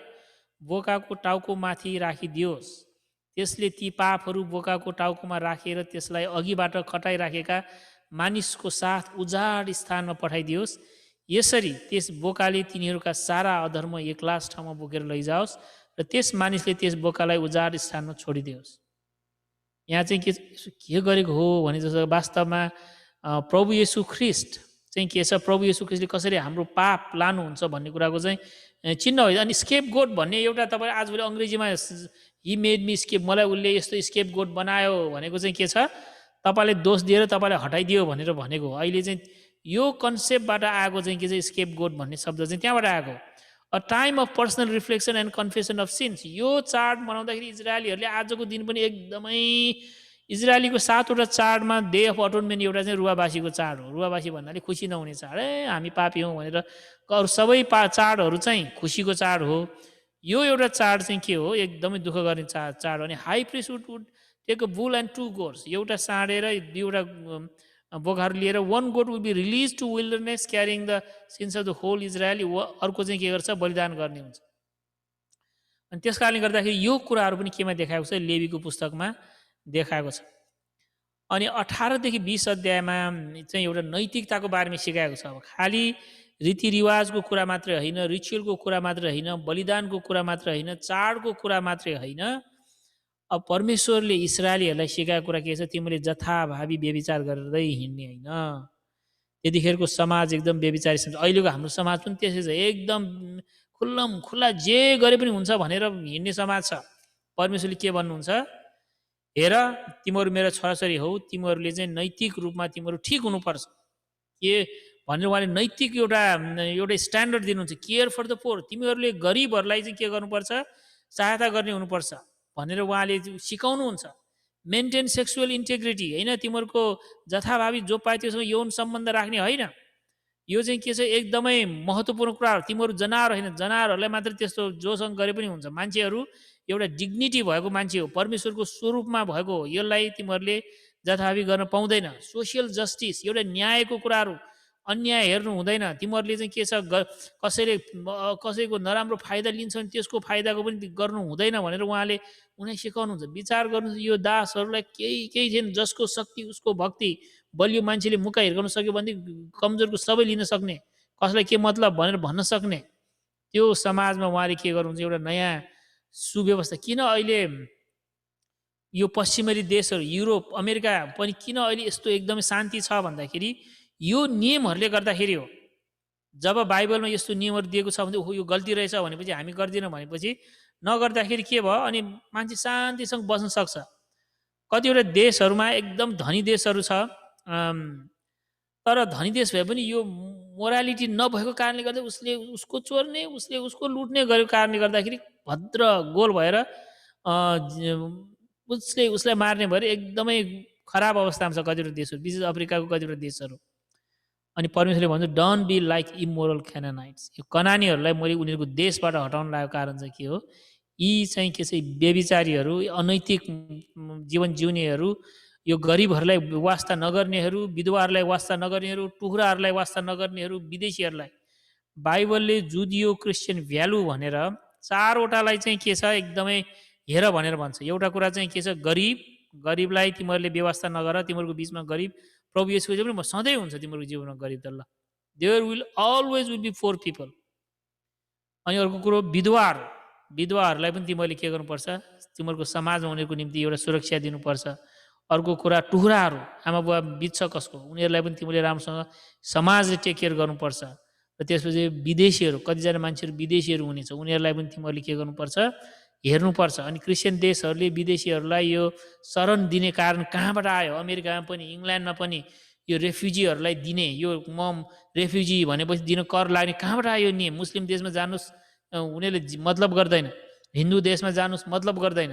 बोकाको टाउकोमाथि राखिदियोस्। त्यसले ती पापहरू बोकाको टाउकोमा राखेर त्यसलाई अघिबाट खटाइराखेका मानिसको साथ उजाड स्थानमा पठाइदियोस्। यसरी त्यस बोकाले तिनीहरूका सारा अधर्म एकलास ठाउँमा बोकेर लैजाओस् र त्यस मानिसले त्यस बोकालाई उजाड स्थानमा छोडिदियोस्। यहाँ चाहिँ के गरेको हो भने जस्तो वास्तवमा प्रभु येशू ख्रिस्ट चाहिँ के छ प्रभु येशू ख्रिस्टले कसरी हाम्रो पाप लानुहुन्छ भन्ने कुराको चाहिँ चिन्ह हो। अनि स्केप गोट भन्ने एउटा तपाईँ आजभोलि अङ्ग्रेजीमा हि मेड मी स्केप मलाई उसले यस्तो स्केप गोट बनायो भनेको चाहिँ के छ तपाईँले दोष दिएर तपाईँलाई हटाइदियो भनेर भनेको। अहिले चाहिँ यो कन्सेप्टबाट आएको चाहिँ के छ स्केप गोट भन्ने शब्द चाहिँ त्यहाँबाट आएको। A time of personal reflection and confession of since यो चाड मनाउँदाखेरि इजरायलीहरूले आजको दिन पनि एकदमै इजरायलीको 7वटा चाडमा डे अफ अटोनमेन्ट एउटा चाहिँ रुवावासीको चाड हो। रुवावासी भन्नाले खुसी नहुने चाड हामी पापी हौँ भनेर अरू सबै चाडहरू चाहिँ खुसीको चाड हो। यो एउटा चाड चाहिँ के हो एकदमै दुःख गर्ने चाड हो। अनि high priest would take a bull and 2 goats एउटा साँडेर दुईवटा बोकाहरू लिएर 1 goat will be release to wilderness carrying the sins of the whole Israeli अर्को चाहिँ के गर्छ बलिदान गर्ने हुन्छ। अनि त्यस कारणले गर्दाखेरि यो कुराहरू पनि केमा देखाएको छ लेवीको पुस्तकमा देखाएको छ। अनि 18 देखि 20 अध्यायमा चाहिँ एउटा नैतिकताको बारेमा सिकाएको छ। अब खालि रीतिरिवाजको कुरा मात्रै होइन रिचुअलको कुरा मात्रै होइन बलिदानको कुरा मात्रै होइन चाडको कुरा मात्रै होइन अब परमेश्वरले इस्राएलीहरूलाई सिकाएको कुरा के छ तिमीले जथाभावी व्यभिचार गर्दै हिँड्ने होइन। त्यतिखेरको समाज एकदम व्यभिचारी छ। अहिलेको हाम्रो समाज पनि त्यसै छ एकदम खुल्लम खुल्ला जे गरे पनि हुन्छ भनेर हिँड्ने समाज छ। परमेश्वरले के भन्नुहुन्छ हेर तिमीहरू मेरो छोराछोरी हौ तिमीहरूले चाहिँ नैतिक रूपमा तिमीहरू ठिक हुनुपर्छ के भनेर उहाँले नैतिक एउटा स्ट्यान्डर्ड दिनुहुन्छ। केयर फर द पोर तिमीहरूले गरिबहरूलाई चाहिँ के गर्नुपर्छ सहायता गर्ने हुनुपर्छ भनेर उहाँले सिकाउनुहुन्छ। मेन्टेन सेक्सुअल इन्टेग्रिटी होइन तिमीहरूको जथाभावी जो पाए त्योसँग यौन सम्बन्ध राख्ने होइन। यो चाहिँ के छ एकदमै महत्त्वपूर्ण कुरा हो। तिमीहरू जनावर होइन जनावरहरूलाई मात्र त्यस्तो जोसँग गरे पनि हुन्छ। मान्छेहरू एउटा डिग्निटी भएको मान्छे हो परमेश्वरको स्वरूपमा भएको हो यसलाई तिमीहरूले जथाभावी गर्न पाउँदैन। सोसियल जस्टिस एउटा न्यायको कुराहरू अन्याय हेर्नु हुँदैन। तिमीहरूले चाहिँ के छ कसैले कसैको नराम्रो फाइदा लिन्छ भने त्यसको फाइदाको पनि गर्नु हुँदैन भनेर उहाँले उनीलाई सिकाउनुहुन्छ। विचार गर्नु यो दासहरूलाई केही थिएन, जसको शक्ति उसको भक्ति, बलियो मान्छेले मुका हिर्काउन सक्यो भने कमजोरको सबै लिन सक्ने, कसलाई के मतलब भनेर भन्न सक्ने त्यो समाजमा उहाँले के गर्नुहुन्छ, एउटा नयाँ सुव्यवस्था। किन अहिले यो पश्चिमेली देशहरू युरोप अमेरिका पनि किन अहिले यस्तो एकदमै शान्ति छ भन्दाखेरि यो नियमहरूले गर्दाखेरि हो। जब बाइबलमा यस्तो नियमहरू दिएको छ भने ओहो यो गल्ती रहेछ भनेपछि हामी गर्दैनौँ भनेपछि नगर्दाखेरि के भयो, अनि मान्छे शान्तिसँग बस्न सक्छ। कतिवटा देशहरूमा एकदम धनी देशहरू छ, तर धनी देश भए पनि यो मोरालिटी नभएको कारणले गर्दा उसले उसको चोर्ने, उसले उसको लुट्ने गरेको कारणले गर्दाखेरि भद्र गोल भएर उसलाई मार्ने भएर एकदमै खराब अवस्थामा छ कतिवटा देशहरू, विशेष अफ्रिकाको कतिवटा देशहरू। अनि परमेश्वरले भन्छ डोन्ट बी लाइक इमोरल क्यानानाइट्स। यो कनानीहरूलाई मैले उनीहरूको देशबाट हटाउन लागेको कारण चाहिँ के हो, यी चाहिँ के चाहिँ व्यभिचारीहरू, अनैतिक जीवन जिउनेहरू, यो गरिबहरूलाई वास्ता नगर्नेहरू, विधवाहरूलाई वास्ता नगर्नेहरू, टुक्राहरूलाई वास्ता नगर्नेहरू, विदेशीहरूलाई बाइबलले जुडियो क्रिस्चियन भ्यालु भनेर चारवटालाई चाहिँ के छ एकदमै हेर भनेर भन्छ। एउटा कुरा चाहिँ के छ, गरिबलाई तिमीहरूले व्यवस्था नगर, तिमीहरूको बिचमा गरिब प्रभु येशूको पनि म सधैँ हुन्छ तिमीहरूको जीवनमा गरिब त ल, there will always will be poor people. अनि अर्को कुरो विधवाहरूलाई पनि तिमीहरूले के गर्नुपर्छ, तिमीहरूको समाजमा उनीहरूको निम्ति एउटा सुरक्षा दिनुपर्छ। अर्को कुरा टुक्राहरू, आमा बुवा बित्छ कसको, उनीहरूलाई पनि तिमीले राम्रोसँग समाजले टेक केयर गर्नुपर्छ। र त्यसपछि विदेशीहरू, कतिजना मान्छेहरू विदेशीहरू हुनेछ, उनीहरूलाई पनि तिमीहरूले के गर्नुपर्छ, हेर्नुपर्छ। अनि क्रिस्चियन देशहरूले विदेशीहरूलाई यो शरण दिने कारण कहाँबाट आयो, अमेरिकामा पनि इङ्ल्यान्डमा पनि यो रेफ्युजीहरूलाई दिने, यो म रेफ्युजी भनेपछि दिन कर लाग्ने कहाँबाट आयो नियम। मुस्लिम देशमा जानुहोस् उनीहरूले मतलब गर्दैन, हिन्दू देशमा जानुहोस् मतलब गर्दैन,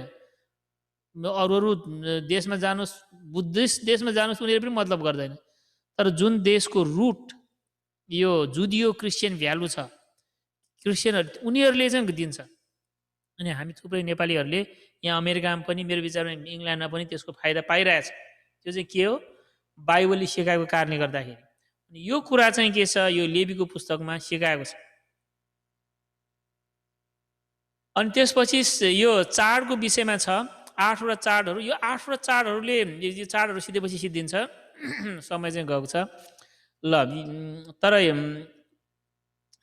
अरू देशमा जानुहोस्, बुद्धिस्ट देशमा जानुहोस् उनीहरू पनि मतलब गर्दैन। तर जुन देशको रुट यो जुडियो क्रिस्चियन भ्यालु छ, क्रिस्चियनहरू उनीहरूले चाहिँ दिन्छ। अनि हामी थुप्रै नेपालीहरूले यहाँ अमेरिकामा पनि, मेरो विचारमा इङ्ल्यान्डमा पनि त्यसको फाइदा पाइरहेछ। त्यो चाहिँ के हो, बाइबलले सिकाएको कारणले गर्दाखेरि। अनि यो कुरा चाहिँ के छ, यो लेवीको पुस्तकमा सिकाएको छ। अनि त्यसपछि यो चाडको विषयमा छ 8वटा चाडहरू। यो 8वटा चाडहरूले, यो चाडहरू सिधैपछि सिद्धिन्छ, समय चाहिँ गएको छ ल। तर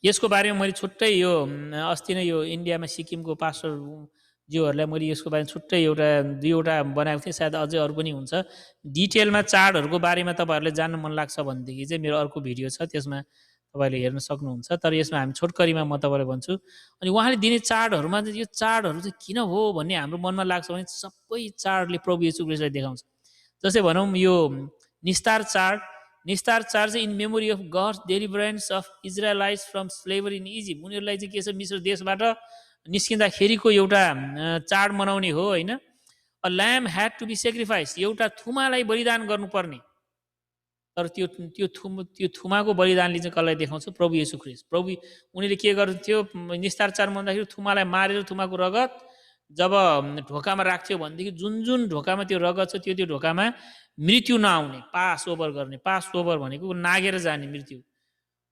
यसको बारेमा मैले छुट्टै यो अस्ति नै यो इन्डियामा सिक्किमको पास्टरज्यूहरूलाई मैले यसको बारेमा छुट्टै एउटा 2वटा बनाएको थिएँ, सायद अझै अरू पनि हुन्छ। डिटेलमा चाडहरूको बारेमा तपाईँहरूलाई जान्न मन लाग्छ भनेदेखि चाहिँ मेरो अर्को भिडियो छ, त्यसमा तपाईँले हेर्न सक्नुहुन्छ। तर यसमा हामी छोटकरीमा म तपाईँलाई भन्छु। अनि उहाँले दिने चाडहरूमा चाहिँ यो चाडहरू चाहिँ किन हो भन्ने हाम्रो मनमा लाग्छ भने सबै चाडले प्रभु येशू ख्रीष्टलाई देखाउँछ। जस्तै भनौँ यो निस्तार चाड चाहिँ in memory of God's deliverance of Israelites from slavery in Egypt. उनीहरूलाई चाहिँ के छ, मिश्र देशबाट निस्किँदाखेरिको एउटा चाड मनाउने हो होइन। A lamb had to be sacrifice, एउटा थुमालाई बलिदान गर्नुपर्ने। तर त्यो थुमाको बलिदानले चाहिँ कसलाई देखाउँछ, प्रभु येशू ख्रीष्ट। उनीहरूले के गर्थ्यो, निस्तार चाड मनाउँदाखेरि थुमालाई मारेर थुमाको रगत जब ढोकामा राख्थ्यो भनेदेखि जुन ढोकामा त्यो रगत छ त्यो ढोकामा मृत्यु नआउने, पास ओभर गर्ने। पास ओभर भनेको नागेर जाने मृत्यु।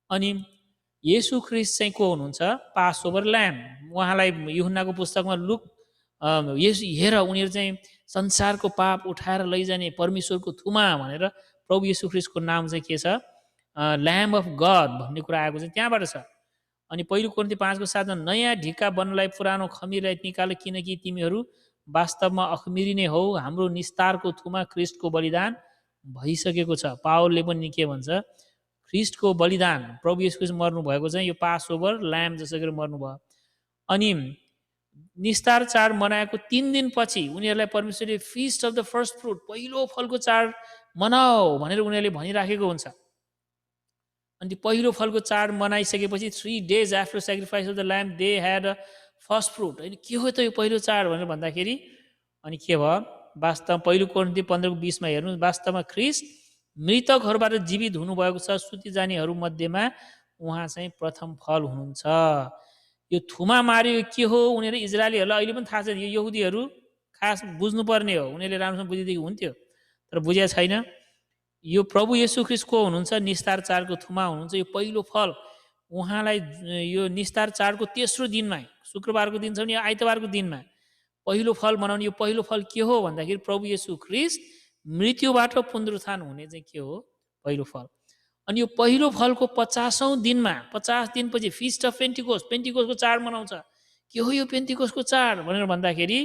अनि येशू ख्रीष्ट चाहिँ को हुनुहुन्छ, पास ओभर ल्याम्ब। उहाँलाई यूहन्नाको पुस्तकमा येशू हेर उनीहरू चाहिँ संसारको पाप उठाएर लैजाने परमेश्वरको थुमा भनेर प्रभु येशू ख्रीष्टको नाम चाहिँ के छ, ल्याम्ब अफ गड भन्ने कुरा आएको चाहिँ त्यहाँबाट छ। अनि पहिलो कोरिन्थी 5:7 नयाँ ढिक्का बन्नलाई पुरानो खमिरलाई निकाल, किनकि तिमीहरू वास्तवमा अखमिरिने हौ, हाम्रो निस्तारको थुमा ख्रीष्टको बलिदान भइसकेको छ। पावलले पनि के भन्छ, ख्रीष्टको बलिदान, प्रभु येशू ख्रीष्ट मर्नु भएको चाहिँ यो पास ओभर ल्याम्ब जसरी मर्नुभयो। अनि निस्तार चाड मनाएको 3 दिनपछि उनीहरूलाई परमेश्वरले feast of the first fruit, पहिलो फलको चाड मनाऊ भनेर उनीहरूले भनिराखेको हुन्छ। अनि पहिलो फलको चाड मनाइसकेपछि 3 days after sacrifice of the lamb they had a first fruit. होइन के हो त यो पहिलो चाड भनेर भन्दाखेरि अनि के भयो, वास्तवमा पहिलो कोरिन्थी 15:20 हेर्नु, वास्तवमा ख्रीष्ट मृतकहरूबाट जीवित हुनुभएको छ, सुति जानेहरू मध्येमा उहाँ चाहिँ प्रथम फल हुनुहुन्छ। यो थुमा मार्यो के हो, उनीहरू इजरायलीहरूलाई अहिले पनि थाहा छ, यो यहुदीहरू खास बुझ्नुपर्ने हो, उनीहरूले राम्रोसँग बुझिदिएको हुन्थ्यो तर बुझेको छैन। यो प्रभु येशू ख्रीष्ट को हुनुहुन्छ, निस्तार चाडको थुमा हुनुहुन्छ। यो पहिलो फल उहाँलाई यो निस्तार चाडको तेस्रो दिनमा, शुक्रबारको दिन छ भने यो आइतबारको दिनमा पहिलो फल मनाउने। यो पहिलो फल के हो भन्दाखेरि प्रभु येशू ख्रीष्ट मृत्युबाट पुनरुत्थान हुने चाहिँ के हो, पहिलो फल। अनि यो पहिलो फलको 50औं दिनमा, 50 दिनपछि फिस्ट अफ पेन्टिकोस्ट, पेन्टिकोस्टको चाड मनाउँछ। के हो यो पेन्टिकोस्टको चाड भनेर भन्दाखेरि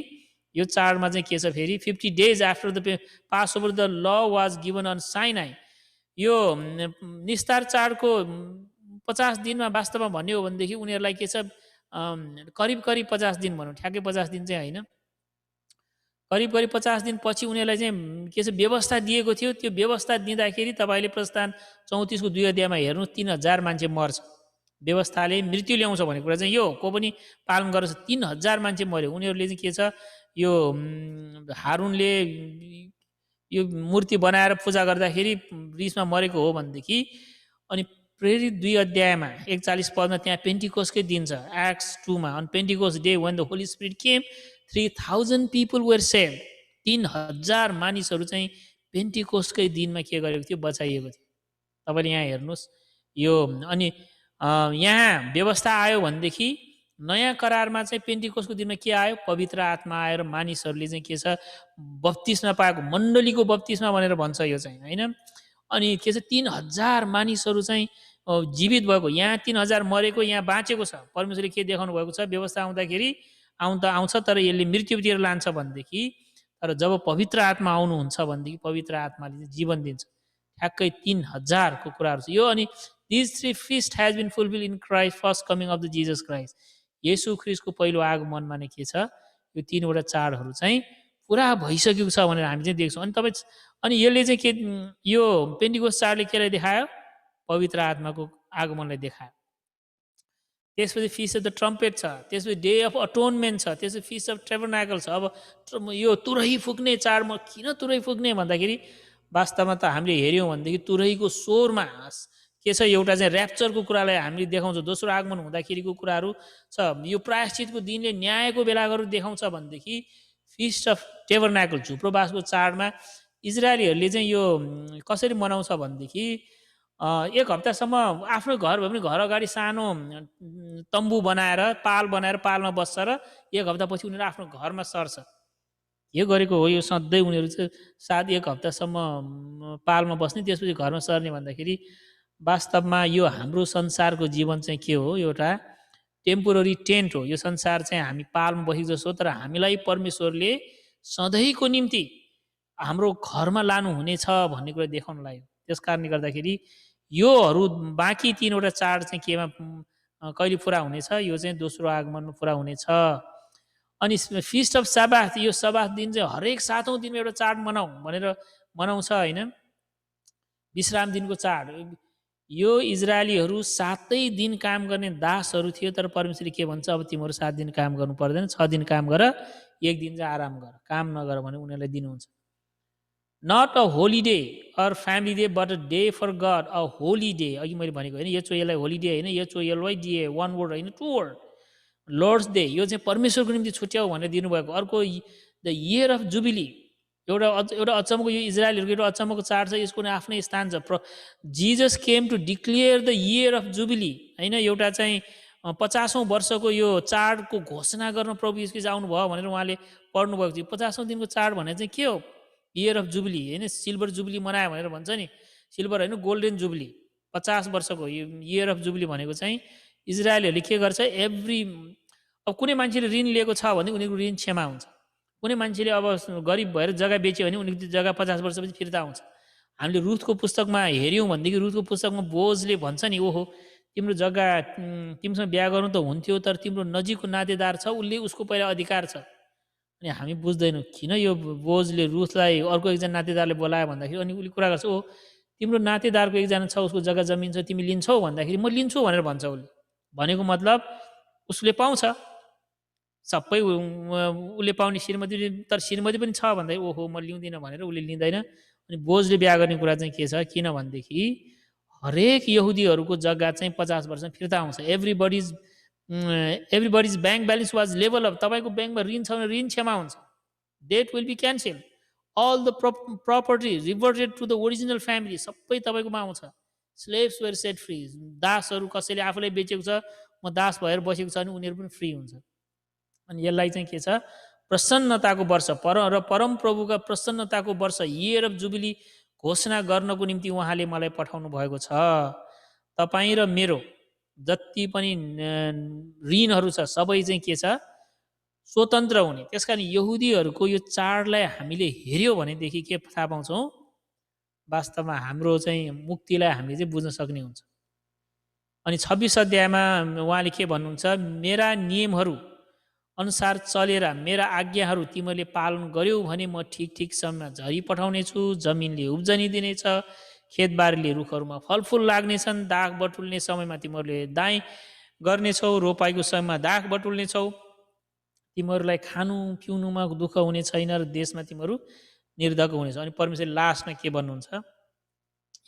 यो चाडमा चाहिँ के छ फेरि, 50 days after the Passover the law was given on Sinai. यो निस्तार चाडको 50 दिनमा वास्तवमा भन्ने हो भनेदेखि उनीहरूलाई के छ, करिब करिब 50 दिन भनौँ, ठ्याक्कै 50 दिन चाहिँ होइन, करिब करिब 50 दिनपछि उनीहरूलाई चाहिँ के छ, व्यवस्था दिएको थियो। त्यो व्यवस्था दिँदाखेरि तपाईँले प्रस्थान 34 को 2 अध्यायमा हेर्नुहोस्, 3000 मान्छे मर्छ। व्यवस्थाले मृत्यु ल्याउँछ भन्ने कुरा चाहिँ यो को पनि पालन गर्छ। 3000 मान्छे मर्यो। उनीहरूले चाहिँ के छ, यो हारुनले यो मूर्ति बनाएर पूजा गर्दाखेरि रिसमा मरेको हो भनेदेखि, अनि प्रेरित 2 अध्यायमा 41 पदमा त्यहाँ पेन्टिकोस्टकै दिन छ, एक्ट्स 2 मा। On Pentecost day when the Holy Spirit came 3000 people were saved. 3000 मानिसहरू चाहिँ पेन्टिकोस्टकै दिनमा के गरेको थियो, बचाइएको थियो। तपाईँले यहाँ हेर्नुहोस् यो। अनि यहाँ व्यवस्था आयो भनेदेखि नयाँ करारमा चाहिँ पेन्टिकोस्टको दिनमा के आयो, पवित्र आत्मा आएर मानिसहरूले चाहिँ के छ, बप्तिस्मा पाएको, मण्डलीको बप्तिस्मा भनेर भन्छ यो चाहिँ होइन। अनि के छ, 3000 मानिसहरू चाहिँ जीवित भएको। यहाँ 3000 मरेको, यहाँ बाँचेको छ। परमेश्वरले के देखाउनु भएको छ, व्यवस्था आउँदाखेरि आउँछ तर यसले मृत्युतिर लान्छ भनेदेखि, तर जब पवित्र आत्मा आउनुहुन्छ भनेदेखि पवित्र आत्माले जीवन दिन्छ। ठ्याक्कै 3000 को कुराहरू छ यो। अनि this 3 feast has been fulfilled in Christ, first coming of the Jesus Christ. येशू ख्रीष्टको पहिलो आगमनमा नै के छ, यो 3वटा चाडहरू चाहिँ पुरा भइसकेको छ भनेर हामी चाहिँ देख्छौँ। अनि यसले चाहिँ के, यो पेन्टिकोस्ट चाडले केलाई देखायो, पवित्र आत्माको आगमनलाई देखायो। त्यसपछि फिस्ट अफ द ट्रम्पेट छ, त्यसपछि डे अफ अटोनमेन्ट छ, त्यसपछि फिस्ट अफ ट्रेबरनाकल छ। अब यो तुरही फुक्ने चाडमा किन तुरही फुक्ने भन्दाखेरि वास्तवमा त हामीले हेऱ्यौँ भनेदेखि तुरहीको स्वरमा के छ, एउटा चाहिँ ऱ्याप्चरको कुरालाई हामीले देखाउँछ। दोस्रो आगमन हुँदाखेरिको कुराहरू छ। यो प्रायश्चितको दिनले न्यायको बेलाहरू देखाउँछ भनेदेखि फिस्ट अफ टेबरनाकल, झुप्रो बासको चाडमा इजरायलीहरूले चाहिँ यो कसरी मनाउँछ भनेदेखि 1 हप्तासम्म आफ्नो घर भए पनि घर अगाडि सानो तम्बु बनाएर, पाल बनाएर पालमा बस्छ र 1 हप्तापछि उनीहरू आफ्नो घरमा सर्छ। यो गरेको हो यो सधैँ उनीहरू चाहिँ 1 हप्तासम्म पालमा बस्ने, त्यसपछि घरमा सर्ने भन्दाखेरि वास्तवमा यो हाम्रो संसारको जीवन चाहिँ के हो, एउटा टेम्पोररी टेन्ट हो। यो संसार चाहिँ हामी पालमा बसेको जस्तो, तर हामीलाई परमेश्वरले सधैँको निम्ति हाम्रो घरमा लानुहुनेछ भन्ने कुरा देखाउनलाई हो। त्यस कारणले गर्दाखेरि योहरू बाँकी 3वटा चाड चाहिँ केमा कहिले पुरा हुनेछ, यो चाहिँ दोस्रो आगमनमा पुरा हुनेछ। अनि फिस्ट अफ साबाथ, यो साबाथ दिन चाहिँ हरेक 7औं दिनमा एउटा चाड मनाउँ भनेर मनाउँछ होइन, विश्राम दिनको चाड। यो इजरायलीहरू 7 दिन काम गर्ने दासहरू थियो, तर परमेश्वरले के भन्छ, अब तिमीहरू 7 दिन काम गर्नु पर्दैन, 6 दिन काम गर, 1 दिन चाहिँ आराम गर, काम नगर भने उनीहरूलाई दिनुहुन्छ। Not a holiday or family day but a day for God, a holy day. अघि मैले भनेको होइन, HOLI होलिडे होइन, HOLYDA, 1 वर्ड होइन, 2 वर्ड। लर्ड्स डे, यो चाहिँ परमेश्वरको निम्ति छुट्याऊ भनेर दिनुभएको। अर्को द इयर अफ जुबिली, एउटा अचम्मको, यो इजरायलहरूको एउटा अचम्मको चाड छ, यसको आफ्नै स्थान छ। Jesus came to declare the year of jubilee होइन, एउटा चाहिँ 50औं वर्षको यो चाडको घोषणा गर्न प्रभु यीशु आउनुभयो भनेर उहाँले पढ्नुभएको थियो। 50औं दिनको चाड भने चाहिँ के हो, इयर अफ जुबिली होइन, सिल्भर जुबिली मनायो भनेर भन्छ नि, सिल्भर होइन, गोल्डन जुबिली, 50 वर्षको यो इयर अफ जुबिली भनेको चाहिँ इजरायलहरूले के गर्छ, अब कुनै मान्छेले ऋण लिएको छ भने उनीहरूको ऋण क्षमा हुन्छ। कुनै मान्छेले अब गरिब भएर जग्गा बेच्यो भने उनीहरूको जग्गा 50 वर्षपछि फिर्ता हुन्छ। हामीले रुथको पुस्तकमा हेऱ्यौँ भनेदेखि रुथको पुस्तकमा बोजले भन्छ नि, ओहो तिम्रो जग्गा तिमीसँग बिहा गर्नु त हुन्थ्यो, तर तिम्रो नजिकको नातेदार छ, उसले उसको पहिला अधिकार छ। अनि हामी बुझ्दैनौँ किन यो बोजले रुथलाई अर्को एकजना नातेदारले बोलायो भन्दाखेरि, अनि उसले कुरा गर्छ, ओ तिम्रो नातेदारको एकजना छ, उसको जग्गा जमिन छ, तिमी लिन्छौ भन्दाखेरि म लिन्छु भनेर भन्छ। उसले भनेको मतलब उसले पाउँछ सबै, उसले पाउने श्रीमती, तर श्रीमती पनि छ भन्दाखेरि ओहो म लिउँदिनँ भनेर उसले लिँदैन। अनि बोजले बिहा गर्ने कुरा चाहिँ के छ, किन भनेदेखि हरेक यहुदीहरूको जग्गा चाहिँ 50 वर्षमा फिर्ता आउँछ। Everybody's bank balance was level off, तपाईँको ब्याङ्कमा ऋण छ भने ऋण क्षमा हुन्छ, debt will be cancel. All the property reverted to the original family, सबै तपाईँकोमा आउँछ। स्लेभ्स वेयर सेट फ्री, दासहरू कसैले आफूलाई बेचेको छ, म दास भएर बसेको छ भने उनीहरू पनि फ्री हुन्छ। अनि यसलाई चाहिँ के छ, प्रसन्नताको वर्ष र परमप्रभुका प्रसन्नताको वर्ष इयर अफ जुबिली घोषणा गर्नको निम्ति उहाँले मलाई पठाउनु भएको छ। तपाईँ र मेरो जति पनि ऋणहरू छ सबै चाहिँ के छ, स्वतन्त्र हुने। त्यस कारण यहुदीहरूको यो चाडलाई हामीले हेऱ्यौँ भनेदेखि के थाहा पाउँछौँ, वास्तवमा हाम्रो चाहिँ मुक्तिलाई हामीले चाहिँ बुझ्न सक्ने हुन्छ। अनि 26 अध्यायमा उहाँले के भन्नुहुन्छ, मेरा नियमहरू अनुसार चलेर मेरा आज्ञाहरू तिमीहरूले पालन गर्यौ भने म ठिक ठिक समयमा झरी पठाउनेछु, जमिनले उब्जनी दिनेछ, खेतबारीले रुखहरूमा फलफुल लाग्नेछन्, दाग बटुल्ने समयमा तिमीहरूले दाइँ गर्नेछौ, रोपाइको समयमा दाग बटुल्नेछौ, तिमीहरूलाई खानु पिउनुमा दुःख हुने छैन र देशमा तिमीहरू निर्धक हुनेछ। अनि परमेश्वरले लास्टमा के भन्नुहुन्छ,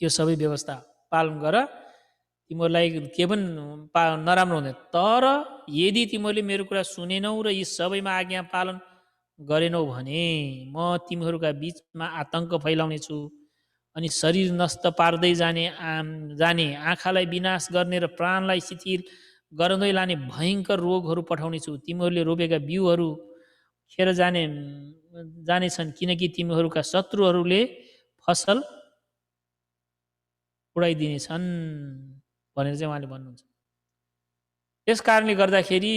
यो सबै व्यवस्था पालन गर, तिमीहरूलाई के पनि नराम्रो हुँदैन। तर यदि तिमीहरूले मेरो कुरा सुनेनौ र यी सबैमा आज्ञा पालन गरेनौ भने म तिमीहरूका बिचमा आतङ्क फैलाउने छु, अनि शरीर नष्ट पार्दै जाने आँखालाई विनाश गर्ने र प्राणलाई शिथिल गराउँदै लाने भयङ्कर रोगहरू पठाउने छु। तिमीहरूले रोपेका बिउहरू खेर जानेछन्, किनकि तिमीहरूका शत्रुहरूले फसल उडाइदिनेछन् भनेर चाहिँ उहाँले भन्नुहुन्छ। त्यस कारणले गर्दाखेरि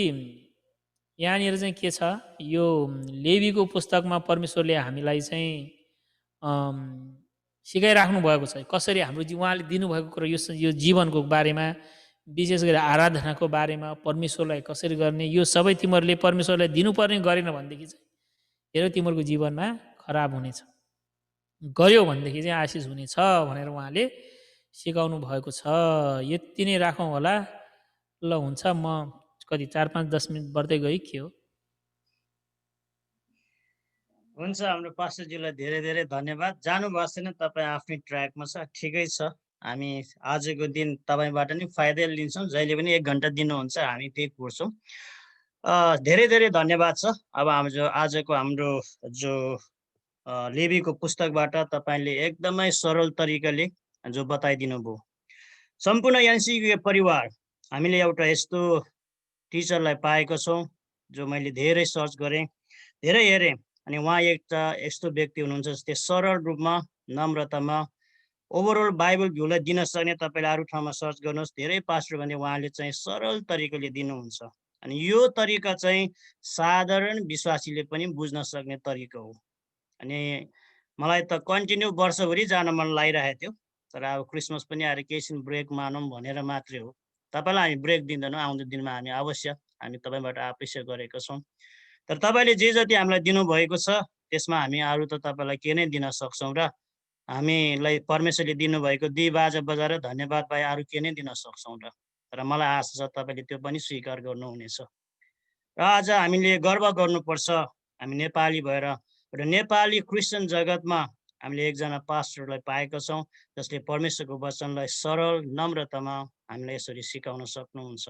यहाँनिर चाहिँ के छ, यो लेवीको पुस्तकमा परमेश्वरले हामीलाई चाहिँ सिकाइराख्नु भएको छ कसरी हाम्रो उहाँले दिनुभएको कुरा, यो जीवनको बारेमा, विशेष गरी आराधनाको बारेमा, परमेश्वरलाई कसरी गर्ने, यो सबै तिमीहरूले परमेश्वरलाई दिनुपर्ने गरेन भनेदेखि चाहिँ हेर तिमीहरूको जीवनमा खराब हुनेछ, गर्यो भनेदेखि चाहिँ आशिष हुनेछ भनेर उहाँले सिकाउनु भएको छ। यति नै राखौँ होला, ल हुन्छ। म कति 4-5-10 मिनट बढ्दै गई के हो। हुन्छ, हाम्रो पास्टरजीलाई धेरै धेरै धन्यवाद। जानुभएको छैन, तपाईँ आफ्नै ट्र्याकमा छ, ठिकै छ। हामी आजको दिन तपाईँबाट नि फाइदा लिन्छौँ, जहिले पनि 1 घन्टा दिनुहुन्छ, हामी त्यही कुर्छौँ। धेरै धेरै धन्यवाद छ। अब आजको हाम्रो जो लेवीको पुस्तकबाट तपाईँले एकदमै सरल तरिकाले जो बताइदिनु भयो। सम्पूर्ण एनसीको परिवार हामीले एउटा यस्तो टिचरलाई पाएको छौँ जो मैले धेरै सर्च गरेँ, धेरै हेरेँ, अनि उहाँ एउटा यस्तो व्यक्ति हुनुहुन्छ जस्तै सरल रूपमा, नम्रतामा, ओभरअल बाइबल भ्यूलाई दिन सक्ने। तपाईँले अरू ठाउँमा सर्च गर्नुहोस्, धेरै पास्टर भने उहाँले चाहिँ सरल तरिकाले दिनुहुन्छ। अनि यो तरिका चाहिँ साधारण विश्वासीले पनि बुझ्न सक्ने तरिका हो। अनि मलाई त कन्टिन्यू वर्षभरि जान मन लागिरहेको थियो, तर अब क्रिसमस पनि आएर केही दिन ब्रेक मानौँ भनेर मात्रै हो। तपाईँलाई हामी ब्रेक दिँदैनौँ, आउँदो दिनमा हामी अवश्य हामी तपाईँबाट अपेक्षा गरेका छौँ। तर तपाईँले जे जति हामीलाई दिनुभएको छ त्यसमा हामी अरू त तपाईँलाई के नै दिन सक्छौँ र हामीलाई परमेश्वरले दिनुभएको 2 बाजा बजाएर धन्यवाद पाए अरू के नै दिन सक्छौँ र। तर मलाई आशा छ तपाईँले त्यो पनि स्वीकार गर्नुहुनेछ। र आज हामीले गर्व गर्नुपर्छ, हामी नेपाली भएर एउटा नेपाली क्रिस्चियन जगतमा हामीले एकजना पास्टरलाई पाएका छौँ जसले परमेश्वरको वचनलाई सरल नम्रतामा हामीलाई यसरी सिकाउन सक्नुहुन्छ।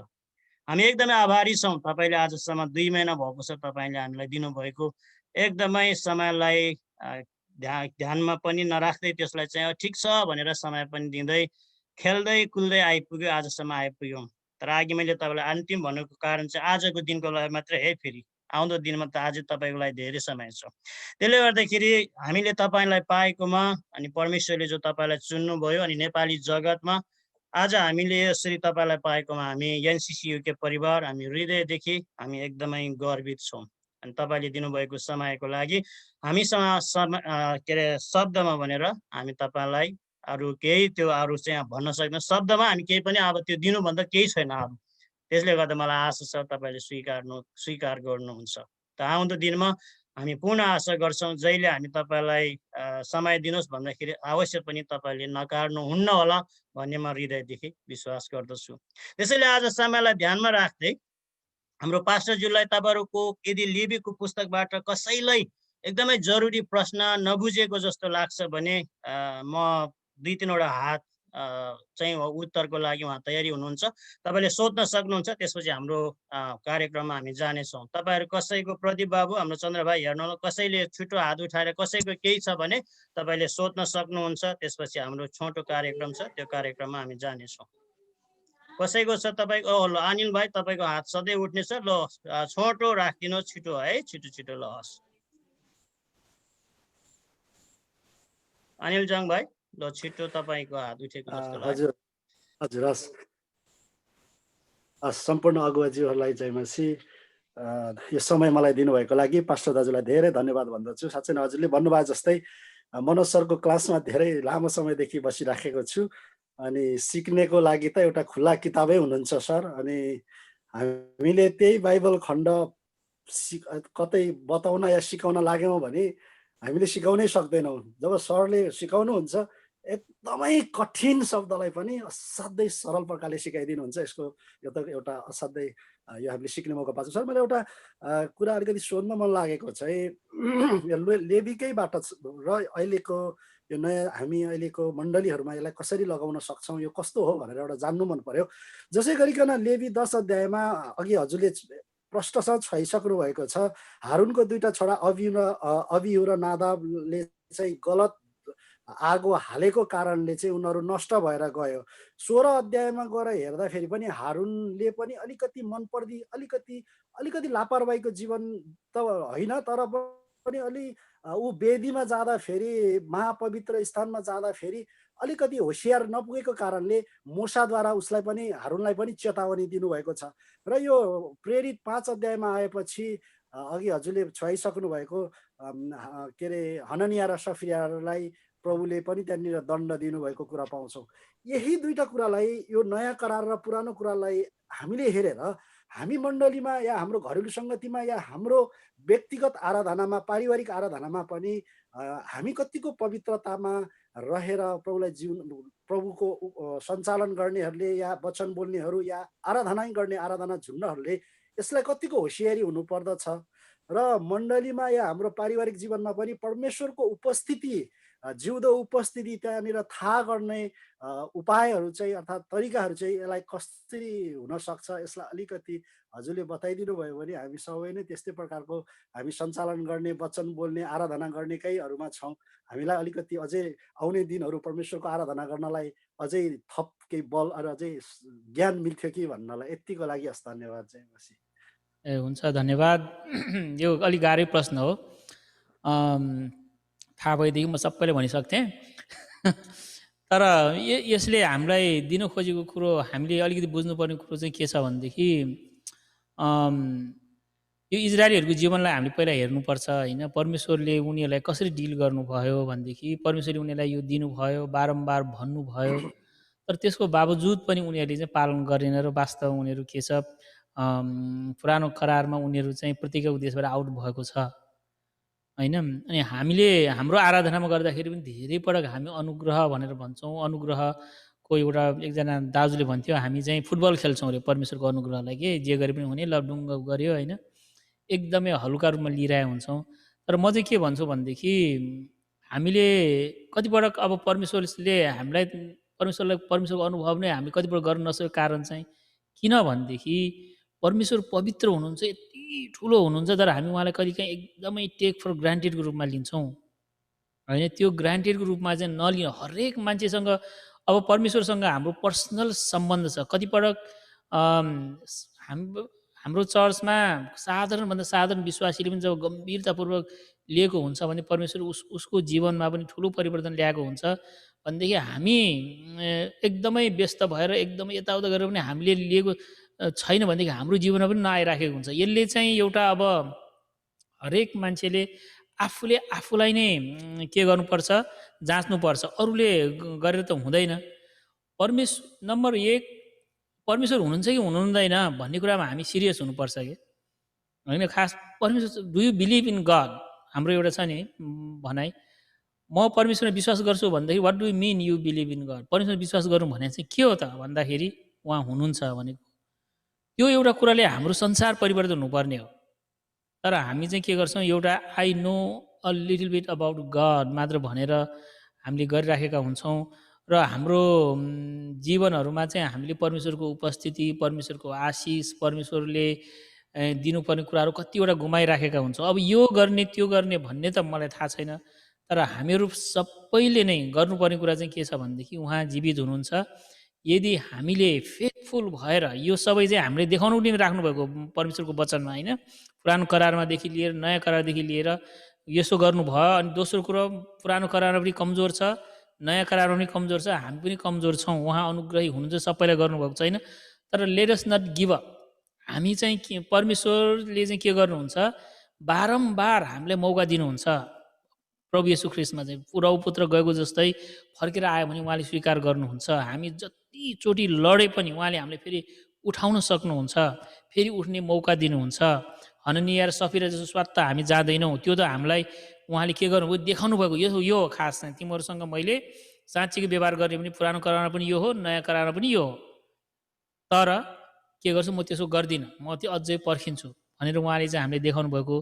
हामी एकदमै आभारी छौँ। तपाईँले आजसम्म 2 महिना भएको छ तपाईँले हामीलाई दिनुभएको एकदमै समयलाई ध्यानमा पनि नराख्दै त्यसलाई चाहिँ ठिक छ भनेर समय पनि दिँदै खेल्दै कुल्दै आइपुग्यो, आजसम्म आइपुग्यौँ। तर अघि मैले तपाईँलाई अन्तिम भन्नुको कारण चाहिँ आजको दिनको लागि मात्रै है, फेरि आउँदो दिनमा त आज तपाईँको लागि धेरै समय छ। त्यसले गर्दाखेरि हामीले तपाईँलाई पाएकोमा अनि परमेश्वरले जो तपाईँलाई चुन्नुभयो अनि नेपाली जगतमा आज हामीले यसरी तपाईँलाई पाएकोमा हामी एनसीसी युके परिवार हामी हृदयदेखि हामी एकदमै गर्वित छौँ। अनि तपाईँले दिनुभएको समयको लागि हामीसँग के अरे शब्दमा भनेर हामी तपाईँलाई अरू केही त्यो अरू चाहिँ भन्न सक्दैन। शब्दमा हामी केही पनि अब त्यो दिनुभन्दा केही छैन अरू। त्यसले गर्दा मलाई आशा छ तपाईँले स्वीकार गर्नुहुन्छ। त आउँदो दिनमा हामी पुनः आशा गर्छौँ जहिले हामी तपाईँलाई समय दिनुहोस् भन्दाखेरि अवश्य पनि तपाईँले नकार्नुहुन्न होला भन्ने म हृदयदेखि विश्वास गर्दछु। त्यसैले आज समयलाई ध्यानमा राख्दै हाम्रो पास्टरज्यूलाई तपाईँहरूको यदि लेवीको पुस्तकबाट कसैलाई एकदमै जरुरी प्रश्न नबुझेको जस्तो लाग्छ भने म 2-3 वटा हात चाहिँ उत्तरको लागि उहाँ तयारी हुनुहुन्छ। तपाईँले सोध्न सक्नुहुन्छ, त्यसपछि हाम्रो कार्यक्रममा हामी जानेछौँ। तपाईँहरू कसैको प्रदीप बाबु, हाम्रो चन्द्रभाइ हेर्नुहोला, कसैले छिटो हात उठाएर कसैको केही छ भने तपाईँले सोध्न सक्नुहुन्छ। त्यसपछि हाम्रो छोटो कार्यक्रम छ, त्यो कार्यक्रममा हामी जानेछौँ। कसैको छ तपाईँको? ल अनिल भाइ, तपाईँको हात सधैँ उठ्ने छ। ल छोटो राखिदिनुहोस्, छिटो है, छिटो ल हस्। अनिल जङ भाइ, ल छिटो तपाईँको हात उठेको जस्तो लाग्यो। हजुर हजुर हस् सम्पूर्ण अगुवाज्यूहरूलाई जय मसी। यो समय मलाई दिनुभएको लागि पास्टर दाजुलाई धेरै धन्यवाद भन्दछु। साँच्चै नै हजुरले भन्नुभयो जस्तै मनोज सरको क्लासमा धेरै लामो समयदेखि बसिराखेको छु अनि सिक्नेको लागि त एउटा खुल्ला किताबै हुनुहुन्छ सर। अनि हामीले त्यही बाइबल खण्ड कतै बताउन या सिकाउन लाग्यौँ भने हामीले सिकाउनै सक्दैनौँ। जब सरले सिकाउनुहुन्छ एकदमै कठिन शब्दलाई पनि असाध्यै सरल प्रकारले सिकाइदिनुहुन्छ। यसको यो त एउटा असाध्यै यो हामीले सिक्ने मौका पाएको छ। सर, मैले एउटा कुरा अलिकति सोध्न मन लागेको चाहिँ यो लेवीकैबाट र अहिलेको यो नयाँ हामी अहिलेको मण्डलीहरूमा यसलाई कसरी लगाउन सक्छौँ, यो कस्तो हो भनेर एउटा जान्नु मन पर्यो। जसै गरिकन लेवी 10 अध्यायमा अघि हजुरले प्रष्टसँग छाइसक्नु भएको छ, हारुनको दुईटा छोरा अबिहु र नादाबले चाहिँ गलत आगो हालेको कारणले चाहिँ उनीहरू नष्ट भएर गयो। 16 अध्यायमा गएर हेर्दाखेरि पनि हारुनले पनि अलिकति मनपर्दी अलिकति लापरवाहीको जीवन त होइन, तर पनि अलि ऊ वेदीमा जाँदाखेरि, महापवित्र स्थानमा जाँदाखेरि अलिकति होसियार नपुगेको कारणले मोसाद्वारा उसलाई पनि, हारुनलाई पनि चेतावनी दिनुभएको छ। र यो प्रेरित 5 अध्यायमा आएपछि अघि हजुरले छुवाइसक्नु भएको के अरे हननिया र सफिरालाई प्रभुले पनि त्यहाँनिर दण्ड दिनुभएको कुरा पाउँछौँ। यही दुईटा कुरालाई, यो नयाँ करार र पुरानो कुरालाई हामीले हेरेर हामी मण्डलीमा या हाम्रो घरेलु सङ्गतिमा या हाम्रो व्यक्तिगत आराधनामा, पारिवारिक आराधनामा पनि हामी कतिको पवित्रतामा रहेर प्रभुको सञ्चालन गर्नेहरूले या वचन बोल्नेहरू या आराधना गर्ने आराधना झुन्डहरूले यसलाई कतिको होसियारी हुनुपर्दछ र मण्डलीमा या हाम्रो पारिवारिक जीवनमा पनि परमेश्वरको उपस्थिति, जिउँदो उपस्थिति त्यहाँनिर थाहा गर्ने उपायहरू चाहिँ अर्थात् तरिकाहरू चाहिँ यसलाई कसरी हुनसक्छ, यसलाई अलिकति हजुरले बताइदिनु भयो भने हामी सबै नै त्यस्तै प्रकारको हामी सञ्चालन गर्ने, वचन बोल्ने, आराधना गर्नेकैहरूमा छौँ। हामीलाई अलिकति अझै आउने दिनहरू परमेश्वरको आराधना गर्नलाई अझै थप केही बल र अझै ज्ञान मिल्थ्यो कि भन्नलाई। यतिको लागि हस्, धन्यवाद। जय मसी। ए हुन्छ, धन्यवाद। यो अलिक गाह्रै प्रश्न हो। थाहा भएदेखि म सबैले भनिसक्थेँ। तर यसले हामीलाई दिन खोजेको कुरो, हामीले अलिकति बुझ्नुपर्ने कुरो चाहिँ के छ भनेदेखि यो इजरायलीहरूको जीवनलाई हामीले पहिला हेर्नुपर्छ होइन। परमेश्वरले उनीहरूलाई कसरी डिल गर्नुभयो भनेदेखि परमेश्वरले उनीहरूलाई यो दिनुभयो, बारम्बार भन्नुभयो, तर त्यसको बावजुद पनि उनीहरूले चाहिँ पालन गरेन र वास्तव उनीहरू के छ, पुरानो करारमा उनीहरू चाहिँ प्रतिज्ञाको देशबाट आउट भएको छ होइन। अनि हामीले हाम्रो आराधनामा गर्दाखेरि पनि धेरै पटक हामी अनुग्रह भनेर भन्छौँ। अनुग्रहको एकजना दाजुले भन्थ्यो, हामी चाहिँ फुटबल खेल्छौँ अरे परमेश्वरको अनुग्रहलाई, के जे गरे पनि हुने, लबडुङ्ग गऱ्यो होइन, एकदमै हल्का रूपमा लिइरहेको हुन्छौँ। तर म चाहिँ के भन्छु भनेदेखि हामीले कतिपटक अब परमेश्वरले हामीलाई, परमेश्वरको अनुभव नै हामीले कतिपटक गर्न नसकेको कारण चाहिँ किन भनेदेखि परमेश्वर पवित्र हुनुहुन्छ, यति ठुलो हुनुहुन्छ, तर हामी उहाँलाई कहिलेकाहीँ एकदमै टेक फर ग्रान्टेडको रूपमा लिन्छौँ होइन। त्यो ग्रान्टेडको रूपमा चाहिँ नलिन। हरेक मान्छेसँग अब परमेश्वरसँग हाम्रो पर्सनल सम्बन्ध छ। कतिपटक हाम्रो चर्चमा साधारणभन्दा साधारण विश्वासीले पनि जब गम्भीरतापूर्वक लिएको हुन्छ भने परमेश्वर उसको जीवनमा पनि ठुलो परिवर्तन ल्याएको हुन्छ भनेदेखि हामी एकदमै व्यस्त भएर एकदमै यताउता गरेर पनि हामीले लिएको छैन भनेदेखि हाम्रो जीवनमा पनि नआइराखेको हुन्छ। यसले चाहिँ एउटा अब हरेक मान्छेले आफूले आफूलाई नै के गर्नुपर्छ, जाँच्नुपर्छ। अरूले गरेर त हुँदैन। नम्बर 1 परमेश्वर हुनुहुन्छ कि हुनुहुँदैन भन्ने कुरामा हामी सिरियस हुनुपर्छ कि होइन। खास परमेश्वर, do you believe in God? हाम्रो एउटा छ नि भनाइ, म परमेश्वरमा विश्वास गर्छु भनेदेखि what do you mean you believe in God? परमेश्वर विश्वास गरौँ भने चाहिँ के हो त भन्दाखेरि उहाँ हुनुहुन्छ भनेको। त्यो एउटा कुराले हाम्रो संसार परिवर्तन हुनुपर्ने हो। तर हामी चाहिँ के गर्छौँ, एउटा I know a little bit about God मात्र भनेर हामीले गरिराखेका हुन्छौँ। र हाम्रो जीवनहरूमा चाहिँ हामीले परमेश्वरको उपस्थिति, परमेश्वरको आशिष, परमेश्वरले दिनुपर्ने कुराहरू कतिवटा गुमाइराखेका हुन्छौँ। अब यो गर्ने त्यो गर्ने भन्ने त मलाई थाहा छैन, तर हामीहरू सबैले नै गर्नुपर्ने कुरा चाहिँ के छ भनेदेखि उहाँ जीवित हुनुहुन्छ। यदि हामीले फेथफुल भएर यो सबै चाहिँ हामीले देखाउनु पनि राख्नुभएको परमेश्वरको वचनमा होइन, पुरानो करारमादेखि लिएर नयाँ करारदेखि लिएर यसो गर्नुभयो। अनि दोस्रो कुरो, पुरानो करारमा पनि कमजोर छ, नयाँ करारमा पनि कमजोर छ, हामी पनि कमजोर छौँ। उहाँ अनुग्रही हुनुहुन्छ, सबैलाई गर्नुभएको छैन। तर let us not give up. हामी चाहिँ के, परमेश्वरले चाहिँ के गर्नुहुन्छ, बारम्बार हामीलाई मौका दिनुहुन्छ। प्रभु येशू ख्रीष्टमा चाहिँ प्रभु पुत्र गएको जस्तै फर्केर आयो भने उहाँले स्वीकार गर्नुहुन्छ। हामी जतिचोटि लडे पनि उहाँले हामीलाई फेरि उठाउन सक्नुहुन्छ, फेरि उठ्ने मौका दिनुहुन्छ। हननिया र सफिरा जस्तो स्वार्थ हामी जाँदैनौँ, त्यो त हामीलाई उहाँले के गर्नुभयो देखाउनु भएको। यो यो हो खास चाहिँ, तिमीहरूसँग मैले साँच्चीको व्यवहार गर्ने पनि पुरानो करारमा पनि यो हो, नयाँ करारमा पनि यो हो। तर के गर्छु, म त्यसो गर्दिनँ, म त्यो अझै पर्खिन्छु भनेर उहाँले चाहिँ हामीले देखाउनु भएको।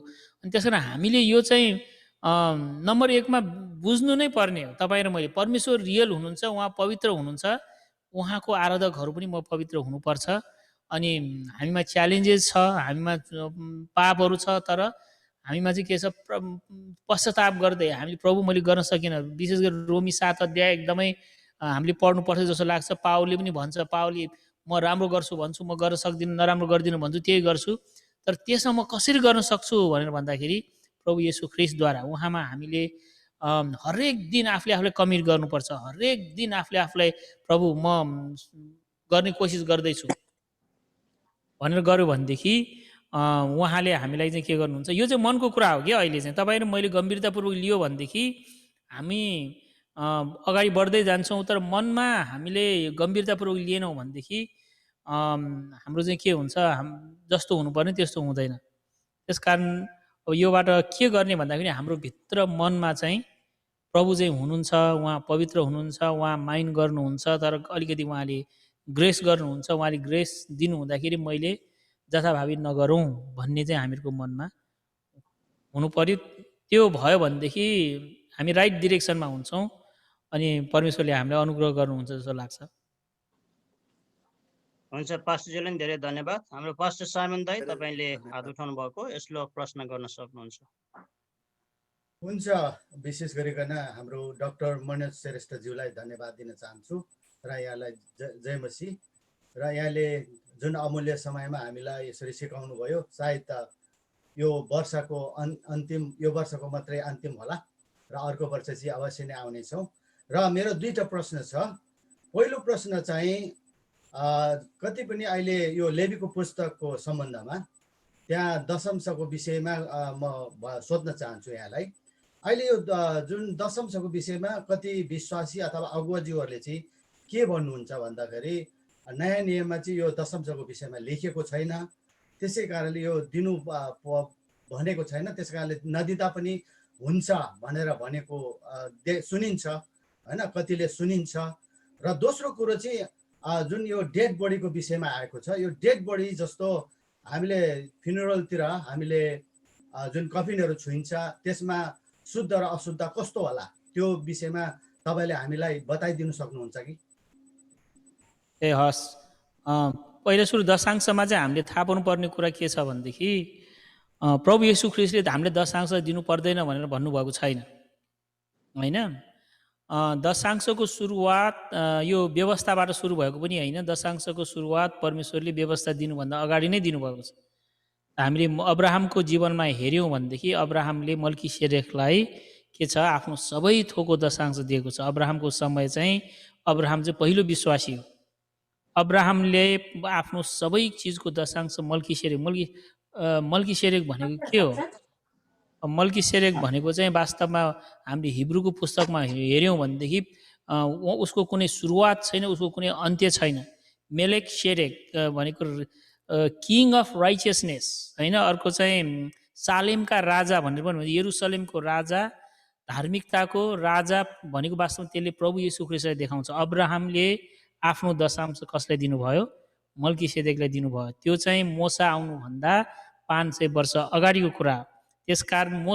अनि त्यस कारण हामीले यो चाहिँ नम्बर 1 मा बुझ्नु नै पर्ने हो। तपाईँ र मैले, परमेश्वर रियल हुनुहुन्छ, उहाँ पवित्र हुनुहुन्छ, उहाँको आराधकहरू पनि म पवित्र हुनुपर्छ। अनि हामीमा च्यालेन्जेस छ, हामीमा पापहरू छ, तर हामीमा चाहिँ के छ, पश्चाताप गर्दै हामीले प्रभु मैले गर्न सकिनँ। विशेष गरी रोमी 7 अध्याय एकदमै हामीले पढ्नुपर्छ जस्तो लाग्छ। पावलले पनि भन्छ, पावलले म राम्रो गर्छु भन्छु, म गर्न सक्दिनँ, नराम्रो गर्दिनँ भन्छु, त्यही गर्छु। तर त्यसमा म कसरी गर्न सक्छु भनेर भन्दाखेरि प्रभु येशू ख्रीष्टद्वारा। उहाँमा हामीले हरेक दिन आफूले आफूलाई कमिट गर्नुपर्छ। हरेक दिन आफूले आफूलाई प्रभु म गर्ने कोसिस गर्दैछु भनेर गऱ्यो भनेदेखि उहाँले हामीलाई चाहिँ के गर्नुहुन्छ, यो चाहिँ मनको कुरा हो कि अहिले चाहिँ तपाईँ र मैले गम्भीरतापूर्वक लियो भनेदेखि हामी अगाडि बढ्दै जान्छौँ। तर मनमा हामीले गम्भीरतापूर्वक लिएनौँ भनेदेखि हाम्रो चाहिँ के हुन्छ, जस्तो हुनुपर्ने त्यस्तो हुँदैन। त्यस कारण अब योबाट के गर्ने भन्दाखेरि हाम्रो भित्र मनमा चाहिँ प्रभु चाहिँ हुनुहुन्छ, उहाँ पवित्र हुनुहुन्छ, उहाँ माइन्ड गर्नुहुन्छ, तर अलिकति उहाँले ग्रेस गर्नुहुन्छ। उहाँले ग्रेस दिनु हुँदाखेरि मैले जथाभावी नगरौँ भन्ने चाहिँ हामीहरूको मनमा हुनु पर्यो। त्यो भयो भनेदेखि हामी राइट डिरेक्सनमा हुन्छौँ अनि परमेश्वरले हामीलाई अनुग्रह गर्नुहुन्छ जस्तो लाग्छ। हुन्छ, पास्टरजीलाई धेरै धन्यवाद। हाम्रो पास्टर साइमन दाई, धेरै तपाईँले धन्यवाद। हात उठाउनु भएको, यसलो प्रश्न गर्न सक्नुहुन्छ। हुन्छ, विशेष गरिकन हाम्रो डाक्टर मनोज श्रेष्ठज्यूलाई धन्यवाद दिन चाहन्छु र यहाँलाई जय मसीह। र यहाँले जुन अमूल्य समयमा हामीलाई यसरी सिकाउनु भयो, सायद यो वर्षको अन्तिम, यो वर्षको मात्रै अन्तिम होला र अर्को वर्ष चाहिँ अवश्य नै आउनेछौँ। र मेरो 2टा प्रश्न छ। पहिलो प्रश्न चाहिँ कति पनि अहिले यो लेवीको पुस्तकको सम्बन्धमा त्यहाँ दशंशको विषयमा म सोध्न चाहन्छु यहाँलाई। अहिले यो जुन दशंशको विषयमा कति विश्वासी अथवा अगुवाजीहरूले चाहिँ के भन्नुहुन्छ भन्दाखेरि नयाँ नियममा चाहिँ यो दशंशको विषयमा लेखिएको छैन, त्यसै कारणले यो दिनु भनेको छैन, त्यस कारणले नदिँदा पनि हुन्छ भनेर भनेको सुनिन्छ होइन, कतिले सुनिन्छ। र दोस्रो कुरो चाहिँ जुन यो डेड बडीको विषयमा आएको छ, यो डेड बडी जस्तो हामीले फ्युनरलतिर हामीले जुन कफिनहरू छुइन्छ त्यसमा शुद्ध र अशुद्ध कस्तो होला, त्यो विषयमा तपाईँले हामीलाई बताइदिनु सक्नुहुन्छ कि? ए हस्, पहिलो सुरु दशांशमा चाहिँ हामीले थाहा पाउनुपर्ने कुरा के छ भनेदेखि प्रभु येशू ख्रीष्टले हामीले दशांश दिनु पर्दैन भनेर भन्नुभएको छैन होइन। दशांशको सुरुवात यो व्यवस्थाबाट सुरु भएको पनि होइन। दशांशको सुरुवात परमेश्वरले व्यवस्था दिनुभन्दा अगाडि नै दिनुभएको छ। हामीले अब्राहमको जीवनमा हेऱ्यौँ भनेदेखि अब्राहमले मल्कीसेदेकलाई के छ, आफ्नो सबै थोकको दशांश दिएको छ। अब्राहमको समय चाहिँ अब्राहम चाहिँ पहिलो विश्वासी हो। अब्राहमले आफ्नो सबै चिजको दशांश मल्कीसेदेक भनेको के हो? मल्कीसेदेक भनेको चाहिँ वास्तवमा हामीले हिब्रूको पुस्तकमा हेऱ्यौँ भनेदेखि उसको कुनै सुरुवात छैन, उसको कुनै अन्त्य छैन। मेलेकसेदेक भनेको किङ अफ राइचियसनेस होइन। अर्को चाहिँ सालेमका राजा भनेर पनि भन्छ, यरुसलेमको राजा, धार्मिकताको राजा भनेको वास्तवमा त्यसले प्रभु येशू ख्रीष्टलाई देखाउँछ। अब्राहमले आफ्नो दशांश कसलाई दिनुभयो? मल्कीसेदेकलाई दिनुभयो। त्यो चाहिँ मोसा आउनुभन्दा 500 वर्ष अगाडिको कुरा हो। त्यसकारण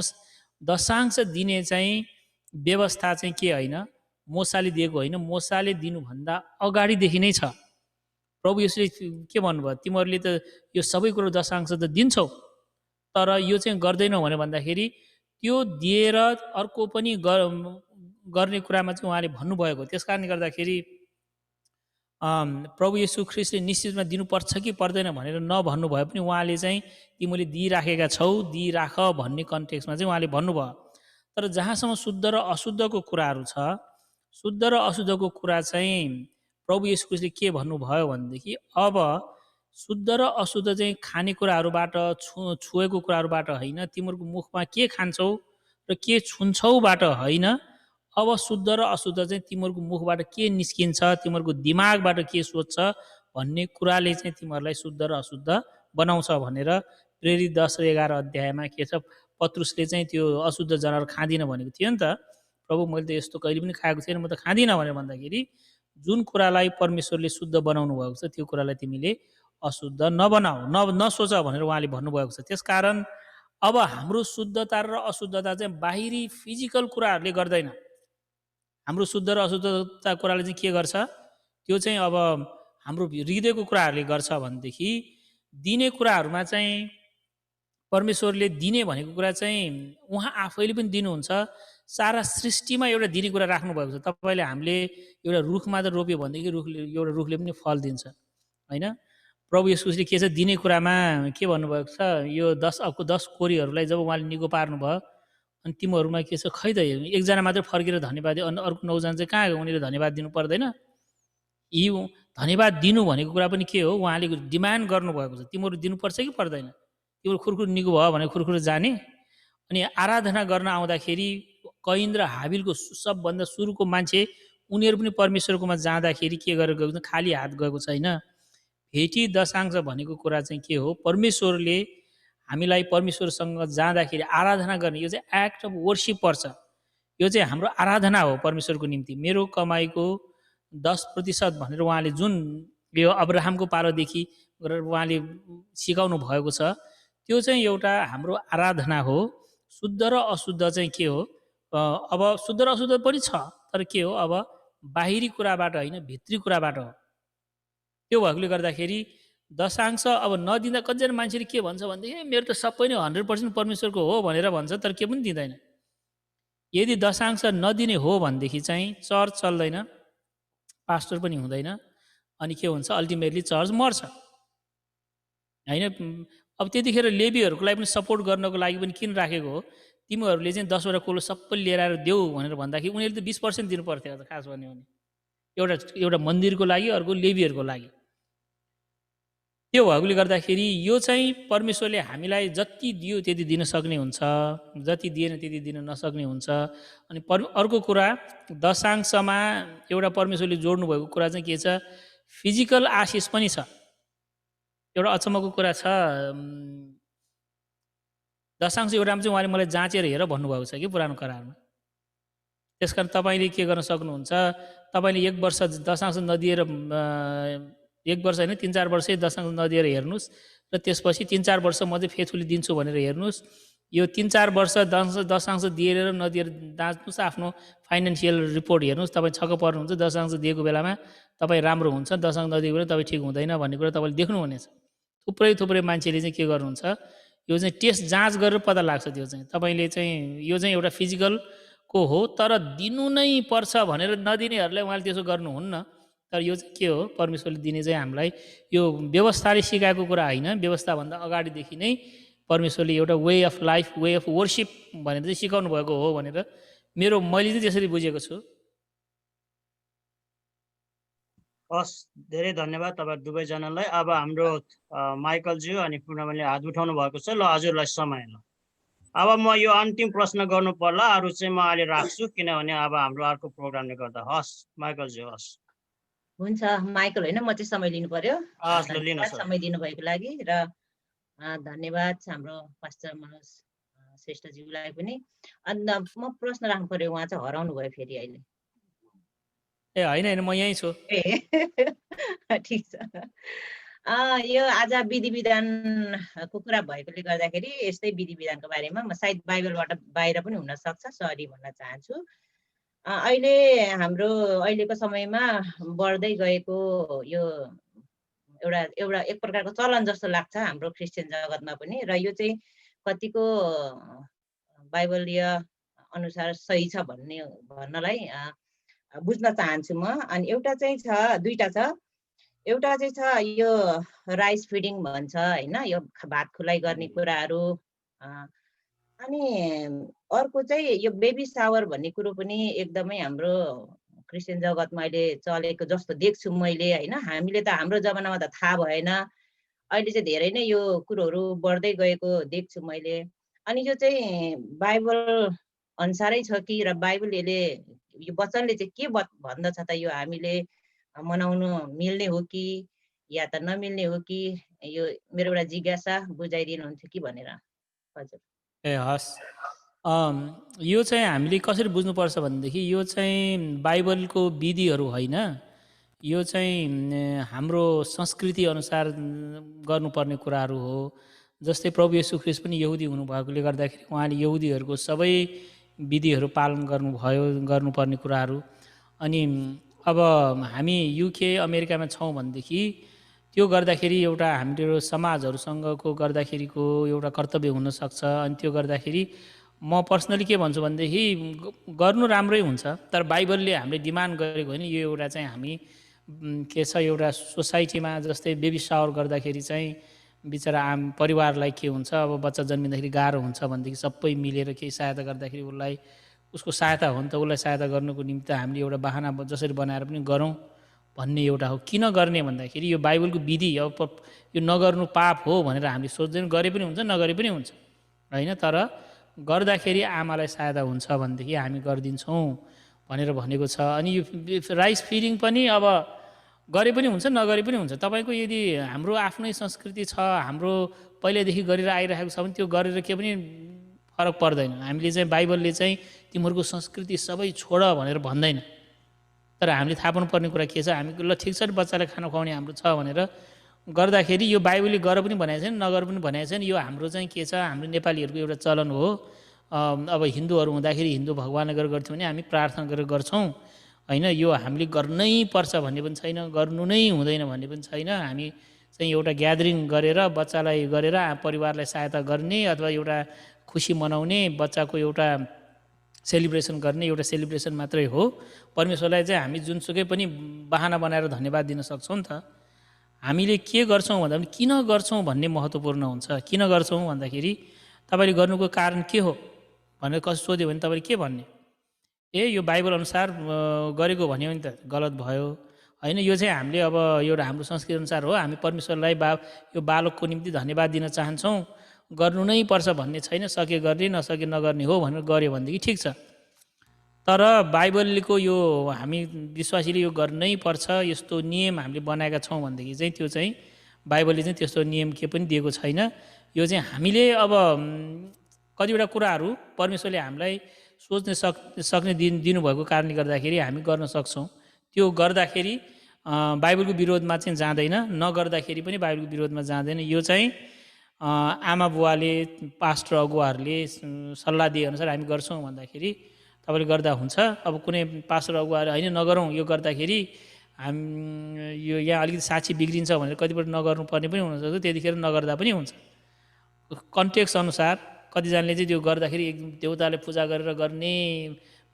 दशांश दिने चाहिँ व्यवस्था चाहिँ के होइन, मोसाले दिएको होइन, मोसाले दिनुभन्दा अगाडिदेखि नै छ। प्रभु यसले के भन्नुभयो, तिमीहरूले त यो सबै कुरो दशांश त दिन्छौ, तर यो चाहिँ गर्दैनौ भनेर भन्दाखेरि त्यो दिएर अर्को पनि गर्ने कुरामा चाहिँ उहाँले भन्नुभएको। त्यस कारणले गर्दाखेरि प्रभु येशू ख्रिस्टले निश्चितमा दिनुपर्छ कि पर्दैन भनेर नभन्नु भए पनि उहाँले चाहिँ तिमीले दिइराखेका छौ, दिइराख भन्ने कन्टेक्स्टमा चाहिँ उहाँले भन्नुभयो। तर जहाँसम्म शुद्ध र अशुद्धको कुराहरू छ, शुद्ध र अशुद्धको कुरा चाहिँ प्रभु येशू ख्रिस्टले के भन्नुभयो भनेदेखि अब शुद्ध र अशुद्ध चाहिँ खानेकुराहरूबाट छुएको कुराहरूबाट होइन, तिमीहरूको मुखमा के खान्छौ र के छुन्छौबाट होइन, अब शुद्ध र अशुद्ध चाहिँ तिमीहरूको मुखबाट के निस्किन्छ, तिमीहरूको दिमागबाट के सोच्छ भन्ने कुराले चाहिँ तिमीहरूलाई शुद्ध र अशुद्ध बनाउँछ भनेर प्रेरित 10 र 11 अध्यायमा के छ, पत्रुसले चाहिँ त्यो अशुद्ध जनावर खाँदिनँ भनेको थियो नि त। प्रभु मैले त यस्तो कहिले पनि खाएको छैन, म त खाँदिनँ भनेर भन्दाखेरि जुन कुरालाई परमेश्वरले शुद्ध बनाउनु भएको छ त्यो कुरालाई तिमीले अशुद्ध नबनाऊ, नसोच भनेर उहाँले भन्नुभएको छ। त्यसकारण अब हाम्रो शुद्धता र अशुद्धता चाहिँ बाहिरी फिजिकल कुराहरूले गर्दैन। हाम्रो शुद्ध र अशुद्धता कुराले चाहिँ के गर्छ, त्यो चाहिँ अब हाम्रो हृदयको कुराहरूले गर्छ भनेदेखि दिने कुराहरूमा चाहिँ परमेश्वरले दिने भनेको कुरा चाहिँ उहाँ आफैले पनि दिनुहुन्छ। सारा सृष्टिमा एउटा दिने कुरा राख्नुभएको छ। तपाईँले हामीले एउटा रुखमा त रोप्यो भनेदेखि एउटा रुखले पनि फल दिन्छ होइन। प्रभु येशूले के छ, दिने कुरामा के भन्नुभएको छ, यो 10 कोरीहरूलाई जब उहाँले निको पार्नुभयो अनि तिमीहरूमा के छ, खै त एकजना मात्र फर्केर धन्यवाद दियो, अनि अर्को 9 जना चाहिँ कहाँ गयो, उनीहरूले धन्यवाद दिनु पर्दैन। यी धन्यवाद दिनु भनेको कुरा पनि के हो, उहाँले डिमान्ड गर्नुभएको छ, तिमीहरू दिनुपर्छ कि पर्दैन। तिमीहरू खुरखुर निको भयो भने खुरखुर जाने। अनि आराधना गर्न आउँदाखेरि कैन र हाबिलको सबभन्दा सुरुको मान्छे उनीहरू पनि परमेश्वरकोमा जाँदाखेरि के गरेर गएको, खाली हात गएको छैन। भेटी दशांश भनेको कुरा चाहिँ के हो, परमेश्वरले हामीलाई परमेश्वरसँग जाँदाखेरि आराधना गर्ने, यो चाहिँ एक्ट अफ वर्सिप पर्छ। यो चाहिँ हाम्रो आराधना हो परमेश्वरको निम्ति। मेरो कमाइको 10% भनेर उहाँले जुन यो अब्राहमको पालोदेखि गरेर उहाँले सिकाउनु भएको छ, त्यो चाहिँ एउटा हाम्रो आराधना हो। शुद्ध र अशुद्ध चाहिँ के हो, अब शुद्ध र अशुद्ध पनि छ, तर के हो, अब बाहिरी कुराबाट होइन, भित्री कुराबाट हो। त्यो भएकोले गर्दाखेरि दशांश अब नदिँदा कतिजना मान्छेले के भन्छ भनेदेखि मेरो त सबै नै 100% परमेश्वरको हो भनेर भन्छ, तर के पनि दिँदैन। यदि दशांश नदिने हो भनेदेखि चाहिँ चर्च चल्दैन, पास्टर पनि हुँदैन, अनि के हुन्छ, अल्टिमेटली चर्च मर्छ होइन। अब त्यतिखेर लेबीहरूको लागि पनि सपोर्ट गर्नको लागि पनि किन राखेको हो, तिमीहरूले चाहिँ 10 वटा कोलो सबै लिएर आएर देऊ भनेर भन्दाखेरि उनीहरूले त 20% दिनु पर्थ्यो त खास भन्यो भने, एउटा मन्दिरको लागि, अर्को लेबीहरूको लागि। त्यो भएकोले गर्दाखेरि यो चाहिँ परमेश्वरले हामीलाई जति दियो त्यति दिन सक्ने हुन्छ, जति दिएन त्यति दिन नसक्ने हुन्छ। अनि अर्को कुरा, दशांशमा एउटा परमेश्वरले जोड्नु भएको कुरा चाहिँ के छ, फिजिकल आशिष पनि छ। एउटा अचम्मको कुरा छ, दशांश एउटामा चाहिँ उहाँले मलाई जाँचेर हेर भन्नुभएको छ कि पुरानो करारमा। त्यस कारण तपाईँले के गर्न सक्नुहुन्छ, तपाईँले 1 वर्ष दशांश नदिएर, 1 वर्ष होइन 3-4 वर्षै दशांश नदिएर हेर्नुहोस्, र त्यसपछि 3-4 वर्ष म चाहिँ फेथफुली दिन्छु भनेर हेर्नुहोस्। यो 3-4 वर्ष दशांश दिएर नदिएर जाँच्नुहोस्, आफ्नो फाइनेन्सियल रिपोर्ट हेर्नुहोस्, तपाईँ छक्क पर्नुहुन्छ। दशांश दिएको बेलामा तपाईँ राम्रो हुन्छ, दशांश नदिएको बेला तपाईँ ठिक हुँदैन भन्ने कुरा तपाईँले देख्नुहुनेछ। थुप्रै मान्छेले चाहिँ के गर्नुहुन्छ, यो चाहिँ टेस्ट जाँच गरेर पत्ता लाग्छ। त्यो चाहिँ तपाईँले चाहिँ यो चाहिँ एउटा फिजिकलको हो, तर दिनु नै पर्छ भनेर नदिनेहरूलाई उहाँले त्यसो गर्नुहुन्न। तर यो चाहिँ के हो, परमेश्वरले दिने चाहिँ हामीलाई यो व्यवस्थाले सिकाएको कुरा होइन, व्यवस्थाभन्दा अगाडिदेखि नै परमेश्वरले एउटा way of life, way of worship भनेर चाहिँ सिकाउनु भएको हो भनेर मैले चाहिँ त्यसरी बुझेको छु। हस्, धेरै धन्यवाद तपाईँ दुवैजनालाई। अब हाम्रो माइकलज्यू अनि पूर्णमले हात उठाउनु भएको छ। ल हजुरलाई समय ल। अब म यो अन्तिम प्रश्न गर्नु पर्ला, अरू चाहिँ म अहिले राख्छु, किनभने अब हाम्रो अर्को प्रोग्रामले गर्दा। हस् माइकलज्यू, हस्। हुन्छ माइकल होइन, म चाहिँ समय लिनु पर्यो। हस् ल, लिनुहोस्। समय दिनुभएको लागि र धन्यवाद हाम्रो पास्टर मनोज श्रेष्ठज्यूलाई पनि। अन्त म प्रश्न राख्नु पर्यो, उहाँ चाहिँ हराउनु भयो फेरि अहिले। ए होइन, म यहीँ छु। ठिक छ। यो आज विधि विधानको कुरा भएकोले गर्दाखेरि यस्तै विधि विधानको बारेमा म सायद बाइबलबाट बाहिर पनि हुन सक्छ, सरी भन्न चाहन्छु। अहिले हाम्रो अहिलेको समयमा बढ्दै गएको यो एउटा एउटा एक प्रकारको चलन जस्तो लाग्छ हाम्रो क्रिस्चियन जगतमा पनि, र यो चाहिँ कतिको बाइबलीय अनुसार सही छ भन्नलाई बुझ्न चाहन्छु म। अनि एउटा चाहिँ छ, दुईटा छ। एउटा चाहिँ छ यो राइस फिडिङ भन्छ होइन, यो भात खुलाइ गर्ने कुराहरू। अनि अर्को चाहिँ यो बेबी सावर भन्ने कुरो पनि एकदमै हाम्रो क्रिस्चियन जगतमा अहिले चलेको जस्तो देख्छु मैले होइन। हामीले त हाम्रो जमानामा त थाहा भएन, अहिले चाहिँ धेरै नै यो कुरोहरू बढ्दै गएको देख्छु मैले। अनि यो चाहिँ बाइबल अनुसारै छ कि, र बाइबलले यो वचनले चाहिँ के भन्दछ त, यो हामीले मनाउनु मिल्ने हो कि या त नमिल्ने हो कि, यो मेरो एउटा जिज्ञासा बुझाइदिनुहुन्थ्यो कि भनेर। हजुर। ए हस्, यो चाहिँ हामीले कसरी बुझ्नुपर्छ भनेदेखि यो चाहिँ बाइबलको विधिहरू होइन, यो चाहिँ हाम्रो संस्कृति अनुसार गर्नुपर्ने कुराहरू हो। जस्तै प्रभु येशू ख्रीष्ट पनि यहुदी हुनुभएकोले गर्दाखेरि उहाँले यहुदीहरूको सबै विधिहरू पालन गर्नुपर्ने कुराहरू। अनि अब हामी युके अमेरिकामा छौँ भनेदेखि त्यो गर्दाखेरि एउटा हाम्रो समाजहरूसँगको गर्दाखेरिको एउटा कर्तव्य हुनसक्छ। अनि त्यो गर्दाखेरि म पर्सनली के भन्छु भनेदेखि गर्नु राम्रै हुन्छ, तर बाइबलले हामीले डिमान्ड गरेको होइन। यो एउटा चाहिँ हामी के छ, एउटा सोसाइटीमा जस्तै बेबी सावर गर्दाखेरि चाहिँ बिचरा आम परिवारलाई के हुन्छ, अब बच्चा जन्मिँदाखेरि गाह्रो हुन्छ भनेदेखि सबै मिलेर केही सहायता गर्दाखेरि उसलाई उसको सहायता हो नि त, उसलाई सहायता गर्नुको निम्ति हामीले एउटा बाहना जसरी बनाएर पनि गरौँ भन्ने एउटा हो। किन गर्ने भन्दाखेरि यो बाइबलको विधि, अब यो नगर्नु पाप हो भनेर हामीले सोच्दैन, गरे पनि हुन्छ नगरे पनि हुन्छ होइन। तर गर्दाखेरि आमालाई सहायता हुन्छ भनेदेखि हामी गरिदिन्छौँ भनेर भनेको छ। अनि यो राइस फिडिङ पनि अब गरे पनि हुन्छ नगरे पनि हुन्छ। तपाईँको यदि हाम्रो आफ्नै संस्कृति छ, हाम्रो पहिल्यैदेखि गरेर आइरहेको छ भने त्यो गरेर के पनि फरक पर्दैन। हामीले चाहिँ बाइबलले चाहिँ तिमीहरूको संस्कृति सबै छोड भनेर भन्दैन, तर हामीले थाहा पाउनुपर्ने कुरा के छ, हामी ल ठिक छ बच्चालाई खाना खुवाउने हाम्रो छ भनेर गर्दाखेरि यो बाइबलले गर पनि भनेको छैन नगर पनि भनेको छैन। यो हाम्रो चाहिँ के छ, हाम्रो नेपालीहरूको एउटा चलन हो। अब हिन्दूहरू हुँदाखेरि हिन्दू भगवानले गरेर गर्थ्यौँ भने हामी प्रार्थना गरेर गर्छौँ होइन। यो हामीले गर्नै पर्छ भन्ने पनि छैन, गर्नु नै हुँदैन भन्ने पनि छैन। हामी चाहिँ एउटा ग्यादरिङ गरेर बच्चालाई गरेर परिवारलाई सहायता गर्ने अथवा एउटा खुसी मनाउने, बच्चाको एउटा सेलिब्रेसन गर्ने एउटा सेलिब्रेसन मात्रै हो। परमेश्वरलाई चाहिँ हामी जुनसुकै पनि बहाना बनाएर धन्यवाद दिन सक्छौँ नि त। हामीले के गर्छौँ भन्दा पनि किन गर्छौँ भन्ने महत्त्वपूर्ण हुन्छ। किन गर्छौँ भन्दाखेरि तपाईँले गर्नुको कारण के हो भनेर कसो सोध्यो भने तपाईँले के भन्ने, ए यो बाइबल अनुसार गरेको भन्यो भने त गलत भयो होइन। यो चाहिँ हामीले अब एउटा हाम्रो संस्कृति अनुसार हो, हामी परमेश्वरलाई यो बालकको निम्ति धन्यवाद दिन चाहन्छौँ, गर्नु नै पर्छ भन्ने छैन, सके गर्ने नसके नगर्ने हो भनेर गऱ्यो भनेदेखि ठिक छ। तर बाइबलको यो हामी विश्वासीले यो गर्नै पर्छ यस्तो नियम हामीले बनाएका छौँ भनेदेखि चाहिँ त्यो चाहिँ बाइबलले चाहिँ त्यस्तो नियम के पनि दिएको छैन। यो चाहिँ हामीले अब कतिवटा कुराहरू परमेश्वरले हामीलाई सोच्ने सक्ने दिनुभएको कारणले गर्दाखेरि हामी गर्न सक्छौँ। त्यो गर्दाखेरि बाइबलको विरोधमा चाहिँ जाँदैन, नगर्दाखेरि पनि बाइबलको विरोधमा जाँदैन। यो चाहिँ आमा बुवाले पास्टर अगुवाहरूले सल्लाह दिएअनुसार हामी गर्छौँ भन्दाखेरि तपाईँले गर्दा हुन्छ। अब कुनै पास्टर अगुवाले होइन नगरौँ यो गर्दाखेरि यो यहाँ अलिकति साक्षी बिग्रिन्छ भनेर कतिपल्ट नगर्नुपर्ने पनि हुनसक्छ, त्यतिखेर नगर्दा पनि हुन्छ। कन्टेक्स्ट अनुसार कतिजनाले चाहिँ त्यो गर्दाखेरि एकदम देउताले पूजा गरेर गर्ने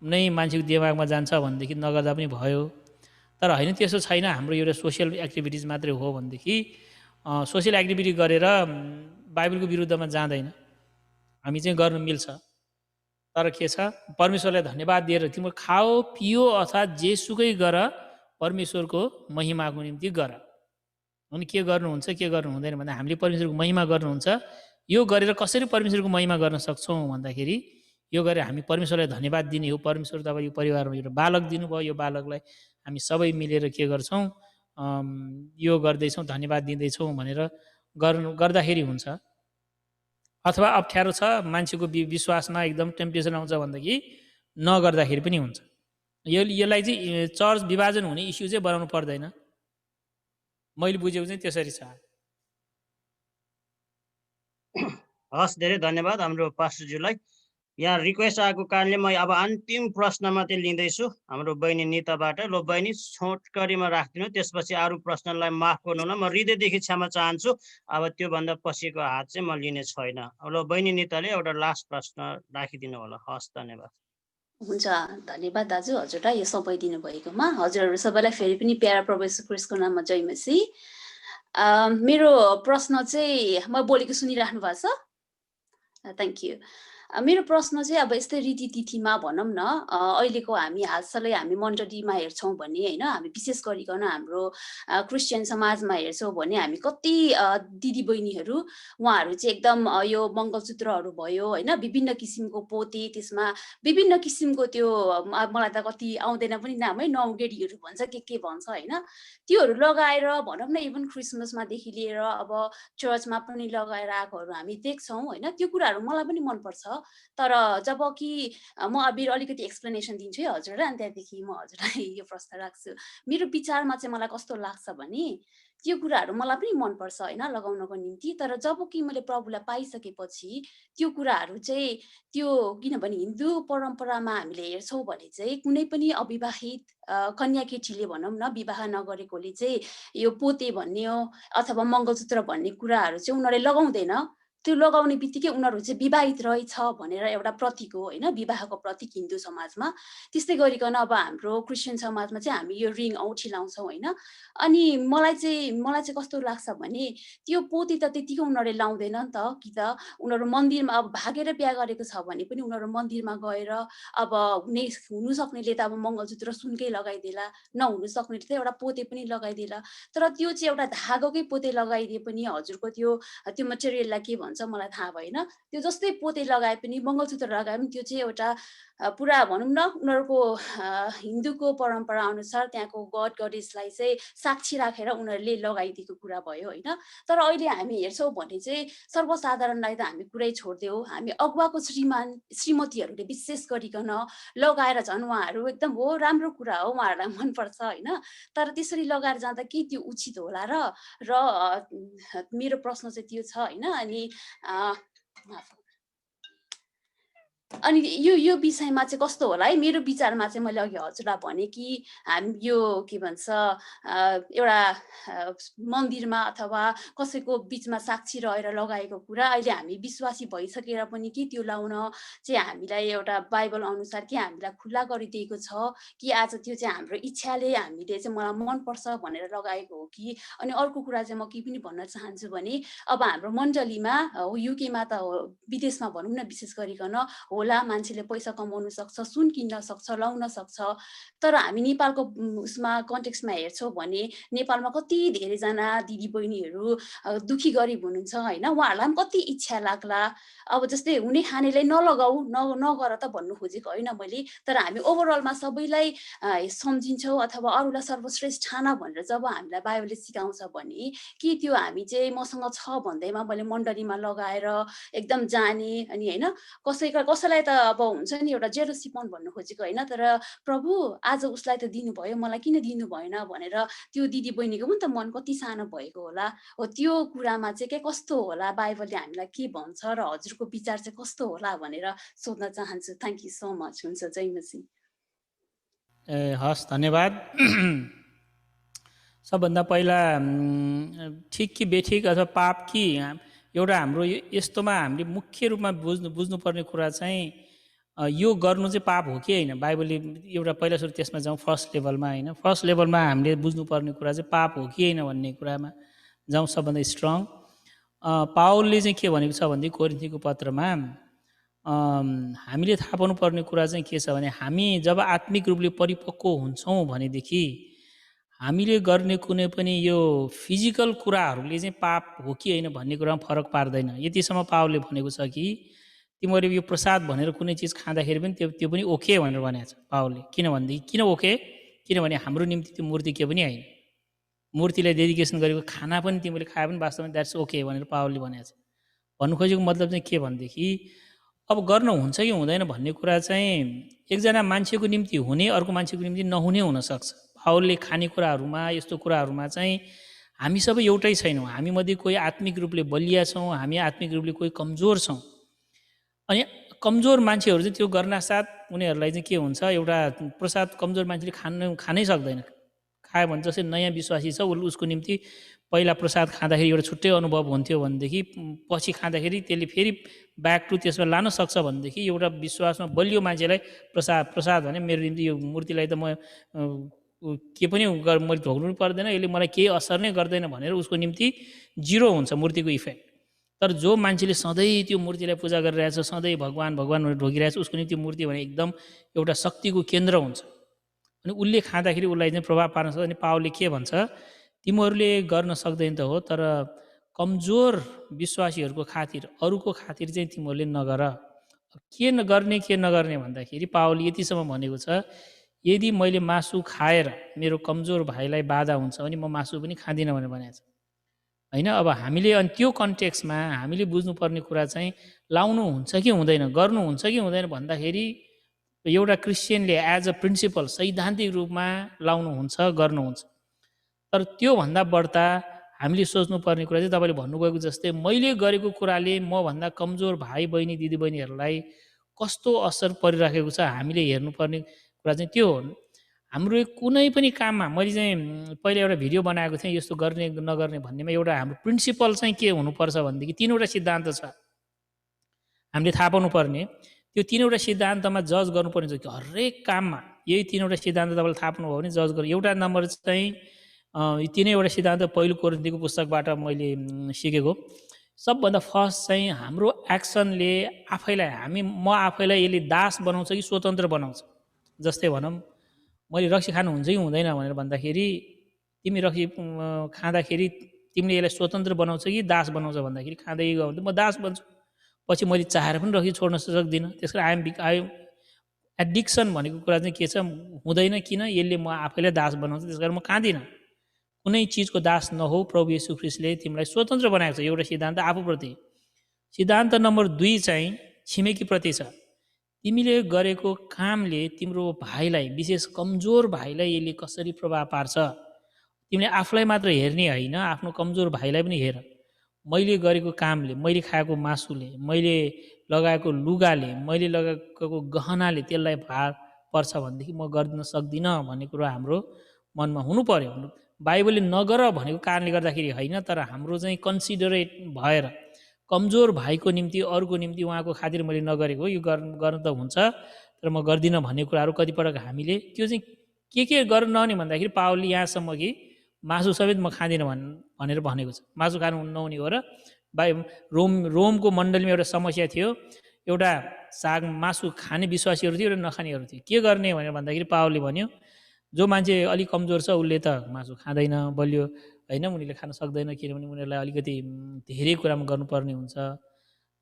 नै मान्छेको दिमागमा जान्छ भनेदेखि नगर्दा पनि भयो। तर होइन त्यस्तो छैन, हाम्रो एउटा सोसियल एक्टिभिटिज मात्रै हो भनेदेखि सोसियल एक्टिभिटी गरेर बाइबलको विरुद्धमा जाँदैन, हामी चाहिँ गर्न मिल्छ। तर के छ, परमेश्वरलाई धन्यवाद दिएर तिम्रो खाओ पियो अथवा जेसुकै गर परमेश्वरको महिमाको निम्ति गर। अनि के गर्नुहुन्छ के गर्नु हुँदैन भन्दा हामीले परमेश्वरको महिमा गर्नुहुन्छ। यो गरेर कसरी परमेश्वरको महिमा गर्न सक्छौँ भन्दाखेरि यो गरेर हामी परमेश्वरलाई धन्यवाद दिने हो। परमेश्वर तपाईँ यो परिवारमा एउटा बालक दिनुभयो, यो बालकलाई हामी सबै मिलेर के गर्छौँ, यो गर्दैछौँ, धन्यवाद दिँदैछौँ भनेर गर्दाखेरि हुन्छ। अथवा अप्ठ्यारो छ, मान्छेको विश्वासमा एकदम टेम्पटेसन आउँछ भनेदेखि नगर्दाखेरि पनि हुन्छ। यसलाई चाहिँ चर्च विभाजन हुने इस्यु चाहिँ बनाउनु पर्दैन, मैले बुझेको चाहिँ त्यसरी छ। हस्, धेरै धन्यवाद हाम्रो पास्टरज्यूलाई यहाँ रिक्वेस्ट आएको कारणले म अब अन्तिम प्रश्न मात्रै लिँदैछु हाम्रो बहिनी निताबाट। ल बहिनी छोटकरीमा राखिदिनु, त्यसपछि अरू प्रश्नलाई माफ गर्नु होला, म हृदयदेखि क्षमा चाहन्छु। अब त्योभन्दा पछिको हात चाहिँ म लिने छैन। ल बहिनी निताले एउटा लास्ट प्रश्न राखिदिनु होला। हस्, धन्यवाद। हुन्छ, धन्यवाद दाजु हजुरलाई यो समय दिनुभएकोमा। हजुरहरू सबैलाई फेरि पनि प्यारा प्रभु येशू ख्रीष्टको नाममा जय मसीह। मेरो प्रश्न चाहिँ म बोलेको सुनिराख्नु भएको छ? Thank you. मेरो प्रश्न चाहिँ अब यस्तै रीतिथिथिमा भनौँ न, अहिलेको हामी हालसालै हामी मण्डलीमा हेर्छौँ भने होइन, हामी विशेष गरिकन हाम्रो क्रिस्चियन समाजमा हेर्छौँ भने हामी कति दिदीबहिनीहरू उहाँहरू चाहिँ एकदम यो मङ्गलसूत्रहरू भयो होइन, विभिन्न किसिमको पोते, त्यसमा विभिन्न किसिमको त्यो मलाई त कति आउँदैन पनि नाम है, नौगेडीहरू भन्छ के भन्छ होइन, त्योहरू लगाएर भनौँ न इभन क्रिसमसमादेखि लिएर अब चर्चमा पनि लगाएर आएकोहरू हामी देख्छौँ होइन। त्यो कुराहरू मलाई पनि मनपर्छ, तर जब कि म अब अलिकति एक्सप्लेनेसन दिन्छु है हजुरलाई, अनि त्यहाँदेखि म हजुरलाई यो प्रश्न राख्छु। मेरो विचारमा चाहिँ मलाई कस्तो लाग्छ भने त्यो कुराहरू मलाई पनि मनपर्छ होइन लगाउनको निम्ति, तर जब कि मैले प्रभुलाई पाइसकेपछि त्यो कुराहरू चाहिँ त्यो, किनभने हिन्दू परम्परामा हामीले हेर्छौँ भने चाहिँ कुनै पनि अविवाहित कन्या केटीले भनौँ न विवाह नगरेकोले चाहिँ यो पोते भन्ने हो अथवा मङ्गलसूत्र भन्ने कुराहरू चाहिँ उनीहरूले लगाउँदैन। त्यो लगाउने बित्तिकै उनीहरू चाहिँ विवाहित रहेछ भनेर एउटा प्रतीक हो होइन, विवाहको प्रतीक हिन्दू समाजमा। त्यस्तै गरिकन अब हाम्रो क्रिस्चियन समाजमा चाहिँ हामी यो रिङ औँठी लाउँछौँ होइन। अनि मलाई चाहिँ कस्तो लाग्छ भने त्यो पोते त त्यतिकै उनीहरूले लाउँदैन नि त, कि त उनीहरू मन्दिरमा अब भागेर बिहा गरेको छ भने पनि उनीहरू मन्दिरमा गएर अब हुनु सक्नेले त अब मङ्गलसूत्र सुनकै लगाइदिएला, नहुनु सक्नेले त एउटा पोते पनि लगाइदिएला। तर त्यो चाहिँ एउटा धागोकै पोते लगाइदिए पनि हजुरको त्यो मटेरियललाई के भन्छ मलाई थाहा भएन, त्यो जस्तै पोते लगाए पनि मङ्गलसूत्र लगाए पनि त्यो चाहिँ एउटा पुरा भनौँ न उनीहरूको हिन्दूको परम्परा अनुसार त्यहाँको गड गडेसलाई चाहिँ साक्षी राखेर उनीहरूले लगाइदिएको कुरा भयो होइन। तर अहिले हामी हेर्छौँ भने चाहिँ सर्वसाधारणलाई त हामी कुरै छोडिदेऊ, हामी अगुवाको श्रीमतीहरूले विशेष गरिकन लगाएर झन् उहाँहरू एकदम हो राम्रो कुरा हो, उहाँहरूलाई मनपर्छ होइन। तर त्यसरी लगाएर जाँदा के त्यो उचित होला र मेरो प्रश्न चाहिँ त्यो छ होइन। अनि यो विषयमा चाहिँ कस्तो होला है, मेरो विचारमा चाहिँ मैले अघि हजुरलाई भने कि हामी यो के भन्छ एउटा मन्दिरमा अथवा कसैको बिचमा साक्षी रहेर लगाएको कुरा अहिले हामी विश्वासी भइसकेर पनि कि त्यो लाउन चाहिँ हामीलाई एउटा बाइबल अनुसार कि हामीलाई खुल्ला गरिदिएको छ कि आज त्यो चाहिँ हाम्रो इच्छाले हामीले चाहिँ मलाई मनपर्छ भनेर लगाएको हो कि। अनि अर्को कुरा चाहिँ म के पनि भन्न चाहन्छु भने अब हाम्रो मण्डलीमा युकेमा त विदेशमा भनौँ न विशेष गरिकन होला मान्छेले पैसा कमाउन सक्छ, सुन किन्न सक्छ, लाउन सक्छ, तर हामी नेपालको उसमा कन्टेक्स्टमा हेर्छौँ भने नेपालमा कति धेरैजना दिदीबहिनीहरू दुखी गरिब हुनुहुन्छ होइन, उहाँहरूलाई पनि कति इच्छा लाग्ला। अब जस्तै हुने खानेलाई नलगाऊ नगर त भन्नु खोजेको होइन मैले, तर हामी ओभरअलमा सबैलाई सम्झिन्छौँ अथवा अरूलाई सर्वश्रेष्ठ ठान भनेर जब हामीलाई बाइबलले सिकाउँछ भने कि त्यो हामी चाहिँ मसँग छ भन्दैमा मैले मण्डलीमा लगाएर एकदम जाने अनि होइन कसैलाई त अब हुन्छ नि एउटा जेरोसिपन भन्नु खोजेको होइन, तर प्रभु आज उसलाई त दिनुभयो मलाई किन दिनु भएन भनेर त्यो दिदी बहिनीको पनि त मन कति सानो भएको होला हो। त्यो कुरामा चाहिँ के कस्तो होला, बाइबलले हामीलाई के भन्छ र हजुरको विचार चाहिँ कस्तो होला भनेर सोध्न चाहन्छु। Thank you so much. हुन्छ, जय मसीह। हस्, धन्यवाद। सबभन्दा पहिला ठिक कि बेठिक अथवा पाप कि एउटा हाम्रो यस्तोमा हामीले मुख्य रूपमा बुझ्नुपर्ने कुरा चाहिँ यो गर्नु चाहिँ पाप हो कि होइन, बाइबलले एउटा पहिला सुरु त्यसमा जाउँ फर्स्ट लेभलमा होइन। फर्स्ट लेभलमा हामीले बुझ्नुपर्ने कुरा चाहिँ पाप हो कि होइन भन्ने कुरामा जाउँ सबभन्दा स्ट्रङ। पावलले चाहिँ के भनेको छ भनेदेखि कोरिन्थीको पत्रमा हामीले थाहा पाउनुपर्ने कुरा चाहिँ के छ भने हामी जब आत्मिक रूपले परिपक्व हुन्छौँ भनेदेखि हामीले गर्ने कुनै पनि यो फिजिकल कुराहरूले चाहिँ पाप हो कि होइन भन्ने कुरामा फरक पार्दैन। यतिसम्म पावलले भनेको छ कि तिमीहरू यो प्रसाद भनेर कुनै चिज खाँदाखेरि पनि त्यो पनि ओके भनेर भनेको छ पावलले। किनभनेदेखि किन ओके, किनभने हाम्रो निम्ति त्यो मूर्ति के पनि होइन, मूर्तिलाई डेडिकेसन गरेको खाना पनि तिमीले खाए पनि वास्तवमा द्याट्स ओके भनेर पावलले भनेको छ। भन्नु खोजेको मतलब चाहिँ के भनेदेखि अब गर्न हुन्छ कि हुँदैन भन्ने कुरा चाहिँ एकजना मान्छेको निम्ति हुने अर्को मान्छेको निम्ति नहुने हुनसक्छ। पावलले खानेकुराहरूमा यस्तो कुराहरूमा चाहिँ हामी सबै एउटै छैनौँ, हामीमध्ये कोही आत्मिक रूपले बलिया छौँ, हामी आत्मिक रूपले कोही कमजोर छौँ। अनि कमजोर मान्छेहरू चाहिँ त्यो गर्नासाथ उनीहरूलाई चाहिँ के हुन्छ, एउटा प्रसाद कमजोर मान्छेले खानै सक्दैन। खायो भने जस्तै नयाँ विश्वासी छ उसको निम्ति पहिला प्रसाद खाँदाखेरि एउटा छुट्टै अनुभव हुन्थ्यो भनेदेखि पछि खाँदाखेरि त्यसले फेरि ब्याक टु त्यसमा लान सक्छ भनेदेखि एउटा विश्वासमा बलियो मान्छेलाई प्रसाद भने मेरो निम्ति यो मूर्तिलाई त म के पनि मैले ढोग्नु पर्दैन, यसले मलाई केही असर नै गर्दैन भनेर उसको निम्ति जिरो हुन्छ मूर्तिको इफेक्ट। तर जो मान्छेले सधैँ त्यो मूर्तिलाई पूजा गरिरहेछ, सधैँ भगवान् भनेर ढोगिरहेछ, उसको निम्ति मूर्ति भने एकदम एउटा शक्तिको केन्द्र हुन्छ। अनि उसले खाँदाखेरि उसलाई चाहिँ प्रभाव पार्न सक्छ। अनि पावलले के भन्छ, तिमीहरूले गर्न सक्दैन त हो, तर कमजोर विश्वासीहरूको खातिर, अरूको खातिर चाहिँ तिमीहरूले नगर। के नगर्ने भन्दाखेरि पावलले यतिसम्म भनेको छ, यदि मैले मासु खाएर मेरो कमजोर भाइलाई बाधा हुन्छ भने म मासु पनि खाँदिनँ भनेर भनेको छ होइन। अब हामीले अनि त्यो कन्टेक्स्टमा हामीले बुझ्नुपर्ने कुरा चाहिँ लाउनु हुन्छ कि हुँदैन, गर्नुहुन्छ कि हुँदैन भन्दाखेरि एउटा क्रिस्चियनले एज अ प्रिन्सिपल सैद्धान्तिक रूपमा लाउनुहुन्छ, गर्नुहुन्छ। तर त्योभन्दा बढ्ता हामीले सोच्नुपर्ने कुरा चाहिँ तपाईँले भन्नुभएको जस्तै मैले गरेको कुराले मभन्दा कमजोर भाइ बहिनी दिदीबहिनीहरूलाई कस्तो असर परिराखेको छ हामीले हेर्नुपर्ने कुरा चाहिँ त्यो हो। हाम्रो कुनै पनि काममा मैले चाहिँ पहिला एउटा भिडियो बनाएको थिएँ यस्तो गर्ने नगर्ने भन्नेमा, एउटा हाम्रो प्रिन्सिपल चाहिँ के हुनुपर्छ भनेदेखि 3वटा सिद्धान्त छ हामीले थाहा पाउनुपर्ने। त्यो 3वटा सिद्धान्तमा जज गर्नुपर्ने छ कि हरेक काममा यही 3वटा सिद्धान्त तपाईँले थाहा पाउनुभयो भने जज गर्नु। एउटा नम्बर चाहिँ यी 3वटा सिद्धान्त पहिलो कोरिन्थीको पुस्तकबाट मैले सिकेको। सबभन्दा फर्स्ट चाहिँ हाम्रो एक्सनले म आफैलाई यसले दास बनाउँछ कि स्वतन्त्र बनाउँछ। जस्तै भनौँ मैले रक्सी खानु हुन्छ कि हुँदैन भनेर भन्दाखेरि तिमी रक्सी खाँदाखेरि तिमीले यसलाई स्वतन्त्र बनाउँछ कि दास बनाउँछ भन्दाखेरि खाँदै गयो भने म दास बन्छु। पछि मैले चाहेर पनि रक्सी छोड्न सक्दिनँ। त्यस कारण एडिक्सन भनेको कुरा चाहिँ के छ, हुँदैन। किन? यसले म आफैलाई दास बनाउँछ, त्यस कारण म खाँदिनँ। कुनै चिजको दास नहो, प्रभु येशू ख्रीष्टले तिमीलाई स्वतन्त्र बनाएको छ। एउटा सिद्धान्त आफूप्रति। सिद्धान्त नम्बर 2 चाहिँ छिमेकीप्रति छ। तिमीले गरेको कामले तिम्रो भाइलाई, विशेष कमजोर भाइलाई यसले कसरी प्रभाव पार्छ। तिमीले आफूलाई मात्र हेर्ने होइन, आफ्नो कमजोर भाइलाई पनि हेर। मैले गरेको कामले, मैले खाएको मासुले, मैले लगाएको लुगाले, मैले लगाएको गहनाले त्यसलाई भार पर्छ भनेदेखि म गर्न सक्दिनँ भन्ने कुरो हाम्रो मनमा हुनु पर्यो। बाइबलले नगर भनेको कारणले गर्दाखेरि होइन, तर हाम्रो चाहिँ कन्सिडरेट भएर कमजोर भाइको निम्ति, अरूको निम्ति उहाँको खातिर मैले नगरेको, यो गर्न त हुन्छ तर म गर्दिनँ भन्ने कुराहरू कतिपटक हामीले त्यो चाहिँ के गर्न नहुने भन्दाखेरि पावलले यहाँसम्म कि मासु समेत म खाँदिनँ भनेर भनेको छ। मासु खानु नहुने हो र रोमको मण्डलीमा एउटा समस्या थियो। एउटा मासु खाने विश्वासीहरू थियो र नखानेहरू थियो। के गर्ने भनेर भन्दाखेरि पावलले भन्यो जो मान्छे अलिक कमजोर छ उसले त मासु खाँदैन, बलियो होइन, उनीहरूले खान सक्दैन, किनभने उनीहरूलाई अलिकति धेरै कुरामा गर्नुपर्ने हुन्छ।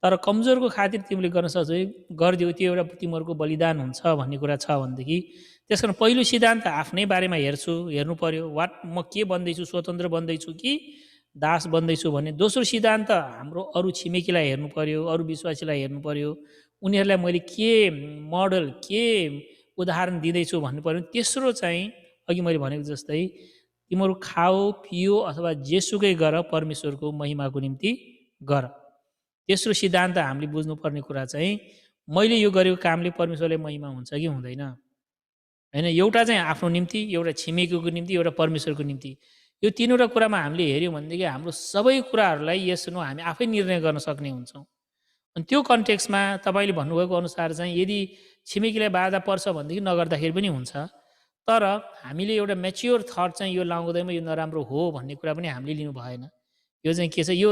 तर कमजोरको खातिर तिमीले गर्न सक्छौ, गरिदियो, त्यो एउटा तिमीहरूको बलिदान हुन्छ भन्ने कुरा छ भनेदेखि त्यस कारण पहिलो सिद्धान्त आफ्नै बारेमा हेर्नु पर्यो। म के बन्दैछु, स्वतन्त्र बन्दैछु कि दास बन्दैछु भन्ने। दोस्रो सिद्धान्त हाम्रो अरू छिमेकीलाई हेर्नु पर्यो, अरू विश्वासीलाई हेर्नु पर्यो, उनीहरूलाई मैले के मोडल, के उदाहरण दिँदैछु भन्नु पर्यो। तेस्रो चाहिँ अघि मैले भनेको जस्तै तिमीहरू खाओ पियो अथवा जेसुकै गर, परमेश्वरको महिमाको निम्ति गर। तेस्रो सिद्धान्त हामीले बुझ्नुपर्ने कुरा चाहिँ मैले यो गरेको कामले परमेश्वरले महिमा हुन्छ कि हुँदैन होइन। एउटा चाहिँ आफ्नो निम्ति, एउटा छिमेकीको निम्ति, एउटा परमेश्वरको निम्ति। यो 3वटा कुरामा हामीले हेऱ्यौँ भनेदेखि हाम्रो सबै कुराहरूलाई यस नो हामी आफै निर्णय गर्न सक्ने हुन्छौँ। अनि त्यो कन्टेक्स्टमा तपाईँले भन्नुभएको अनुसार चाहिँ यदि छिमेकीलाई बाधा पर्छ भनेदेखि नगर्दाखेरि पनि हुन्छ। तर हामीले एउटा म्याच्योर थट चाहिँ यो लाउँदैमा यो नराम्रो हो भन्ने कुरा पनि हामीले लिनु भएन। यो चाहिँ के छ, यो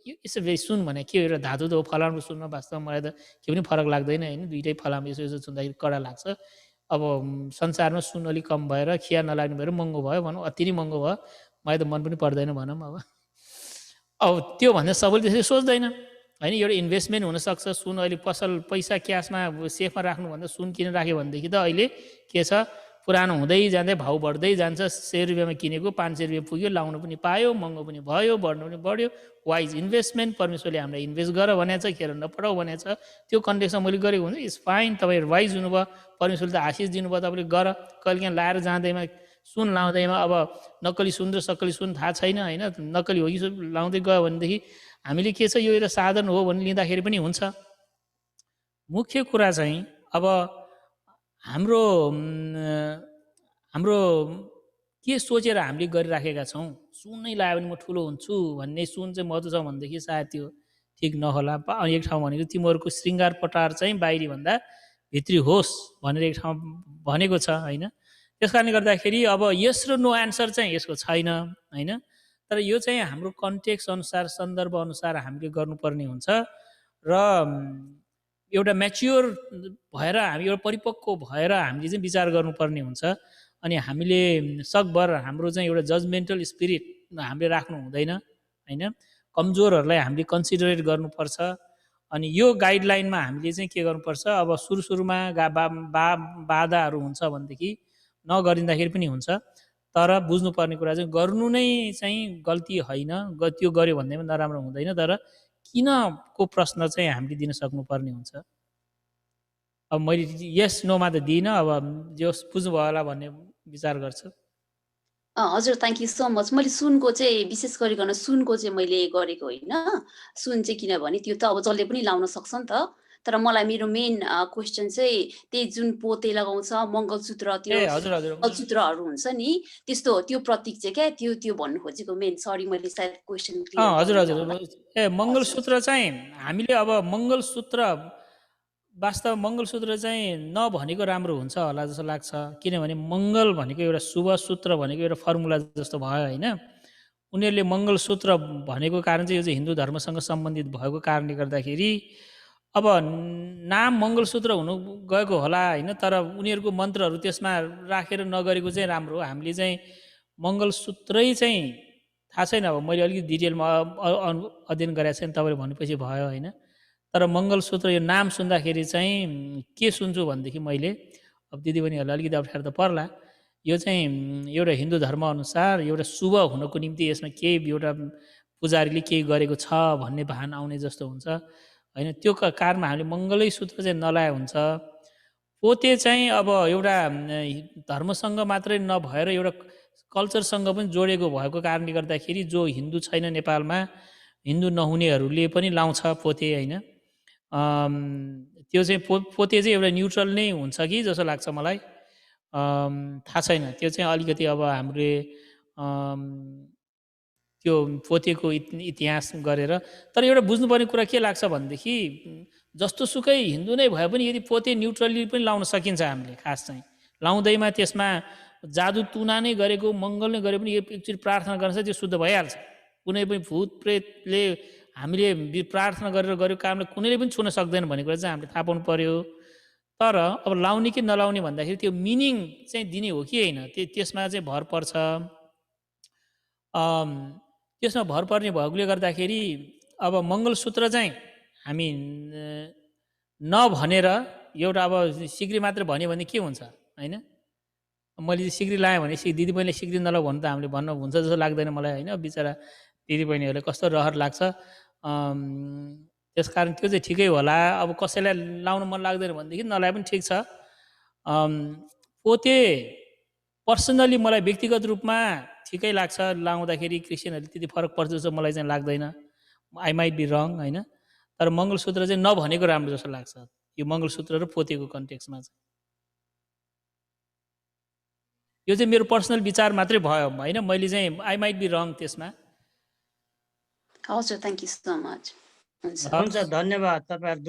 यसो सुन भने के एउटा धातु त हो, फलामको सुनमा वास्तवमा मलाई त के पनि फरक लाग्दैन होइन। दुइटै फलाम यसो सुन्दाखेरि कडा लाग्छ। अब संसारमा सुन अलिक कम भएर खिया नलाग्ने भएर महँगो भयो भनौँ, अति नै महँगो भयो, मलाई त मन पनि पर्दैन भनौँ। अब त्यो भन्दा सबैले त्यसरी सोच्दैन होइन। एउटा इन्भेस्टमेन्ट हुनसक्छ। सुन अहिले पैसा क्यासमा सेफमा राख्नुभन्दा सुन किन राख्यो भनेदेखि त अहिले के छ, पुरानो हुँदै जाँदै भाउ बढ्दै जान्छ। 100 रुपियाँमा किनेको 500 रुपियाँ पुग्यो, लाउनु पनि पायो, महँगो पनि भयो, बढ्नु पनि बढ्यो। वाइज इन्भेस्टमेन्ट परमेश्वरले हामीलाई इन्भेस्ट गर भनेको छ, खेर नपठाऊ भनेको छ। त्यो कन्टेक्स्टमा मैले गरेको हुन्छ, इट्स फाइन। तपाईँ वाइज हुनुभयो, परमेश्वरले त आशिष दिनुभयो। तपाईँले गर। कहिले काहीँ लाएर जाँदैमा सुन लाउँदैमा अब नक्कली सुन र सक्कली सुन थाहा छैन होइन, नक्कली हो कि लाउँदै गयो भनेदेखि हामीले के छ, यो एउटा साधन हो भने लिँदाखेरि पनि हुन्छ। मुख्य कुरा चाहिँ अब हाम्रो हाम्रो के सोचेर हामीले गरिराखेका छौँ, सुन नै लगायो भने म ठुलो हुन्छु भन्ने सुन चाहिँ महत्त्व छ भनेदेखि सायद त्यो ठिक नहोला। अनि एक ठाउँ भनेको तिमीहरूको श्रृङ्गार पटार चाहिँ बाहिरीभन्दा भित्री होस् भनेर एक ठाउँ भनेको छ होइन। त्यस कारणले गर्दाखेरि अब यस र नो एन्सर चाहिँ यसको छैन होइन। तर यो चाहिँ हाम्रो कन्टेक्स्ट अनुसार सन्दर्भ अनुसार हामीले गर्नुपर्ने हुन्छ र एउटा म्याच्योर भएर हामी एउटा परिपक्व भएर हामीले चाहिँ विचार गर्नुपर्ने हुन्छ। अनि हामीले सकभर हाम्रो चाहिँ एउटा जजमेन्टल स्पिरिट हामीले राख्नु हुँदैन होइन। कमजोरहरूलाई हामीले कन्सिडरेट गर्नुपर्छ। अनि यो गाइडलाइनमा हामीले चाहिँ के गर्नुपर्छ, अब सुरुमा बाधाहरू हुन्छ भनेदेखि नगरिँदाखेरि पनि हुन्छ। तर बुझ्नुपर्ने कुरा चाहिँ गर्नु नै चाहिँ गल्ती होइन, त्यो गर्यो भन्दैमा नराम्रो हुँदैन। तर किनको प्रश्न चाहिँ हामीले दिन सक्नुपर्ने हुन्छ। अब मैले यस नोमा त दिइनँ, अब जस बुझ्नुभयो होला भन्ने विचार गर्छु। हजुर, थ्याङ्क यू सो मच। मैले सुनको चाहिँ विशेष गरिकन सुनको चाहिँ मैले गरेको होइन। सुन चाहिँ किनभने त्यो त अब जसले पनि लाउन सक्छ नि त। तर मलाई मेरो मेन क्वेसन चाहिँ त्यही जुन पोते लगाउँछ मङ्गलसूत्र, त्यो मङ्गलसूत्रहरू हुन्छ नि, त्यस्तो त्यो प्रतीक चाहिँ क्या त्यो भन्नु खोजेको मेन। सरी मैले सायद क्वेसन हजुर मङ्गलसूत्र चाहिँ हामीले अब मङ्गलसूत्र वास्तव मङ्गलसूत्र चाहिँ नभनेको राम्रो हुन्छ होला जस्तो लाग्छ। किनभने मङ्गल भनेको एउटा शुभ, सूत्र भनेको एउटा फर्मुला जस्तो भयो होइन। उनीहरूले मङ्गलसूत्र भनेको कारण चाहिँ यो चाहिँ हिन्दू धर्मसँग सम्बन्धित भएको कारणले गर्दाखेरि अब नाम मङ्गलसूत्र हुनु गएको होला होइन। तर उनीहरूको मन्त्रहरू त्यसमा राखेर नगरेको चाहिँ राम्रो हो। हामीले चाहिँ मङ्गलसूत्रै चाहिँ थाहा छैन, अब मैले अलिकति डिटेलमा अध्ययन गरेको छैन, तपाईँले भनेपछि भयो होइन। तर मङ्गलसूत्र यो नाम सुन्दाखेरि चाहिँ के सुन्छु भनेदेखि मैले, अब दिदीबहिनीहरूलाई अलिकति अप्ठ्यारो त पर्ला, यो चाहिँ एउटा हिन्दू धर्मअनुसार एउटा शुभ हुनको निम्ति यसमा केही एउटा पुजारीले केही गरेको छ भन्ने भान आउने जस्तो हुन्छ होइन। त्यो कारणमा हामीले मङ्गलै सूत्र चाहिँ नलाए हुन्छ। पोते चाहिँ अब एउटा धर्मसँग मात्रै नभएर एउटा कल्चरसँग पनि जोडेको भएको कारणले गर्दाखेरि जो हिन्दू छैन नेपालमा, हिन्दू नहुनेहरूले पनि लाउँछ पोते होइन। त्यो चाहिँ पोते चाहिँ एउटा न्युट्रल नै हुन्छ कि जस्तो लाग्छ मलाई, थाहा छैन। त्यो चाहिँ अलिकति अब हामीले त्यो पोतेको इतिहास गरेर। तर एउटा बुझ्नुपर्ने कुरा के लाग्छ भनेदेखि जस्तो सुकै हिन्दू नै भए पनि यदि पोते न्युट्रली पनि लाउन सकिन्छ हामीले। खास चाहिँ लाउँदैमा त्यसमा जादु टुना नै गरेको मङ्गल नै गरे पनि एकचोटि प्रार्थना गर्छ त्यो शुद्ध भइहाल्छ। कुनै पनि भूत प्रेतले हामीले प्रार्थना गरेर गरेको कामले कुनैले पनि छुन सक्दैन भन्ने कुरा चाहिँ हामीले थाहा पाउनु पर्यो। तर अब लाउने कि नलाउने भन्दाखेरि त्यो मिनिङ चाहिँ दिने हो कि होइन त्यसमा चाहिँ भर पर्छ। त्यसमा भर पर्ने भएकोले गर्दाखेरि अब मङ्गलसूत्र चाहिँ हामी नभनेर एउटा अब सिक्री मात्र भन्यो भने के हुन्छ होइन। मैले सिक्री लाएँ भने दिदीबहिनीले सिक्री नलाऊ भन्नु त हामीले भन्नु हुन्छ जस्तो लाग्दैन मलाई होइन। बिचरा दिदीबहिनीहरूले कस्तो रहर लाग्छ। त्यसकारण त्यो चाहिँ ठिकै होला। अब कसैलाई लाउन मन लाग्दैन भनेदेखि नलाए पनि ठिक छ। पोते पर्सनली मलाई व्यक्तिगत रूपमा ठिकै लाग्छ लाउँदाखेरि। क्रिस्चियनहरूले त्यति फरक पर्छ जस्तो मलाई चाहिँ लाग्दैन। आई माइट बी रङ होइन। तर मङ्गलसूत्र चाहिँ नभनेको राम्रो जस्तो लाग्छ यो मङ्गलसूत्र र पोतेको कन्टेक्स्टमा चाहिँ। यो चाहिँ मेरो पर्सनल विचार मात्रै भयो होइन। मैले चाहिँ आई माइट बी रङ त्यसमा। हजुर, थ्याङ्क यू सो मच। हुन्छ, धन्यवाद। तपाईँहरू